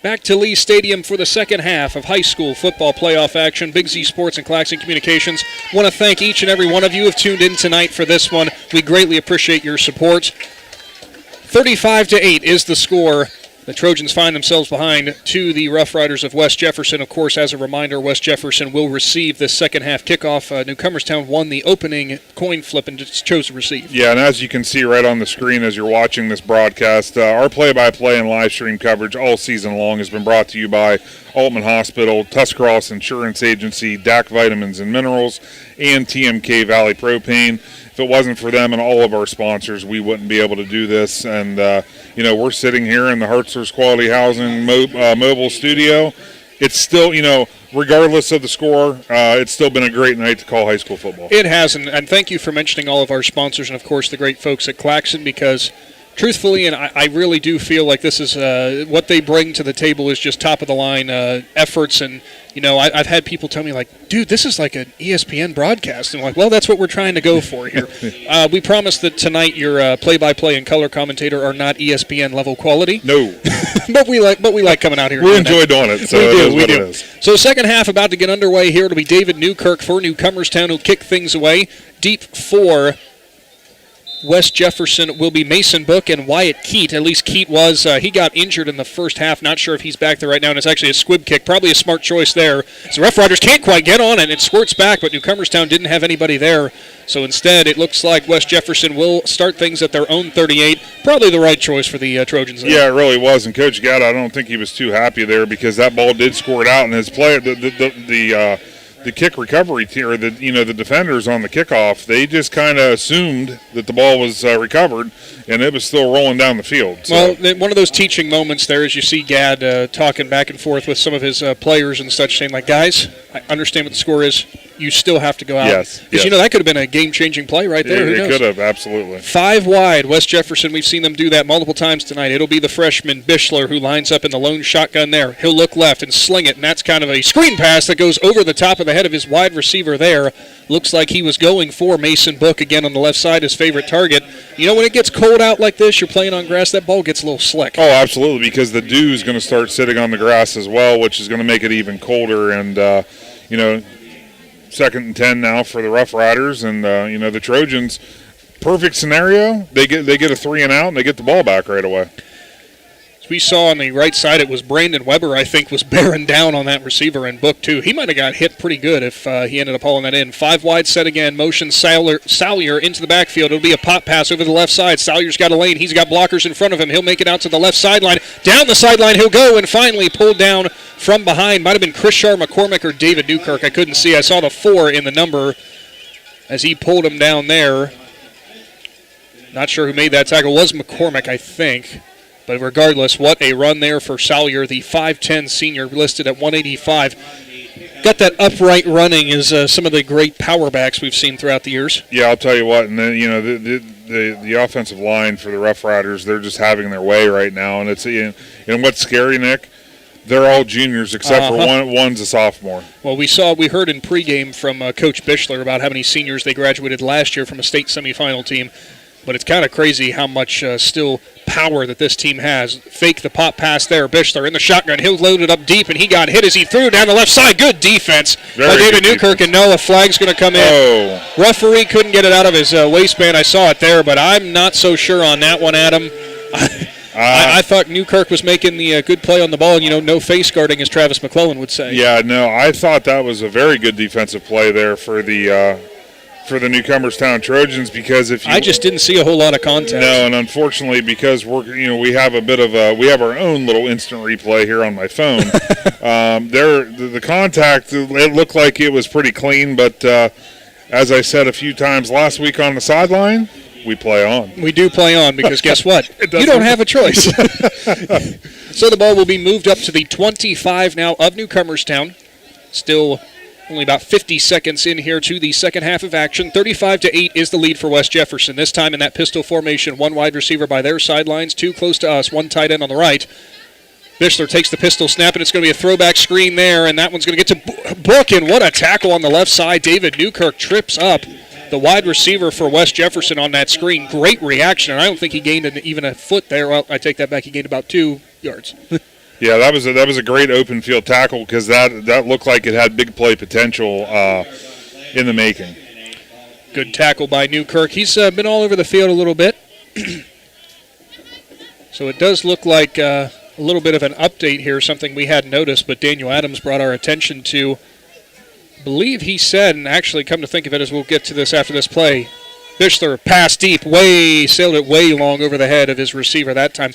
Back to Lee Stadium for the second half of high school football playoff action. Big Z Sports and Claxon Communications want to thank each and every one of you who have tuned in tonight for this one. We greatly appreciate your support. 35-8 is the score. The Trojans find themselves behind to the Rough Riders of West Jefferson. Of course, as a reminder, West Jefferson will receive this second half kickoff. Newcomerstown won the opening coin flip and just chose to receive. Yeah, and as you can see right on the screen as you're watching this broadcast, our play-by-play and live stream coverage all season long has been brought to you by Altman Hospital, Tuscarawas Insurance Agency, DAC Vitamins and Minerals, and TMK Valley Propane. If it wasn't for them and all of our sponsors, we wouldn't be able to do this. And, we're sitting here in the Hertzler's Quality Housing mobile studio. It's still, regardless of the score, it's still been a great night to call high school football. It has, and thank you for mentioning all of our sponsors and, of course, the great folks at Claxon, because truthfully, and I really do feel like this is what they bring to the table is just top-of-the-line efforts. And, I've had people tell me, like, dude, this is like an ESPN broadcast. And I'm like, well, that's what we're trying to go for here. We promise that tonight your play-by-play and color commentator are not ESPN-level quality. No. but we like coming out here. We enjoy doing it, so we do. So second half about to get underway here. It'll be David Newkirk for Newcomerstown who'll kick things away. Deep for West Jefferson will be Mason Book and Wyatt Keat. At least Keat was. He got injured in the first half. Not sure if he's back there right now, and it's actually a squib kick. Probably a smart choice there. So Rough Riders can't quite get on it. It squirts back, but Newcomerstown didn't have anybody there. So instead, it looks like West Jefferson will start things at their own 38. Probably the right choice for the Trojans. Yeah, it really was. And Coach Gadd, I don't think he was too happy there because that ball did squirt out, and his player, the kick recovery team, or the defenders on the kickoff, they just kind of assumed that the ball was recovered, and it was still rolling down the field. So. Well, one of those teaching moments there is you see Gadd talking back and forth with some of his players and such, saying, like, guys, I understand what the score is. You still have to go out. Yes. Because, that could have been a game-changing play right there. It could have, absolutely. 5 wide, West Jefferson. We've seen them do that multiple times tonight. It'll be the freshman Bischler who lines up in the lone shotgun there. He'll look left and sling it, and that's kind of a screen pass that goes over the top of the head of his wide receiver there. Looks like he was going for Mason Book again on the left side, his favorite target. When it gets cold out like this, you're playing on grass, that ball gets a little slick. Oh, absolutely, because the dew is going to start sitting on the grass as well, which is going to make it even colder. And, 2nd and 10 now for the Rough Riders, and the Trojans. Perfect scenario. They get a 3 and out, and they get the ball back right away. As we saw on the right side, it was Brandon Weber, I think, was bearing down on that receiver and Book, too. He might have got hit pretty good if he ended up hauling that in. 5 wide set again. Motion Salyer into the backfield. It'll be a pop pass over the left side. Salyer's got a lane. He's got blockers in front of him. He'll make it out to the left sideline. Down the sideline he'll go, and finally pulled down from behind. Might have been Chrisshar McCormick or David Newkirk. I couldn't see. I saw the 4 in the number as he pulled him down there. Not sure who made that tackle. It was McCormick, I think. But regardless, what a run there for Salyer, the 5'10 senior listed at 185. Got that upright running as some of the great power backs we've seen throughout the years. Yeah, I'll tell you what, and then the offensive line for the Rough Riders, they're just having their way right now, and it's and what's scary, Nick, they're all juniors except for one's a sophomore. Well, we heard in pregame from Coach Bischler about how many seniors they graduated last year from a state semifinal team. But it's kind of crazy how much still power that this team has. Fake the pop pass there. Bischler in the shotgun. He'll load it up deep, and he got hit as he threw down the left side. Good defense by David Newkirk, and no, a flag's going to come in. Oh. Referee couldn't get it out of his waistband. I saw it there, but I'm not so sure on that one, Adam. I thought Newkirk was making the good play on the ball, and, no face guarding, as Travis McClellan would say. Yeah, no, I thought that was a very good defensive play there for the Newcomerstown Trojans, because I just didn't see a whole lot of contact. No, and unfortunately, because we have our own little instant replay here on my phone. The contact, it looked like it was pretty clean, but as I said a few times last week on the sideline, we play on. We do play on because guess what? You don't have a choice. So the ball will be moved up to the 25 now of Newcomerstown. Still only about 50 seconds in here to the second half of action. 35-8 is the lead for West Jefferson. This time in that pistol formation, 1 wide receiver by their sidelines, 2 close to us, 1 tight end on the right. Bischler takes the pistol snap, and it's going to be a throwback screen there, and that one's going to get to Book, and what a tackle on the left side. David Newkirk trips up the wide receiver for West Jefferson on that screen. Great reaction, and I don't think he gained even a foot there. Well, I take that back. He gained about 2 yards. Yeah, that was a great open field tackle because that looked like it had big play potential in the making. Good tackle by Newkirk. He's been all over the field a little bit. So it does look like a little bit of an update here, something we hadn't noticed, but Daniel Adams brought our attention to. I believe he said, and actually come to think of it as we'll get to this after this play, Bischler passed deep, sailed it way long over the head of his receiver that time.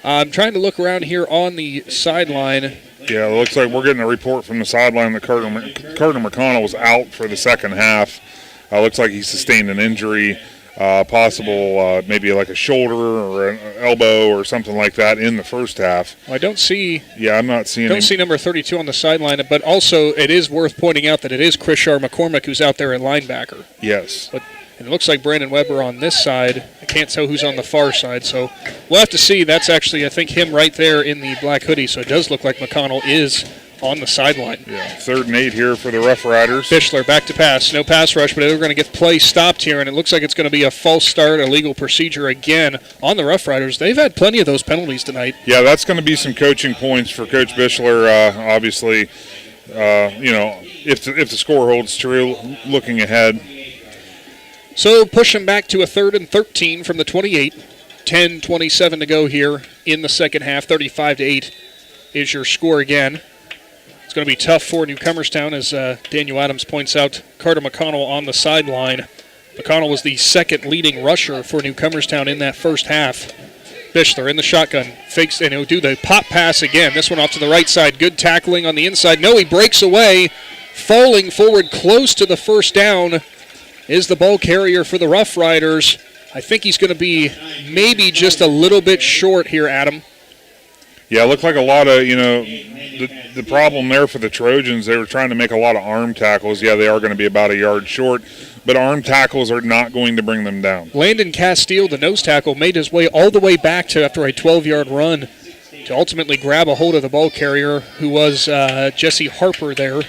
I'm trying to look around here on the sideline. Yeah, it looks like we're getting a report from the sideline that Carter McConnell was out for the second half. Looks like he sustained an injury, possible maybe like a shoulder or an elbow or something like that in the first half. Well, I don't see. Yeah, I'm not seeing. Don't see number 32 on the sideline, but also it is worth pointing out that it is Chrisshar McCormick who's out there at linebacker. Yes. And it looks like Brandon Weber on this side. I can't tell who's on the far side, so we'll have to see. That's actually, I think, him right there in the black hoodie, so it does look like McConnell is on the sideline. Yeah, 3rd and 8 here for the Rough Riders. Bischler back to pass. No pass rush, but they're going to get play stopped here, and it looks like it's going to be a false start, illegal procedure again on the Rough Riders. They've had plenty of those penalties tonight. Yeah, that's going to be some coaching points for Coach Bischler, obviously. If the score holds true, looking ahead. So push them back to a 3rd and 13 from the 28. 10:27 to go here in the second half. 35-8 is your score again. It's going to be tough for Newcomerstown, as Daniel Adams points out. Carter McConnell on the sideline. McConnell was the 2nd leading rusher for Newcomerstown in that first half. Bischler in the shotgun, fakes, and he'll do the pop pass again. This one off to the right side. Good tackling on the inside. No, he breaks away, falling forward close to the first down. Is the ball carrier for the Rough Riders. I think he's going to be maybe just a little bit short here, Adam. Yeah, it looked like a lot of, the problem there for the Trojans, they were trying to make a lot of arm tackles. Yeah, they are going to be about a yard short, but arm tackles are not going to bring them down. Landon Castile, the nose tackle, made his way all the way back to after a 12-yard run to ultimately grab a hold of the ball carrier, who was Jesse Harper there.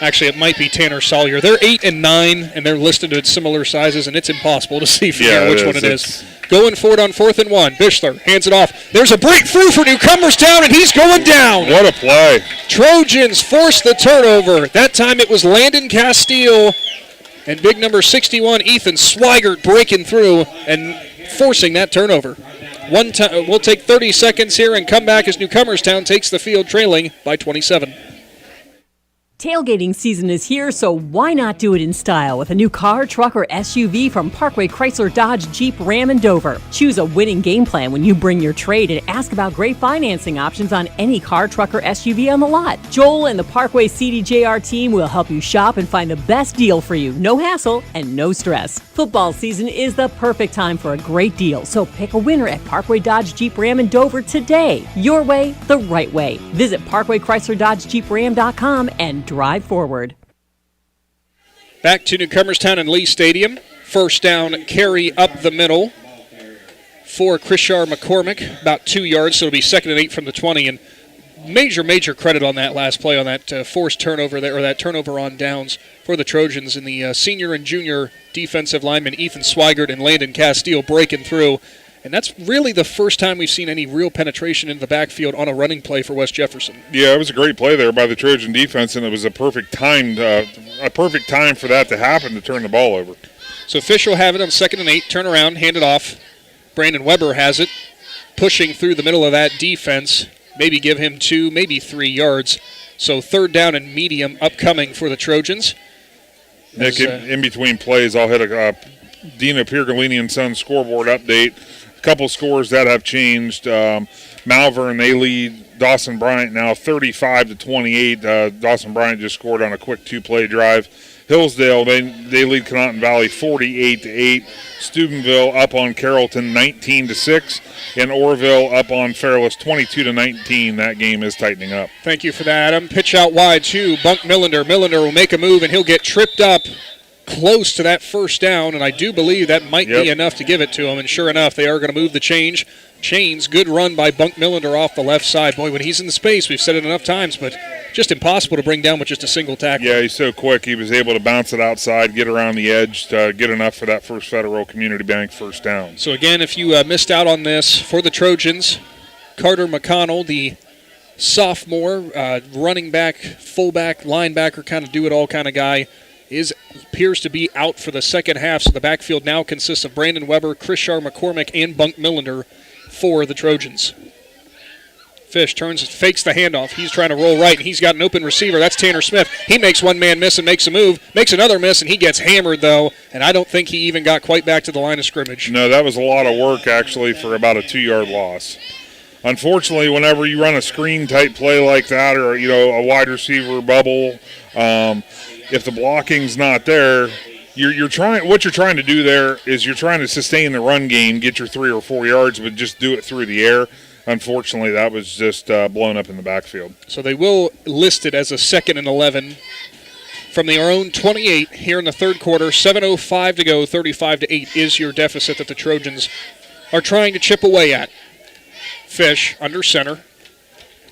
Actually, it might be Tanner Sawyer. They're 8 and 9, and they're listed at similar sizes, and it's impossible to see from here which one it is. Going for it on 4th and 1. Bischler hands it off. There's a breakthrough for Newcomerstown, and he's going down. What a play. Trojans force the turnover. That time it was Landon Castile and big number 61, Ethan Swigert, breaking through and forcing that turnover. We'll take 30 seconds here and come back as Newcomerstown takes the field trailing by 27. Tailgating season is here, so why not do it in style with a new car, truck, or SUV from Parkway Chrysler Dodge Jeep Ram and Dover. Choose a winning game plan when you bring your trade and ask about great financing options on any car, truck, or SUV on the lot. Joel and the Parkway CDJR team will help you shop and find the best deal for you. No hassle and no stress. Football season is the perfect time for a great deal, so pick a winner at Parkway Dodge Jeep Ram and Dover today. Your way, the right way. Visit ParkwayChryslerDodgeJeepRam.com and drive forward. Back to Newcomerstown and Lee Stadium. First down carry up the middle for Krishar McCormick, about 2 yards, so it'll be 2nd and 8 from the 20. And major credit on that last play on that forced turnover there, or that turnover on downs for the Trojans, and the senior and junior defensive linemen Ethan Swigert and Landon Castile breaking through. And that's really the first time we've seen any real penetration into the backfield on a running play for West Jefferson. Yeah, it was a great play there by the Trojan defense, and it was a perfect time for that to happen to turn the ball over. So Fish will have it on 2nd and 8, turn around, hand it off. Brandon Weber has it, pushing through the middle of that defense, maybe give him 2, maybe 3 yards. So 3rd down and medium upcoming for the Trojans. Nick, in between plays, I'll hit a Dina Piergolini and Sons scoreboard update. A couple scores that have changed. Malvern, they lead Dawson Bryant now 35-28. Dawson Bryant just scored on a quick 2-play drive. Hillsdale, they lead Conotton Valley 48-8. Steubenville up on Carrollton 19-6. And Orville up on Fairless 22-19. That game is tightening up. Thank you for that, Adam. Pitch out wide to Bunk Millender. Millender will make a move, and he'll get tripped up close to that first down, and I do believe that might be enough to give it to him. And sure enough, they are going to move the chains. Good run by Bunk Millender off the left side. Boy, when he's in the space, we've said it enough times, but just impossible to bring down with just a single tackle. Yeah, he's so quick. He was able to bounce it outside, get around the edge to get enough for that First Federal Community Bank first down. So again, if you missed out on this, for the Trojans, Carter McConnell, the sophomore, running back, fullback, linebacker, kind of do-it-all kind of guy, appears to be out for the second half, so the backfield now consists of Brandon Weber, Krishar McCormick, and Bunk Millender for the Trojans. Fish fakes the handoff. He's trying to roll right, and he's got an open receiver. That's Tanner Smith. He makes one man miss and makes a move, makes another miss, and he gets hammered, though, and I don't think he even got quite back to the line of scrimmage. No, that was a lot of work, actually, for about a 2-yard loss. Unfortunately, whenever you run a screen-type play like that, or, a wide receiver bubble, if the blocking's not there, what you're trying to do there is you're trying to sustain the run game, get your 3 or 4 yards, but just do it through the air. Unfortunately, that was just blown up in the backfield. So they will list it as a 2nd and 11 from their own 28 here in the third quarter. 7:05 to go, 35-8 is your deficit that the Trojans are trying to chip away at. Fish under center.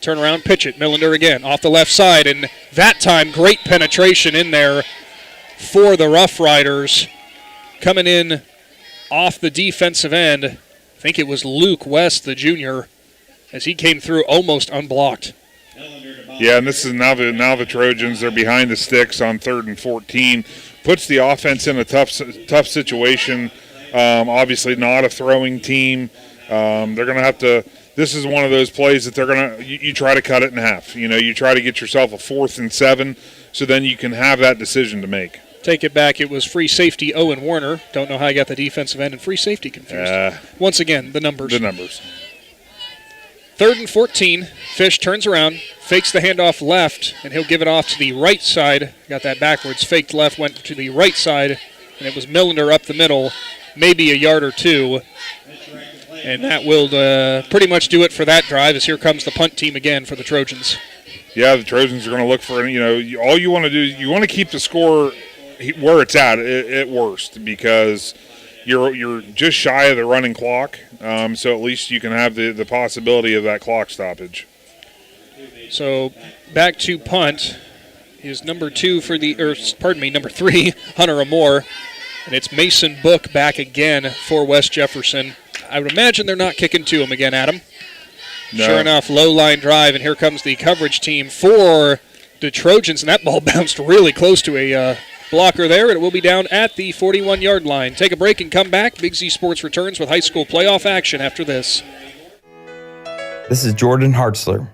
Turn around, pitch it. Millender again off the left side, and that time great penetration in there for the Rough Riders. Coming in off the defensive end, I think it was Luke West, the junior, as he came through almost unblocked. Yeah, and this is now the Trojans. They're behind the sticks on 3rd and 14. Puts the offense in a tough situation. Obviously not a throwing team. They're going to have to. This is one of those plays that they're going to, you try to cut it in half. You try to get yourself a 4th and 7, so then you can have that decision to make. Take it back. It was free safety Owen Warner. Don't know how I got the defensive end and free safety confused. Once again, the numbers. 3rd and 14. Fish turns around, fakes the handoff left, and he'll give it off to the right side. Got that backwards. Faked left, went to the right side, and it was Millender up the middle, maybe a yard or 2. And that will pretty much do it for that drive, as here comes the punt team again for the Trojans. Yeah, the Trojans are going to look for, all you want to do is you want to keep the score where it's at worst, because you're just shy of the running clock, so at least you can have the possibility of that clock stoppage. So back to punt. is number 3, Hunter Amore. And it's Mason Book back again for West Jefferson. I would imagine they're not kicking to him again, Adam. No. Sure enough, low line drive, and here comes the coverage team for the Trojans, and that ball bounced really close to a blocker there, and it will be down at the 41-yard line. Take a break and come back. Big Z Sports returns with high school playoff action after this. This is Jordan Hartzler.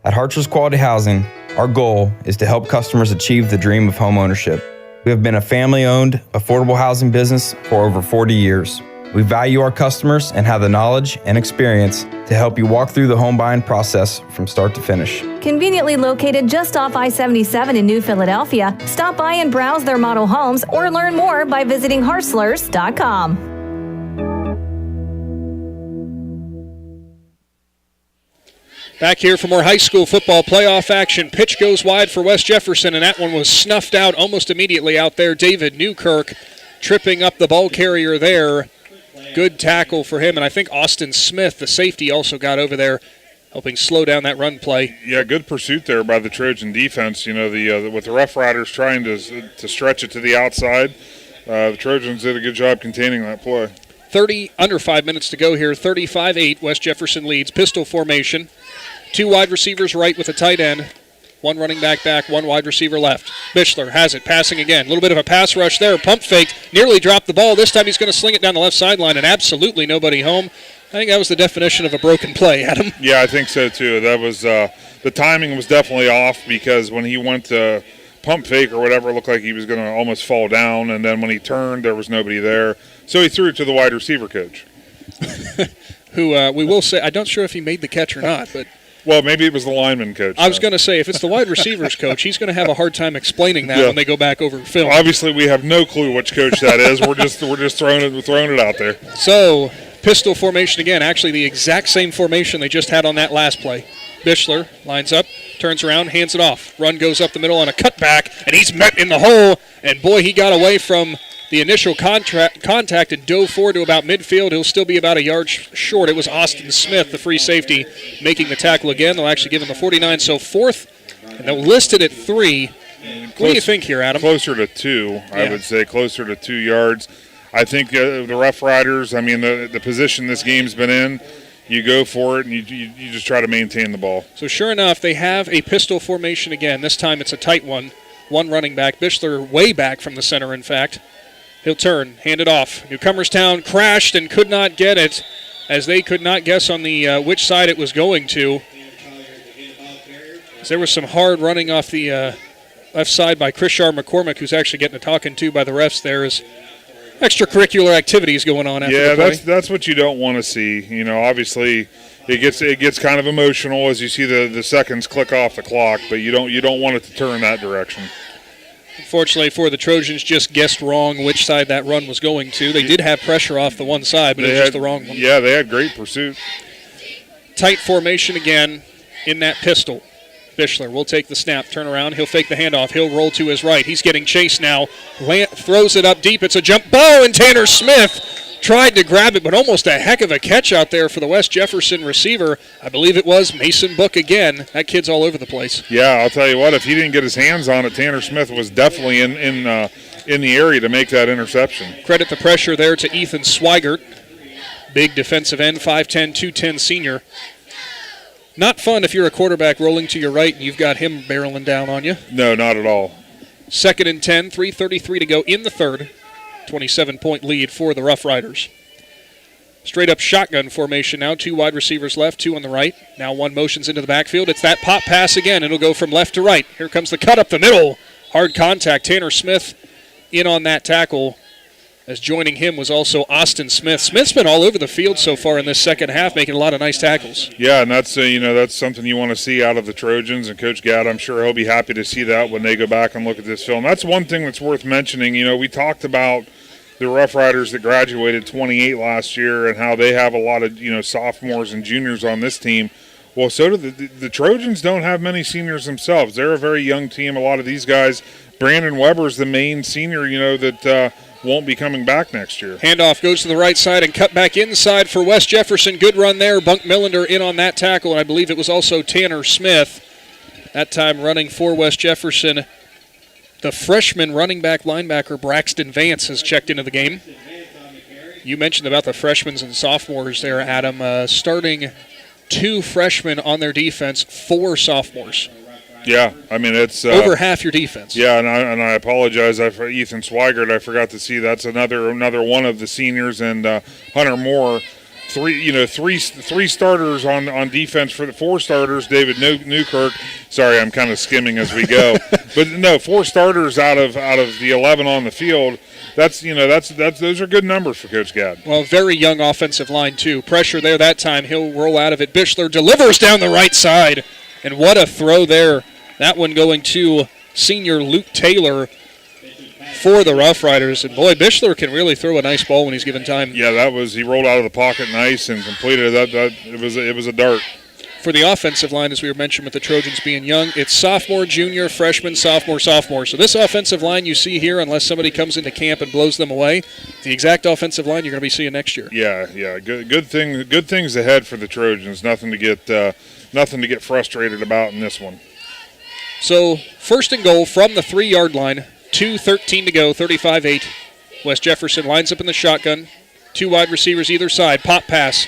At Hartzler's Quality Housing, our goal is to help customers achieve the dream of home ownership. We have been a family-owned, affordable housing business for over 40 years. We value our customers and have the knowledge and experience to help you walk through the home buying process from start to finish. Conveniently located just off I-77 in New Philadelphia, stop by and browse their model homes or learn more by visiting Hartzlers.com. Back here for more high school football playoff action. Pitch goes wide for West Jefferson, and that one was snuffed out almost immediately out there. David Newkirk tripping up the ball carrier there. Good tackle for him, and I think Austin Smith, the safety, also got over there, helping slow down that run play. Yeah, good pursuit there by the Trojan defense. You know, with the Rough Riders trying to stretch it to the outside, the Trojans did a good job containing that play. Under 5 minutes to go here. 35-8, West Jefferson leads. Pistol formation. 2 wide receivers right with a tight end. 1 running back, 1 wide receiver left. Bichler has it, passing again. A little bit of a pass rush there. Pump fake, nearly dropped the ball. This time he's going to sling it down the left sideline, and absolutely nobody home. I think that was the definition of a broken play, Adam. Yeah, I think so too. That was the timing was definitely off, because when he went to pump fake or whatever, it looked like he was going to almost fall down, and then when he turned, there was nobody there. So he threw it to the wide receiver coach. Who we will say, I'm not sure if he made the catch or not, but... Well, maybe it was the lineman coach. I was going to say, if it's the wide receivers coach, he's going to have a hard time explaining that when they go back over film. Obviously, we have no clue which coach that is. We're just throwing it out there. So, pistol formation again. Actually, the exact same formation they just had on that last play. Bichler lines up, turns around, hands it off. Run goes up the middle on a cutback, and he's met in the hole. And boy, he got away from the initial contact and dove forward to about midfield. He'll still be about a yard short. It was Austin Smith, the free safety, making the tackle again. They'll actually give him the 49. So 4th, and they'll list it at 3. What do you think here, Adam? Closer to 2, I would say. Closer to 2 yards. I think the Rough Riders, I mean, the position this game's been in, you go for it, and you just try to maintain the ball. So sure enough, they have a pistol formation again. This time it's a tight one. 1 running back. Bichler way back from the center, in fact. He'll turn, hand it off. Newcomerstown crashed and could not get it, as they could not guess on the which side it was going to. There was some hard running off the left side by Krishar McCormick, who's actually getting a talking to by the refs. There is extracurricular activities going on after the play. that's what you don't want to see. You know, obviously it gets kind of emotional as you see the seconds click off the clock, but you don't want it to turn that direction. Unfortunately for the Trojans, just guessed wrong which side that run was going to. They did have pressure off the one side, but it was just the wrong one. Yeah, they had great pursuit. Tight formation again in that pistol. Bichler will take the snap, turn around. He'll fake the handoff. He'll roll to his right. He's getting chased now. Throws it up deep. It's a jump ball, and Tanner Smith tried to grab it, but almost a heck of a catch out there for the West Jefferson receiver. I believe it was Mason Book again. That kid's all over the place. Yeah, I'll tell you what, if he didn't get his hands on it, Tanner Smith was definitely in the area to make that interception. Credit the pressure there to Ethan Swigert. Big defensive end, 5'10", 210 senior. Not fun if you're a quarterback rolling to your right and you've got him barreling down on you. No, not at all. 2nd and 10, 3:33 to go in the third. 27-point lead for the Rough Riders. Straight up shotgun formation now. 2 wide receivers left, 2 on the right. Now 1 motions into the backfield. It's that pop pass again. It'll go from left to right. Here comes the cut up the middle. Hard contact. Tanner Smith in on that tackle. As joining him was also Austin Smith. Smith's been all over the field so far in this second half, making a lot of nice tackles. Yeah, and that's that's something you want to see out of the Trojans. And Coach Gadd, I'm sure he'll be happy to see that when they go back and look at this film. That's one thing that's worth mentioning. You know, we talked about the Rough Riders that graduated 28 last year and how they have a lot of sophomores and juniors on this team. Well, so do the Trojans don't have many seniors themselves. They're a very young team. A lot of these guys, Brandon Weber's the main senior, that won't be coming back next year. Handoff goes to the right side and cut back inside for West Jefferson. Good run there. Bunk Millender in on that tackle, and I believe it was also Tanner Smith. That time running for West Jefferson The freshman running back linebacker Braxton Vance has checked into the game. You mentioned about the freshmen and sophomores there, Adam. Starting 2 freshmen on their defense, 4 sophomores. Yeah, I mean, it's over half your defense. Yeah, and I apologize for Ethan Swigert. I forgot to see that's another one of the seniors, and Hunter Moore. 3 starters on defense for the 4 starters. David Newkirk. Sorry, I'm kind of skimming as we go, but no, 4 starters out of the 11 on the field. That's those are good numbers for Coach Gadd. Well, very young offensive line too. Pressure there that time. He'll roll out of it. Bichler delivers down the right side, and what a throw there. That one going to senior Luke Taylor for the Rough Riders. And, boy, Bichler can really throw a nice ball when he's given time. Yeah, he rolled out of the pocket nice and completed that. It was a dart. For the offensive line, as we were mentioned with the Trojans being young, it's sophomore, junior, freshman, sophomore. So this offensive line you see here, unless somebody comes into camp and blows them away, the exact offensive line you're going to be seeing next year. Yeah. Good things ahead for the Trojans. Nothing to get frustrated about in this one. So, first and goal from the 3-yard line, 2:13 to go, 35-8. West Jefferson lines up in the shotgun. 2 wide receivers either side. Pop pass.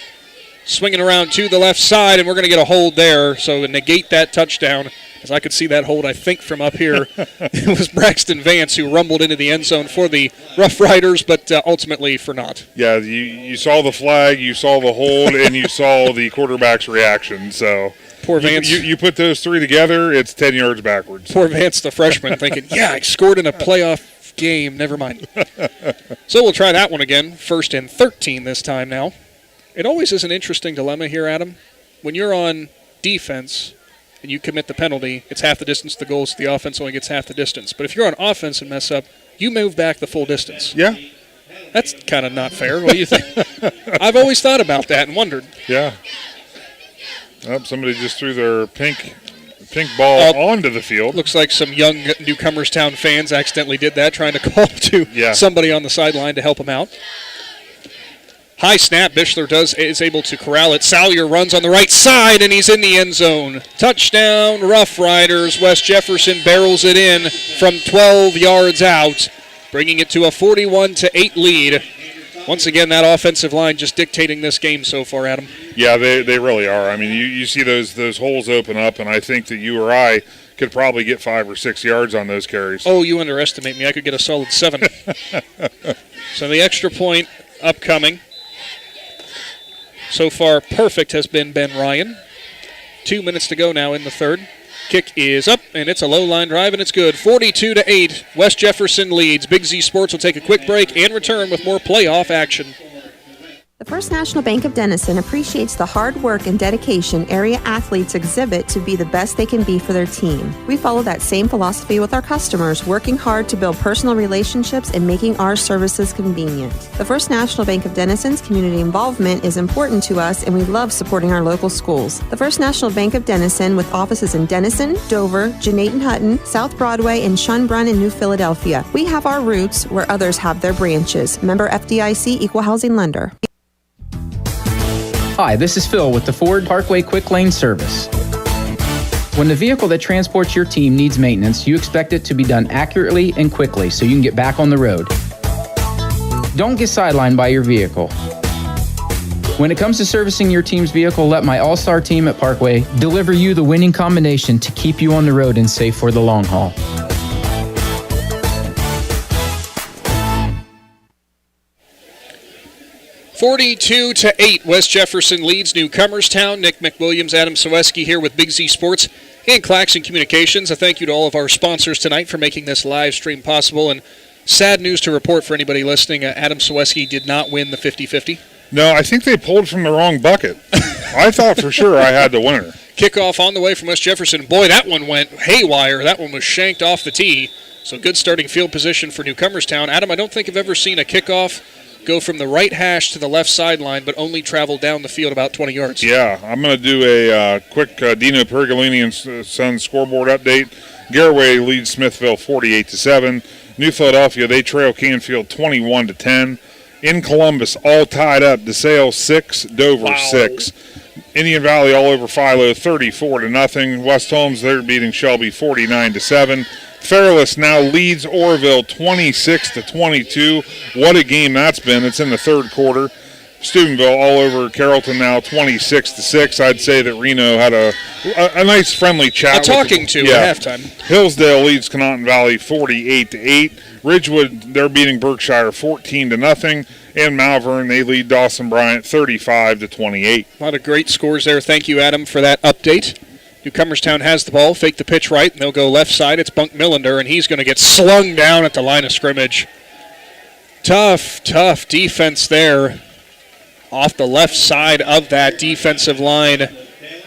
Swinging around to the left side, and we're going to get a hold there. So, negate that touchdown. As I could see that hold, I think, from up here. It was Braxton Vance who rumbled into the end zone for the Rough Riders, but ultimately for naught. Yeah, you saw the flag, you saw the hold, and you saw the quarterback's reaction. So poor Vance. You put those 3 together, it's 10 yards backwards. Poor Vance, the freshman, thinking, yeah, I scored in a playoff game. Never mind. So we'll try that one again. 1st and 13 this time now. It always is an interesting dilemma here, Adam. When you're on defense and you commit the penalty, it's half the distance to the goal, so the offense only gets half the distance. But if you're on offense and mess up, you move back the full distance. Yeah. That's kind of not fair. What do you think? I've always thought about that and wondered. Yeah. Somebody just threw their pink ball onto the field. Looks like some young Newcomerstown fans accidentally did that, trying to call to somebody on the sideline to help them out. High snap. Bichler is able to corral it. Salyer runs on the right side, and he's in the end zone. Touchdown, Rough Riders. West Jefferson barrels it in from 12 yards out, bringing it to a 41-8 lead. Once again, that offensive line just dictating this game so far, Adam. Yeah, they really are. I mean, you see those holes open up, and I think that you or I could probably get 5 or 6 yards on those carries. Oh, you underestimate me. I could get a solid 7. So the extra point upcoming. So far, perfect has been Ben Ryan. 2 minutes to go now in the third. Kick is up, and it's a low line drive, and it's good. 42-8, West Jefferson leads. Big Z Sports will take a quick break and return with more playoff action. The First National Bank of Denison appreciates the hard work and dedication area athletes exhibit to be the best they can be for their team. We follow that same philosophy with our customers, working hard to build personal relationships and making our services convenient. The First National Bank of Denison's community involvement is important to us, and we love supporting our local schools. The First National Bank of Denison, with offices in Denison, Dover, Jeanette and Hutton, South Broadway, and Schunbrunn and New Philadelphia. We have our roots where others have their branches. Member FDIC, Equal Housing Lender. Hi, this is Phil with the Ford Parkway Quick Lane Service. When the vehicle that transports your team needs maintenance, you expect it to be done accurately and quickly so you can get back on the road. Don't get sidelined by your vehicle. When it comes to servicing your team's vehicle, let my all-star team at Parkway deliver you the winning combination to keep you on the road and safe for the long haul. (42-8), West Jefferson leads Newcomerstown. Nick McWilliams, Adam Ciereszewski here with Big Z Sports and Claxon Communications. A thank you to all of our sponsors tonight for making this live stream possible. And sad news to report for anybody listening, Adam Ciereszewski did not win the 50-50. No, I think they pulled from the wrong bucket. I thought for sure I had the winner. Kickoff on the way from West Jefferson. Boy, that one went haywire. That one was shanked off the tee. So good starting field position for Newcomerstown. Adam, I don't think I've ever seen a kickoff go from the right hash to the left sideline, but only travel down the field about 20 yards. Yeah, I'm going to do a quick Dino Pergolini and Sons scoreboard update. Garraway leads Smithville 48-7. New Philadelphia, they trail Canfield 21-10. In Columbus, all tied up. DeSale 6, Dover 6. Indian Valley all over Philo 34-0. West Holmes, they're beating Shelby 49-7. Fairless now leads Oroville 26-22. What a game that's been. It's in the third quarter. Steubenville all over Carrollton now 26-6. I'd say that Reno had a nice friendly chat. At halftime. Hillsdale leads Connaughton Valley 48-8. Ridgewood, they're beating Berkshire 14-0. And Malvern, they lead Dawson Bryant 35-28. A lot of great scores there. Thank you, Adam, for that update. Newcomerstown has the ball, fake the pitch right, and they'll go left side. It's Bunk Millender, and he's going to get slung down at the line of scrimmage. Tough defense there off the left side of that defensive line.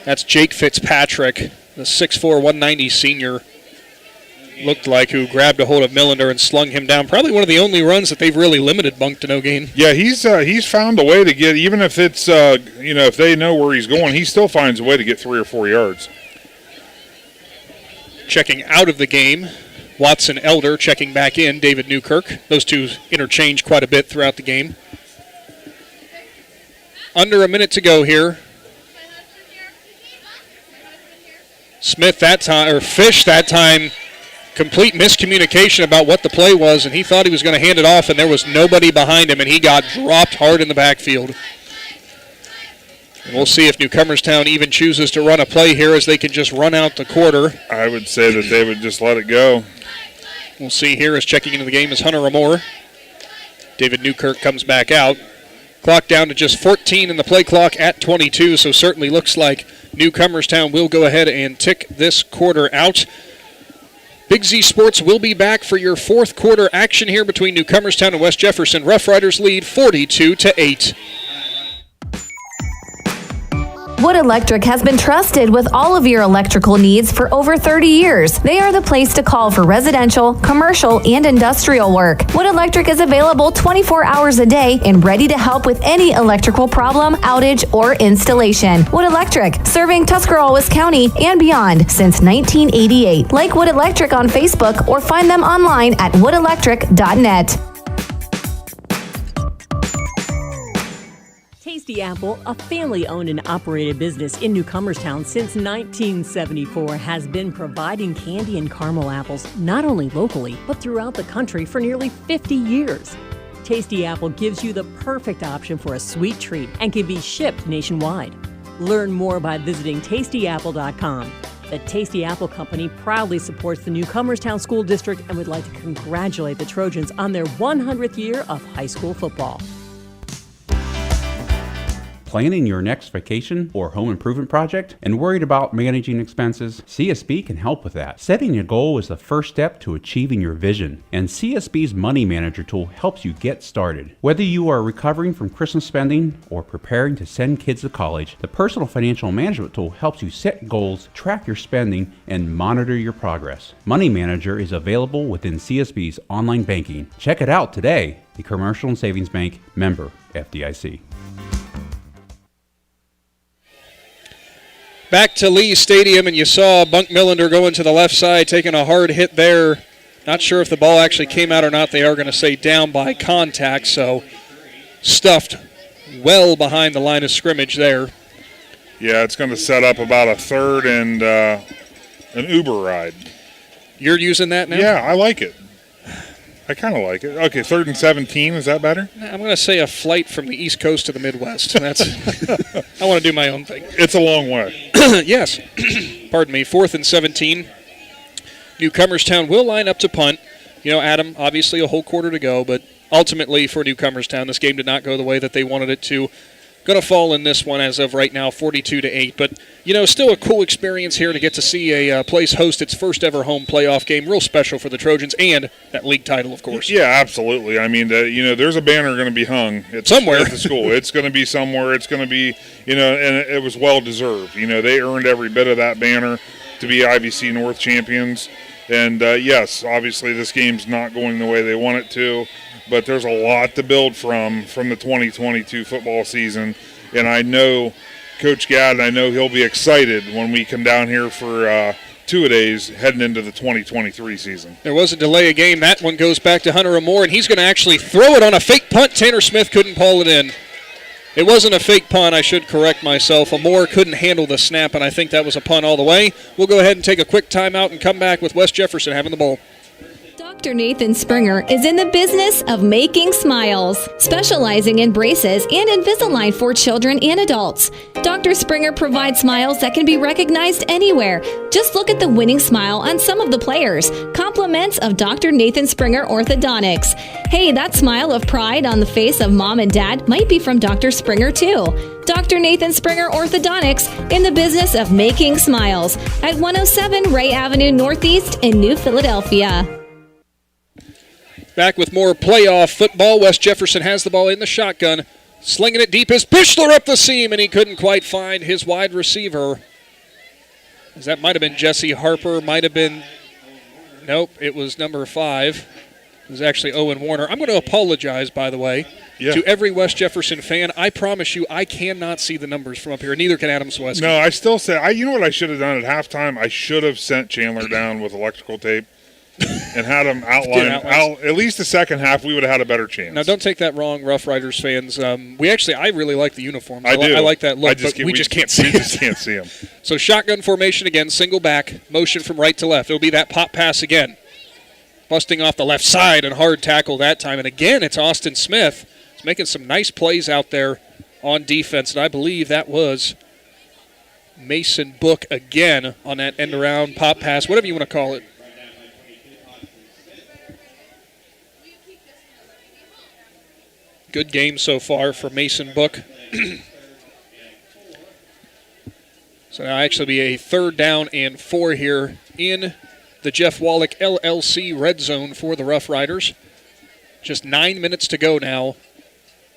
That's Jake Fitzpatrick, the 6'4", 190 senior. Looked like who grabbed a hold of Millender and slung him down. Probably one of the only runs that they've really limited Bunk to no gain. Yeah, he's found a way to get, even if it's if they know where he's going, he still finds a way to get 3 or 4 yards. Checking out of the game, Watson Elder checking back in, David Newkirk. Those two interchange quite a bit throughout the game. Under a minute to go here. Smith that time, or Fish that time, complete miscommunication about what the play was, and he thought he was going to hand it off, and there was nobody behind him, and he got dropped hard in the backfield. And we'll see if Newcomerstown even chooses to run a play here as they can just run out the quarter. I would say that they would just let it go. We'll see here as checking into the game is Hunter Amore. David Newkirk comes back out. Clock down to just 14 in the play clock at 22, so certainly looks like Newcomerstown will go ahead and tick this quarter out. Big Z Sports will be back for your fourth quarter action here between Newcomerstown and West Jefferson. Rough Riders lead 42-8. Wood Electric has been trusted with all of your electrical needs for over 30 years. They are the place to call for residential, commercial, and industrial work. Wood Electric is available 24 hours a day and ready to help with any electrical problem, outage, or installation. Wood Electric, serving Tuscarawas County and beyond since 1988. Like Wood Electric on Facebook or find them online at woodelectric.net. Tasty Apple, a family-owned and operated business in Newcomerstown since 1974, has been providing candy and caramel apples not only locally, but throughout the country for nearly 50 years. Tasty Apple gives you the perfect option for a sweet treat and can be shipped nationwide. Learn more by visiting tastyapple.com. The Tasty Apple Company proudly supports the Newcomerstown School District and would like to congratulate the Trojans on their 100th year of high school football. Planning your next vacation or home improvement project and worried about managing expenses? CSB can help with that. Setting a goal is the first step to achieving your vision, and CSB's Money Manager tool helps you get started. Whether you are recovering from Christmas spending or preparing to send kids to college, the Personal Financial Management tool helps you set goals, track your spending, and monitor your progress. Money Manager is available within CSB's online banking. Check it out today. The Commercial and Savings Bank, member FDIC. Back to Lee Stadium, and you saw Bunk Millender going to the left side, taking a hard hit there. Not sure if the ball actually came out or not. They are going to say down by contact, so stuffed well behind the line of scrimmage there. Yeah, it's going to set up about a third and an Uber ride. You're using that now? Yeah, I like it. I kind of like it. Okay, 3rd and 17. Is that better? I'm going to say a flight from the East Coast to the Midwest. That's I want to do my own thing. It's a long way. Yes. Pardon me. 4th and 17. Newcomerstown will line up to punt. You know, Adam, obviously a whole quarter to go, but ultimately for Newcomerstown, this game did not go the way that they wanted it to. Going to fall in this one as of right now, 42-8. But, you know, still a cool experience here to get to see a place host its first ever home playoff game. Real special for the Trojans and that league title, of course. Yeah, absolutely. I mean, there's a banner going to be hung somewhere at the school. It's going to be somewhere. It's going to be, and it was well-deserved. They earned every bit of that banner to be IVC North champions. And, yes, obviously this game's not going the way they want it to. But there's a lot to build from the 2022 football season. And I know Coach Gadd, I know he'll be excited when we come down here for two-a-days heading into the 2023 season. There was a delay of game. That one goes back to Hunter Amore, and he's going to actually throw it on a fake punt. Tanner Smith couldn't pull it in. It wasn't a fake punt, I should correct myself. Amore couldn't handle the snap, and I think that was a punt all the way. We'll go ahead and take a quick timeout and come back with West Jefferson having the ball. Dr. Nathan Springer is in the business of making smiles, specializing in braces and Invisalign for children and adults. Dr. Springer provides smiles that can be recognized anywhere. Just look at the winning smile on some of the players. Compliments of Dr. Nathan Springer Orthodontics. Hey, that smile of pride on the face of mom and dad might be from Dr. Springer too. Dr. Nathan Springer Orthodontics, in the business of making smiles, at 107 Ray Avenue Northeast in New Philadelphia. Back with more playoff football. West Jefferson has the ball in the shotgun. Slinging it deep is Bischler up the seam, and he couldn't quite find his wide receiver. That might have been Jesse Harper, might have been... Nope, it was number 5. It was actually Owen Warner. I'm going to apologize, by the way, to every West Jefferson fan. I promise you, I cannot see the numbers from up here. Neither can Adam Ciereszewski. No, I still say, you know what I should have done at halftime? I should have sent Chandler down with electrical tape and had him outline. At least the second half, we would have had a better chance. Now, don't take that wrong, Rough Riders fans. I really like the uniforms. I do. I like that look, but we just can't see it. We just can't see them. So shotgun formation again, single back, motion from right to left. It'll be that pop pass again. Busting off the left side and hard tackle that time. And again, it's Austin Smith. He's making some nice plays out there on defense, and I believe that was Mason Book again on that end around pop pass, whatever you want to call it. Good game so far for Mason Book. So now actually be a 3rd down and 4 here in the Jeff Wallach LLC red zone for the Rough Riders. Just 9 minutes to go now.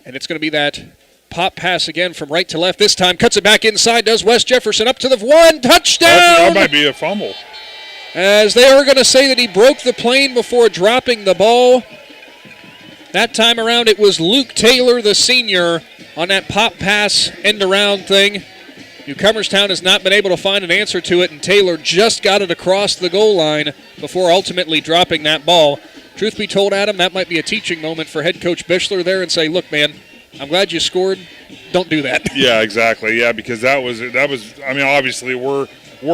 And it's going to be that pop pass again from right to left. This time cuts it back inside, does West Jefferson up to the 1. Touchdown! That might be a fumble. As they are going to say that he broke the plane before dropping the ball. That time around, it was Luke Taylor, the senior, on that pop pass end-around thing. Newcomerstown has not been able to find an answer to it, and Taylor just got it across the goal line before ultimately dropping that ball. Truth be told, Adam, that might be a teaching moment for head coach Bischler there and say, look, man, I'm glad you scored. Don't do that. Yeah, exactly. Yeah, because that was. I mean, obviously we're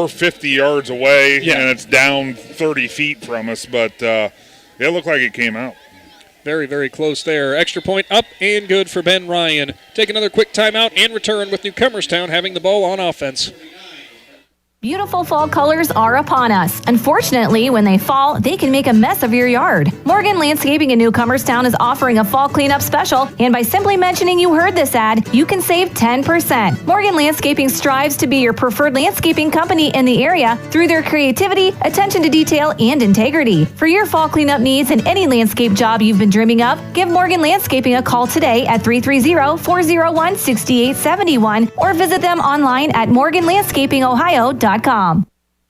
50 yards away, and it's down 30 feet from us, but it looked like it came out. Very, very close there. Extra point up and good for Ben Ryan. Take another quick timeout and return with Newcomerstown having the ball on offense. Beautiful fall colors are upon us. Unfortunately, when they fall, they can make a mess of your yard. Morgan Landscaping in Newcomerstown is offering a fall cleanup special, and by simply mentioning you heard this ad, you can save 10%. Morgan Landscaping strives to be your preferred landscaping company in the area through their creativity, attention to detail, and integrity. For your fall cleanup needs and any landscape job you've been dreaming of, give Morgan Landscaping a call today at 330-401-6871 or visit them online at morganlandscapingohio.com.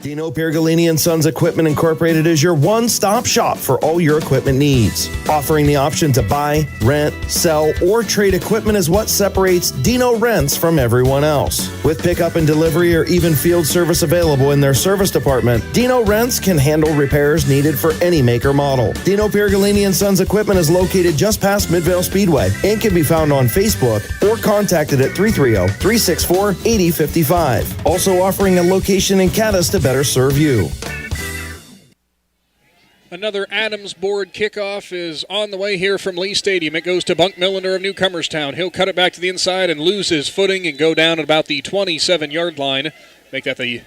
Dino Pergolini & Sons Equipment Incorporated is your one-stop shop for all your equipment needs. Offering the option to buy, rent, sell, or trade equipment is what separates Dino Rents from everyone else. With pickup and delivery or even field service available in their service department, Dino Rents can handle repairs needed for any make or model. Dino Pergolini & Sons Equipment is located just past Midvale Speedway and can be found on Facebook or contacted at 330-364-8055. Also offering a location in Caddis to better serve you. Another Adams board kickoff is on the way here from Lee Stadium. It goes to Bunk Millender of Newcomerstown. He'll cut it back to the inside and lose his footing and go down at about the 27-yard line. Make that the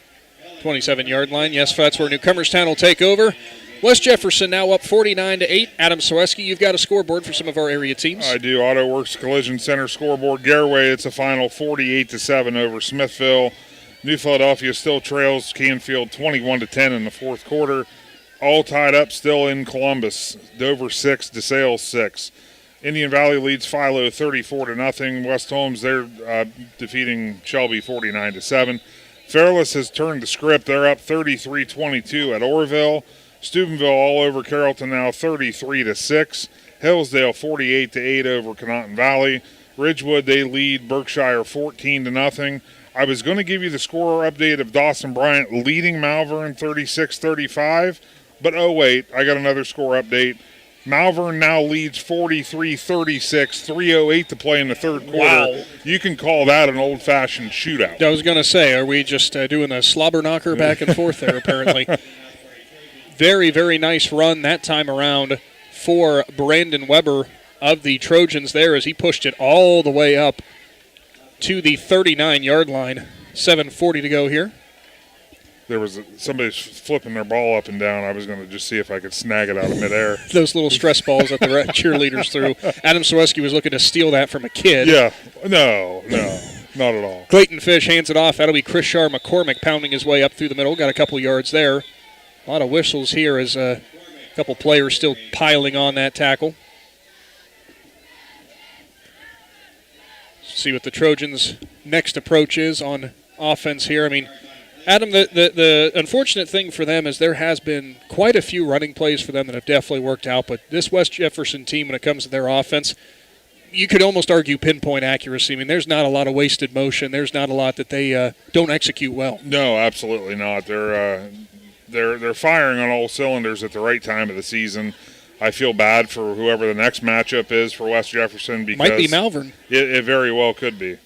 27-yard line. Yes, that's where Newcomerstown will take over. West Jefferson now up 49-8. Adam Ciereszewski, you've got a scoreboard for some of our area teams. I do. Auto Works Collision Center scoreboard. Garraway, it's a final 48-7 over Smithville. New Philadelphia still trails Canfield 21-10 in the fourth quarter. All tied up still in Columbus. Dover 6, DeSales 6. Indian Valley leads Philo 34-0. West Holmes, they're defeating Shelby 49-7. Fairless has turned the script. They're up 33-22 at Orrville. Steubenville all over Carrollton now 33-6. Hillsdale 48-8 over Conotton Valley. Ridgewood, they lead Berkshire 14-0. I was going to give you the score update of Dawson Bryant leading Malvern 36-35, but oh wait, I got another score update. Malvern now leads 43-36, 3:08 to play in the third quarter. Wow. You can call that an old-fashioned shootout. I was going to say, are we just doing a slobber knocker back and forth there, apparently? Very, very nice run that time around for Brandon Weber of the Trojans there as he pushed it all the way up to the 39-yard line. 7:40 to go here. There was somebody flipping their ball up and down. I was going to just see if I could snag it out of midair. Those little stress balls that the cheerleaders threw. Adam Ciereszewski was looking to steal that from a kid. Yeah. No, not at all. Clayton Fish hands it off. That'll be Chrisshar McCormick pounding his way up through the middle. Got a couple yards there. A lot of whistles here as a couple players still piling on that tackle. See what the Trojans' next approach is on offense here. I mean, Adam, the unfortunate thing for them is there has been quite a few running plays for them that have definitely worked out, but this West Jefferson team, when it comes to their offense, you could almost argue pinpoint accuracy. I mean, there's not a lot of wasted motion. There's not a lot that they don't execute well. No, absolutely not. They're firing on all cylinders at the right time of the season. I feel bad for whoever the next matchup is for West Jefferson because might be Malvern. It very well could be.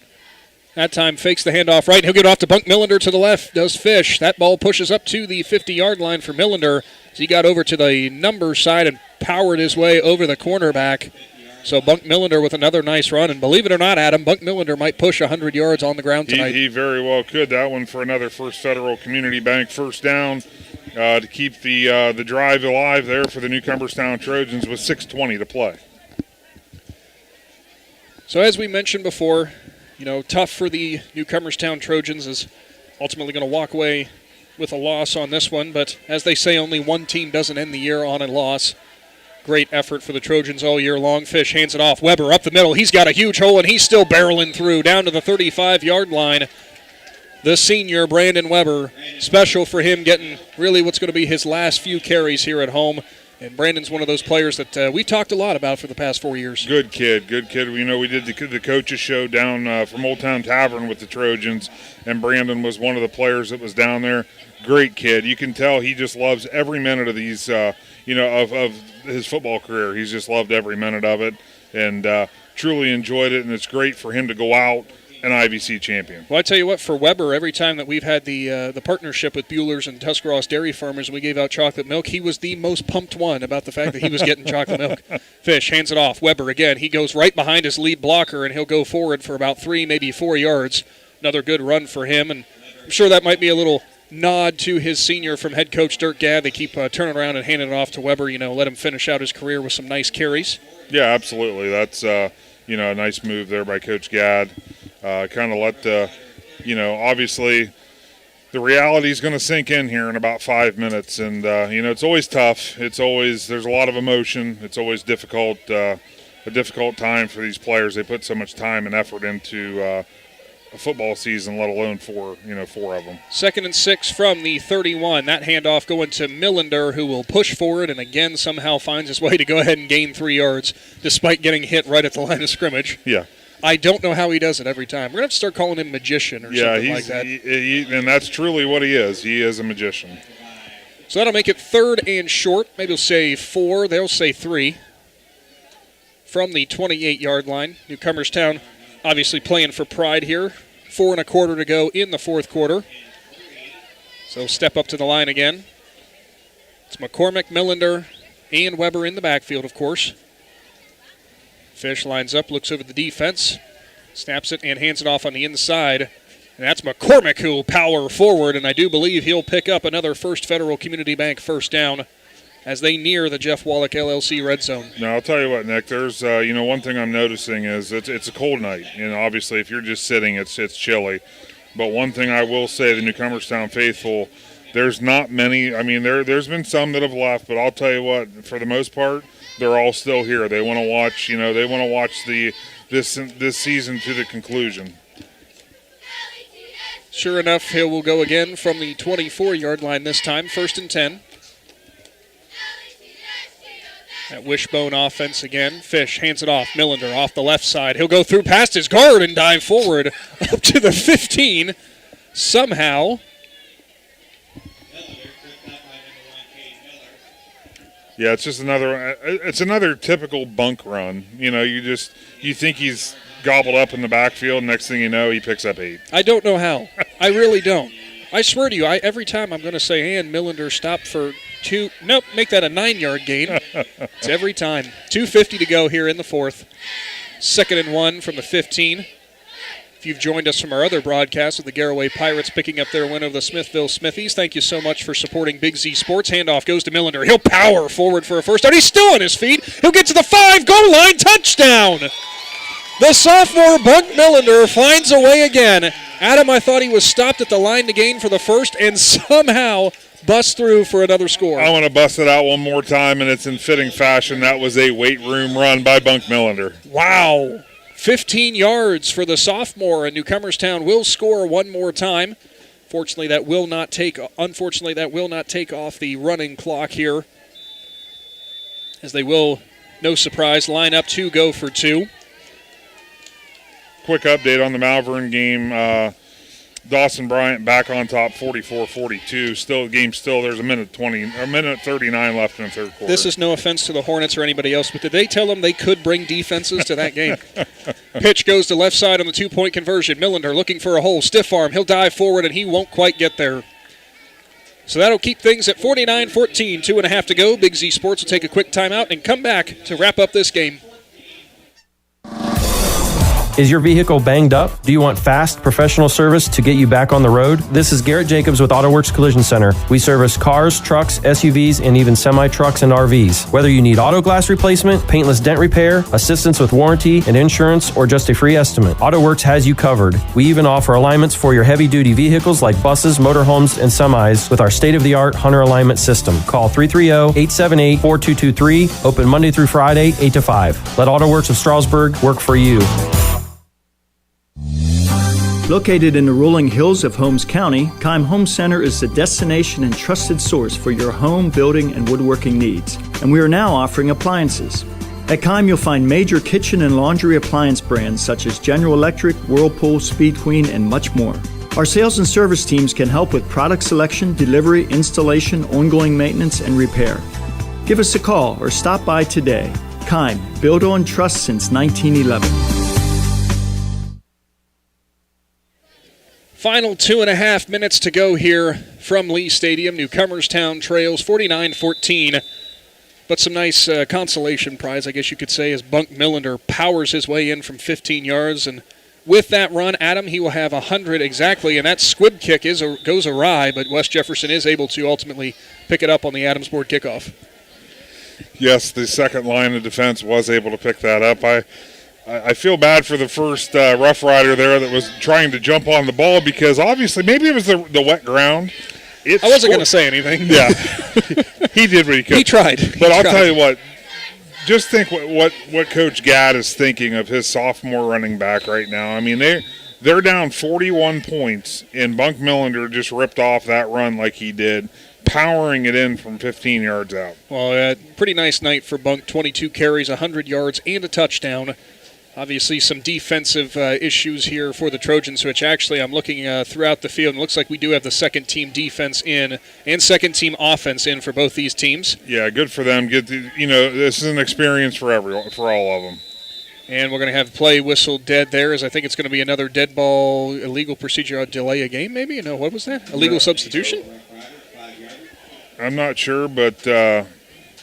That time fakes the handoff right. He'll get off to Bunk Millender to the left. Does Fish. That ball pushes up to the 50-yard line for Millender. So he got over to the number side and powered his way over the cornerback. So Bunk Millender with another nice run. And believe it or not, Adam, Bunk Millender might push 100 yards on the ground tonight. He very well could. That one for another First Federal Community Bank first down to keep the drive alive there for the Newcomerstown Trojans with 6:20 to play. So as we mentioned before, tough for the Newcomerstown Trojans is ultimately going to walk away with a loss on this one. But as they say, only one team doesn't end the year on a loss. Great effort for the Trojans all year long. Fish hands it off. Weber up the middle. He's got a huge hole, and he's still barreling through down to the 35-yard line. The senior, Brandon Weber, special for him getting really what's going to be his last few carries here at home. And Brandon's one of those players that we talked a lot about for the past 4 years. Good kid. We did the coaches show down from Old Town Tavern with the Trojans, and Brandon was one of the players that was down there. Great kid. You can tell he just loves every minute of these, of his football career. He's just loved every minute of it and truly enjoyed it, and it's great for him to go out an IVC champion. Well, I tell you what, for Weber, every time that we've had the partnership with Bueller's and Tuscarawas Dairy Farmers and we gave out chocolate milk, he was the most pumped one about the fact that he was getting chocolate milk. Fish hands it off. Weber again. He goes right behind his lead blocker, and he'll go forward for about 3, maybe 4 yards. Another good run for him, and I'm sure that might be a little nod to his senior from head coach Dirk Gadd. They keep turning around and handing it off to Weber, let him finish out his career with some nice carries. Yeah, absolutely. That's, a nice move there by Coach Gadd. Kind of let obviously the reality is going to sink in here in about 5 minutes. And, it's always tough. There's a lot of emotion. It's always difficult, a difficult time for these players. They put so much time and effort into a football season, let alone four of them. 2nd and 6 from the 31. That handoff going to Millender, who will push forward and again somehow finds his way to go ahead and gain 3 yards despite getting hit right at the line of scrimmage. Yeah. I don't know how he does it every time. We're going to have to start calling him magician or something like that. And that's truly what he is. He is a magician. So that'll make it 3rd and short. Maybe we'll say 4. They'll say 3. From the 28-yard line. Newcomerstown obviously playing for pride here. 4 1/4 to go in the 4th quarter. So step up to the line again. It's McCormick, Millender, and Weber in the backfield, of course. Fish lines up, looks over the defense, snaps it, and hands it off on the inside. And that's McCormick who will power forward, and I do believe he'll pick up another First Federal Community Bank first down as they near the Jeff Wallach LLC red zone. Now, I'll tell you what, Nick, there's, one thing I'm noticing is it's a cold night. Obviously, if you're just sitting, it's chilly. But one thing I will say, the Newcomerstown faithful, there's not many. There's been some that have left, but I'll tell you what, for the most part, they're all still here. They want to watch, this season to the conclusion. Sure enough, Hill will go again from the 24-yard line this time, 1st and 10. That wishbone offense again. Fish hands it off. Millender off the left side. He'll go through past his guard and dive forward up to the 15. Somehow. Yeah, it's just another typical bunk run. You think he's gobbled up in the backfield. Next thing you know, he picks up 8. I don't know how. I really don't. I swear to you, every time I'm going to say, and Millender stopped for 2. Nope, make that a 9-yard gain. It's every time. 2:50 to go here in the 4th. 2nd and 1 from the 15. If you've joined us from our other broadcast with the Garraway Pirates picking up their win over the Smithville Smithies, thank you so much for supporting Big Z Sports. Handoff goes to Millender. He'll power forward for a first down. He's still on his feet. He'll get to the 5-goal line. Touchdown! The sophomore Buck Millender finds a way again. Adam, I thought he was stopped at the line to gain for the first and somehow busts through for another score. I want to bust it out one more time, and it's in fitting fashion. That was a weight room run by Bunk Millender. Wow. 15 yards for the sophomore, and Newcomerstown will score one more time. Unfortunately, that will not take off the running clock here, as they will, no surprise, line up to go for 2. Quick update on the Malvern game. Dawson Bryant back on top, 44-42. There's a minute 39 left in the third quarter. This is no offense to the Hornets or anybody else, but did they tell them they could bring defenses to that game? Pitch goes to left side on the 2-point conversion. Millender looking for a hole. Stiff arm. He'll dive forward, and he won't quite get there. So that'll keep things at 49-14. 2.5 to go. Big Z Sports will take a quick timeout and come back to wrap up this game. Is your vehicle banged up? Do you want fast, professional service to get you back on the road? This is Garrett Jacobs with AutoWorks Collision Center. We service cars, trucks, SUVs, and even semi-trucks and RVs. Whether you need auto glass replacement, paintless dent repair, assistance with warranty and insurance, or just a free estimate, AutoWorks has you covered. We even offer alignments for your heavy-duty vehicles like buses, motorhomes, and semis with our state-of-the-art Hunter alignment system. Call 330-878-4223. Open Monday through Friday, 8 to 5. Let AutoWorks of Strasburg work for you. Located in the rolling hills of Holmes County, Keim Home Center is the destination and trusted source for your home, building, and woodworking needs. And we are now offering appliances. At Keim, you'll find major kitchen and laundry appliance brands such as General Electric, Whirlpool, Speed Queen, and much more. Our sales and service teams can help with product selection, delivery, installation, ongoing maintenance, and repair. Give us a call or stop by today. Keim, built on trust since 1911. Final 2.5 minutes to go here from Lee Stadium. Newcomerstown trails 49-14. But some nice consolation prize, I guess you could say, as Bunk Millender powers his way in from 15 yards. And with that run, Adam, he will have 100 exactly. And that squib kick goes awry, but West Jefferson is able to ultimately pick it up on the Adamsboard kickoff. Yes, the second line of defense was able to pick that up. I feel bad for the first Rough Rider there that was trying to jump on the ball because obviously maybe it was the wet ground. I wasn't going to say anything. Yeah. He did what he could. He tried. But I'll tell you what, just think what Coach Gadd is thinking of his sophomore running back right now. I mean, they're down 41 points, and Bunk Millender just ripped off that run like he did, powering it in from 15 yards out. Well, pretty nice night for Bunk. 22 carries, 100 yards, and a touchdown. Obviously, some defensive issues here for the Trojans, which actually I'm looking throughout the field, and it looks like we do have the second-team defense in and second-team offense in for both these teams. Yeah, good for them. This is an experience for all of them. And we're going to have play whistle dead there, as I think it's going to be another dead ball, illegal procedure, delay a game maybe? No, what was that? Illegal substitution? I'm not sure, but...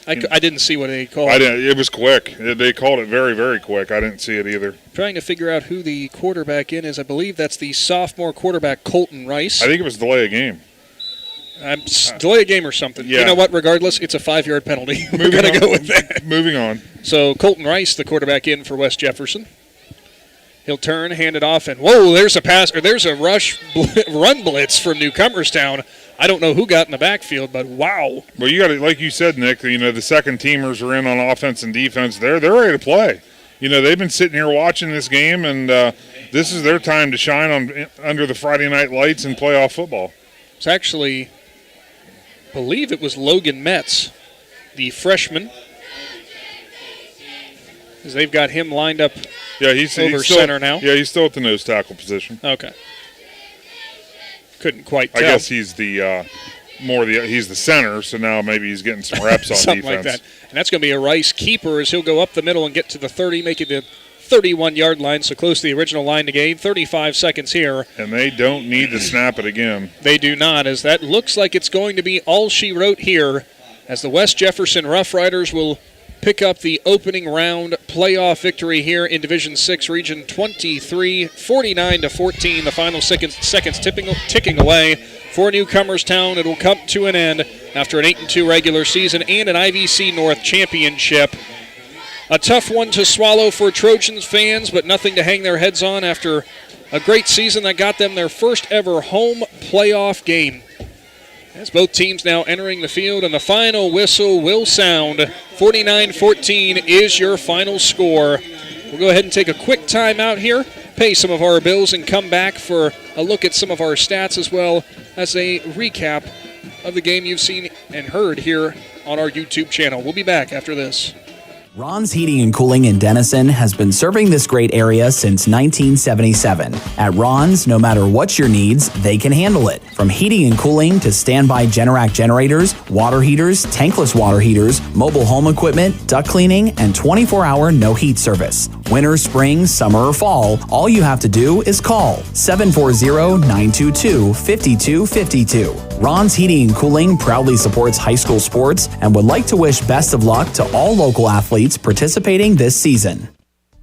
I didn't see what they called it. It was quick. They called it very, very quick. I didn't see it either. Trying to figure out who the quarterback in is. I believe that's the sophomore quarterback, Colton Rice. I think it was delay a game. Delay a game or something. Yeah. You know what? Regardless, it's a 5-yard penalty. We're going to go with that. Moving on. So Colton Rice, the quarterback in for West Jefferson. He'll turn, hand it off, and whoa, there's a pass, or there's a run blitz from Newcomerstown. I don't know who got in the backfield, but wow. Well, you got to, like you said, Nick, the second teamers are in on offense and defense. They're ready to play. They've been sitting here watching this game, and this is their time to shine under the Friday night lights and playoff football. It's actually, I believe it was Logan Metz, the freshman, because they've got him lined up he's still, center now. Yeah, he's still at the nose tackle position. Okay. Couldn't quite tell. I guess he's the he's the center, so now maybe he's getting some reps on Something defense. like that. And that's going to be a Rice keeper as he'll go up the middle and get to the 30, making the 31-yard line, so close to the original line to gain. 35 seconds here. And they don't need to snap it again. They do not, as that looks like it's going to be all she wrote here, as the West Jefferson Rough Riders will pick up the opening round playoff victory here in Division 6, Region 23, 49-14. The final seconds ticking away for Newcomerstown. It will come to an end after an 8-2 regular season and an IVC North championship. A tough one to swallow for Trojans fans, but nothing to hang their heads on after a great season that got them their first ever home playoff game. As both teams now entering the field, and the final whistle will sound. 49-14 is your final score. We'll go ahead and take a quick time out here, pay some of our bills, and come back for a look at some of our stats as well as a recap of the game you've seen and heard here on our YouTube channel. We'll be back after this. Ron's Heating and Cooling in Denison has been serving this great area since 1977. At Ron's, no matter what your needs, they can handle it. From heating and cooling to standby Generac generators, water heaters, tankless water heaters, mobile home equipment, duct cleaning, and 24-hour no-heat service. Winter, spring, summer, or fall, all you have to do is call 740-922-5252. Ron's Heating and Cooling proudly supports high school sports and would like to wish best of luck to all local athletes participating this season.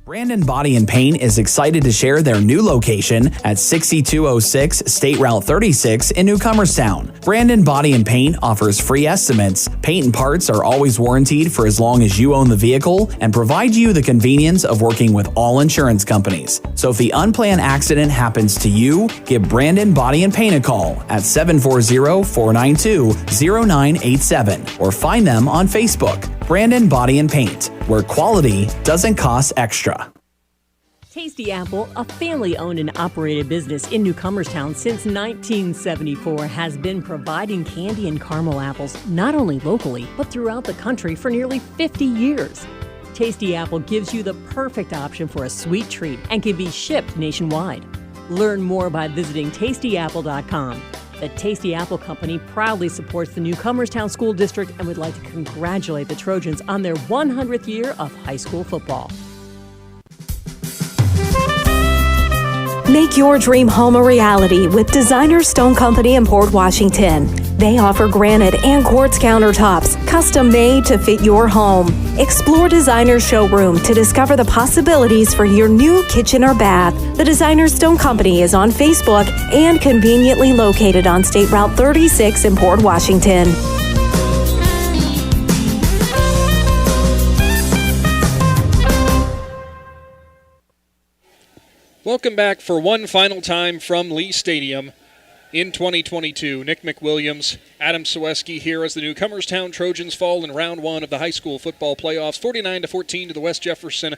Brandon Body and Paint is excited to share their new location at 6206 State Route 36 in Newcomerstown. Brandon Body and Paint offers free estimates. Paint and parts are always warranted for as long as you own the vehicle and provide you the convenience of working with all insurance companies. So if the unplanned accident happens to you, give Brandon Body and Paint a call at 740-492-0987 or find them on Facebook. Brandon Body and Paint, where quality doesn't cost extra. Tasty Apple, a family-owned and operated business in Newcomerstown since 1974, has been providing candy and caramel apples not only locally, but throughout the country for nearly 50 years. Tasty Apple gives you the perfect option for a sweet treat and can be shipped nationwide. Learn more by visiting tastyapple.com. The Tasty Apple Company proudly supports the Newcomerstown School District and would like to congratulate the Trojans on their 100th year of high school football. Make your dream home a reality with Designer Stone Company in Port Washington. They offer granite and quartz countertops, custom made to fit your home. Explore Designer's showroom to discover the possibilities for your new kitchen or bath. The Designer Stone Company is on Facebook and conveniently located on State Route 36 in Port Washington. Welcome back for one final time from Lee Stadium in 2022. Nick McWilliams, Adam Ciereszewski here as the Newcomerstown Trojans fall in round one of the high school football playoffs, 49-14 to the West Jefferson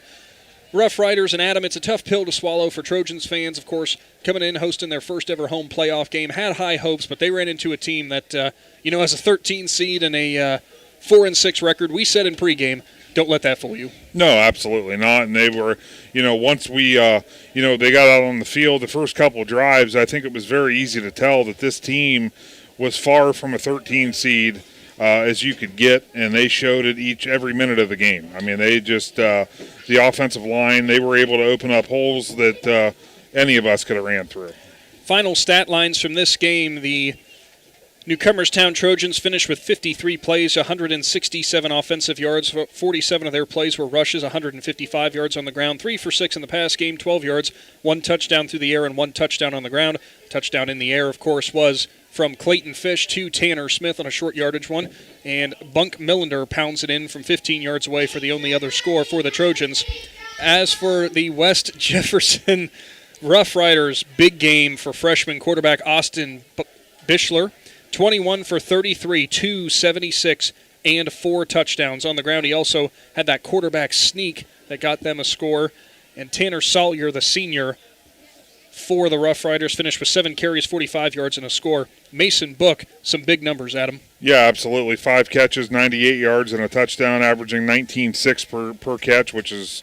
Rough Riders. And Adam, it's a tough pill to swallow for Trojans fans, of course, coming in, hosting their first ever home playoff game. Had high hopes, but they ran into a team that, has a 13 seed and a 4-6 record. We said in pregame, don't let that fool you. No, absolutely not. And they were, once we, they got out on the field, the first couple of drives, I think it was very easy to tell that this team was far from a 13 seed as you could get, and they showed it every minute of the game. I mean, they just, the offensive line, they were able to open up holes that any of us could have ran through. Final stat lines from this game, the Newcomerstown Trojans finished with 53 plays, 167 offensive yards. 47 of their plays were rushes, 155 yards on the ground, 3 for 6 in the pass game, 12 yards, 1 touchdown through the air and 1 touchdown on the ground. Touchdown in the air, of course, was from Clayton Fish to Tanner Smith on a short yardage one, and Bunk Millender pounds it in from 15 yards away for the only other score for the Trojans. As for the West Jefferson Rough Riders, big game for freshman quarterback Austin Bischler. 21 for 33, 276, and 4 touchdowns on the ground. He also had that quarterback sneak that got them a score. And Tanner Salyer, the senior for the Rough Riders, finished with 7 carries, 45 yards, and a score. Mason Book, some big numbers, Adam. Yeah, absolutely. 5 catches, 98 yards, and a touchdown, averaging 19.6 per catch, which is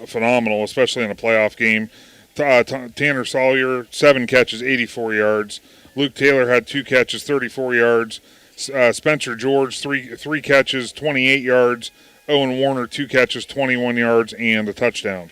phenomenal, especially in a playoff game. Tanner Salyer, 7 catches, 84 yards. Luke Taylor had 2 catches, 34 yards. Spencer George, three catches, 28 yards. Owen Warner, 2 catches, 21 yards, and a touchdown.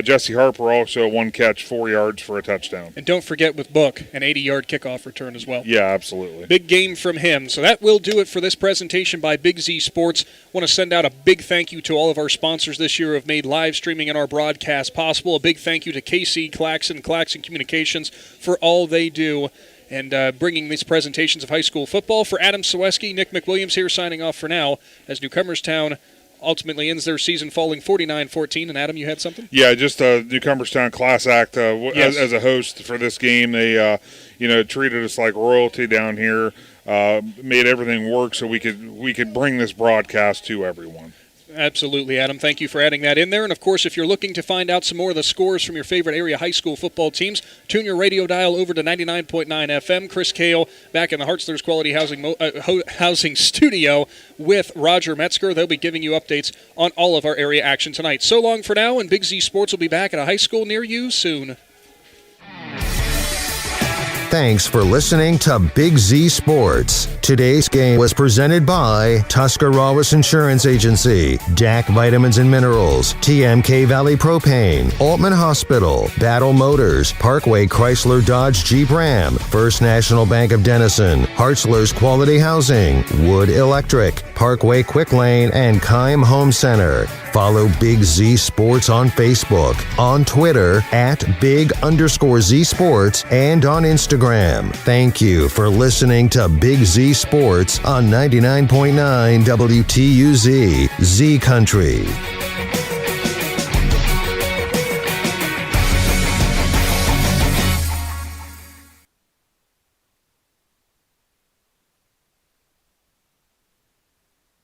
Jesse Harper also 1 catch, 4 yards for a touchdown. And don't forget with Book, an 80-yard kickoff return as well. Yeah, absolutely. Big game from him. So that will do it for this presentation by Big Z Sports. Want to send out a big thank you to all of our sponsors this year who have made live streaming and our broadcast possible. A big thank you to KC, Claxon Communications for all they do and bringing these presentations of high school football. For Adam Ciereszewski, Nick McWilliams here signing off for now as Newcomerstown ultimately ends their season falling 49-14. And Adam, you had something? Yeah, just Newcomerstown Class Act Yes. as a host for this game. They treated us like royalty down here, made everything work so we could bring this broadcast to everyone. Absolutely, Adam. Thank you for adding that in there. And, of course, if you're looking to find out some more of the scores from your favorite area high school football teams, tune your radio dial over to 99.9 FM. Chris Kale back in the Hartzler's Quality Housing Studio with Roger Metzger. They'll be giving you updates on all of our area action tonight. So long for now, and Big Z Sports will be back at a high school near you soon. Thanks for listening to Big Z Sports. Today's game was presented by Tuscarawas Insurance Agency, DAC Vitamins and Minerals, TMK Valley Propane, Altman Hospital, Battle Motors, Parkway Chrysler Dodge Jeep Ram, First National Bank of Denison, Hartzler's Quality Housing, Wood Electric, Parkway Quick Lane, and Keim Home Center. Follow Big Z Sports on Facebook, on Twitter @Big_Z Sports, and on Instagram. Thank you for listening to Big Z Sports on 99.9 WTUZ, Z Country.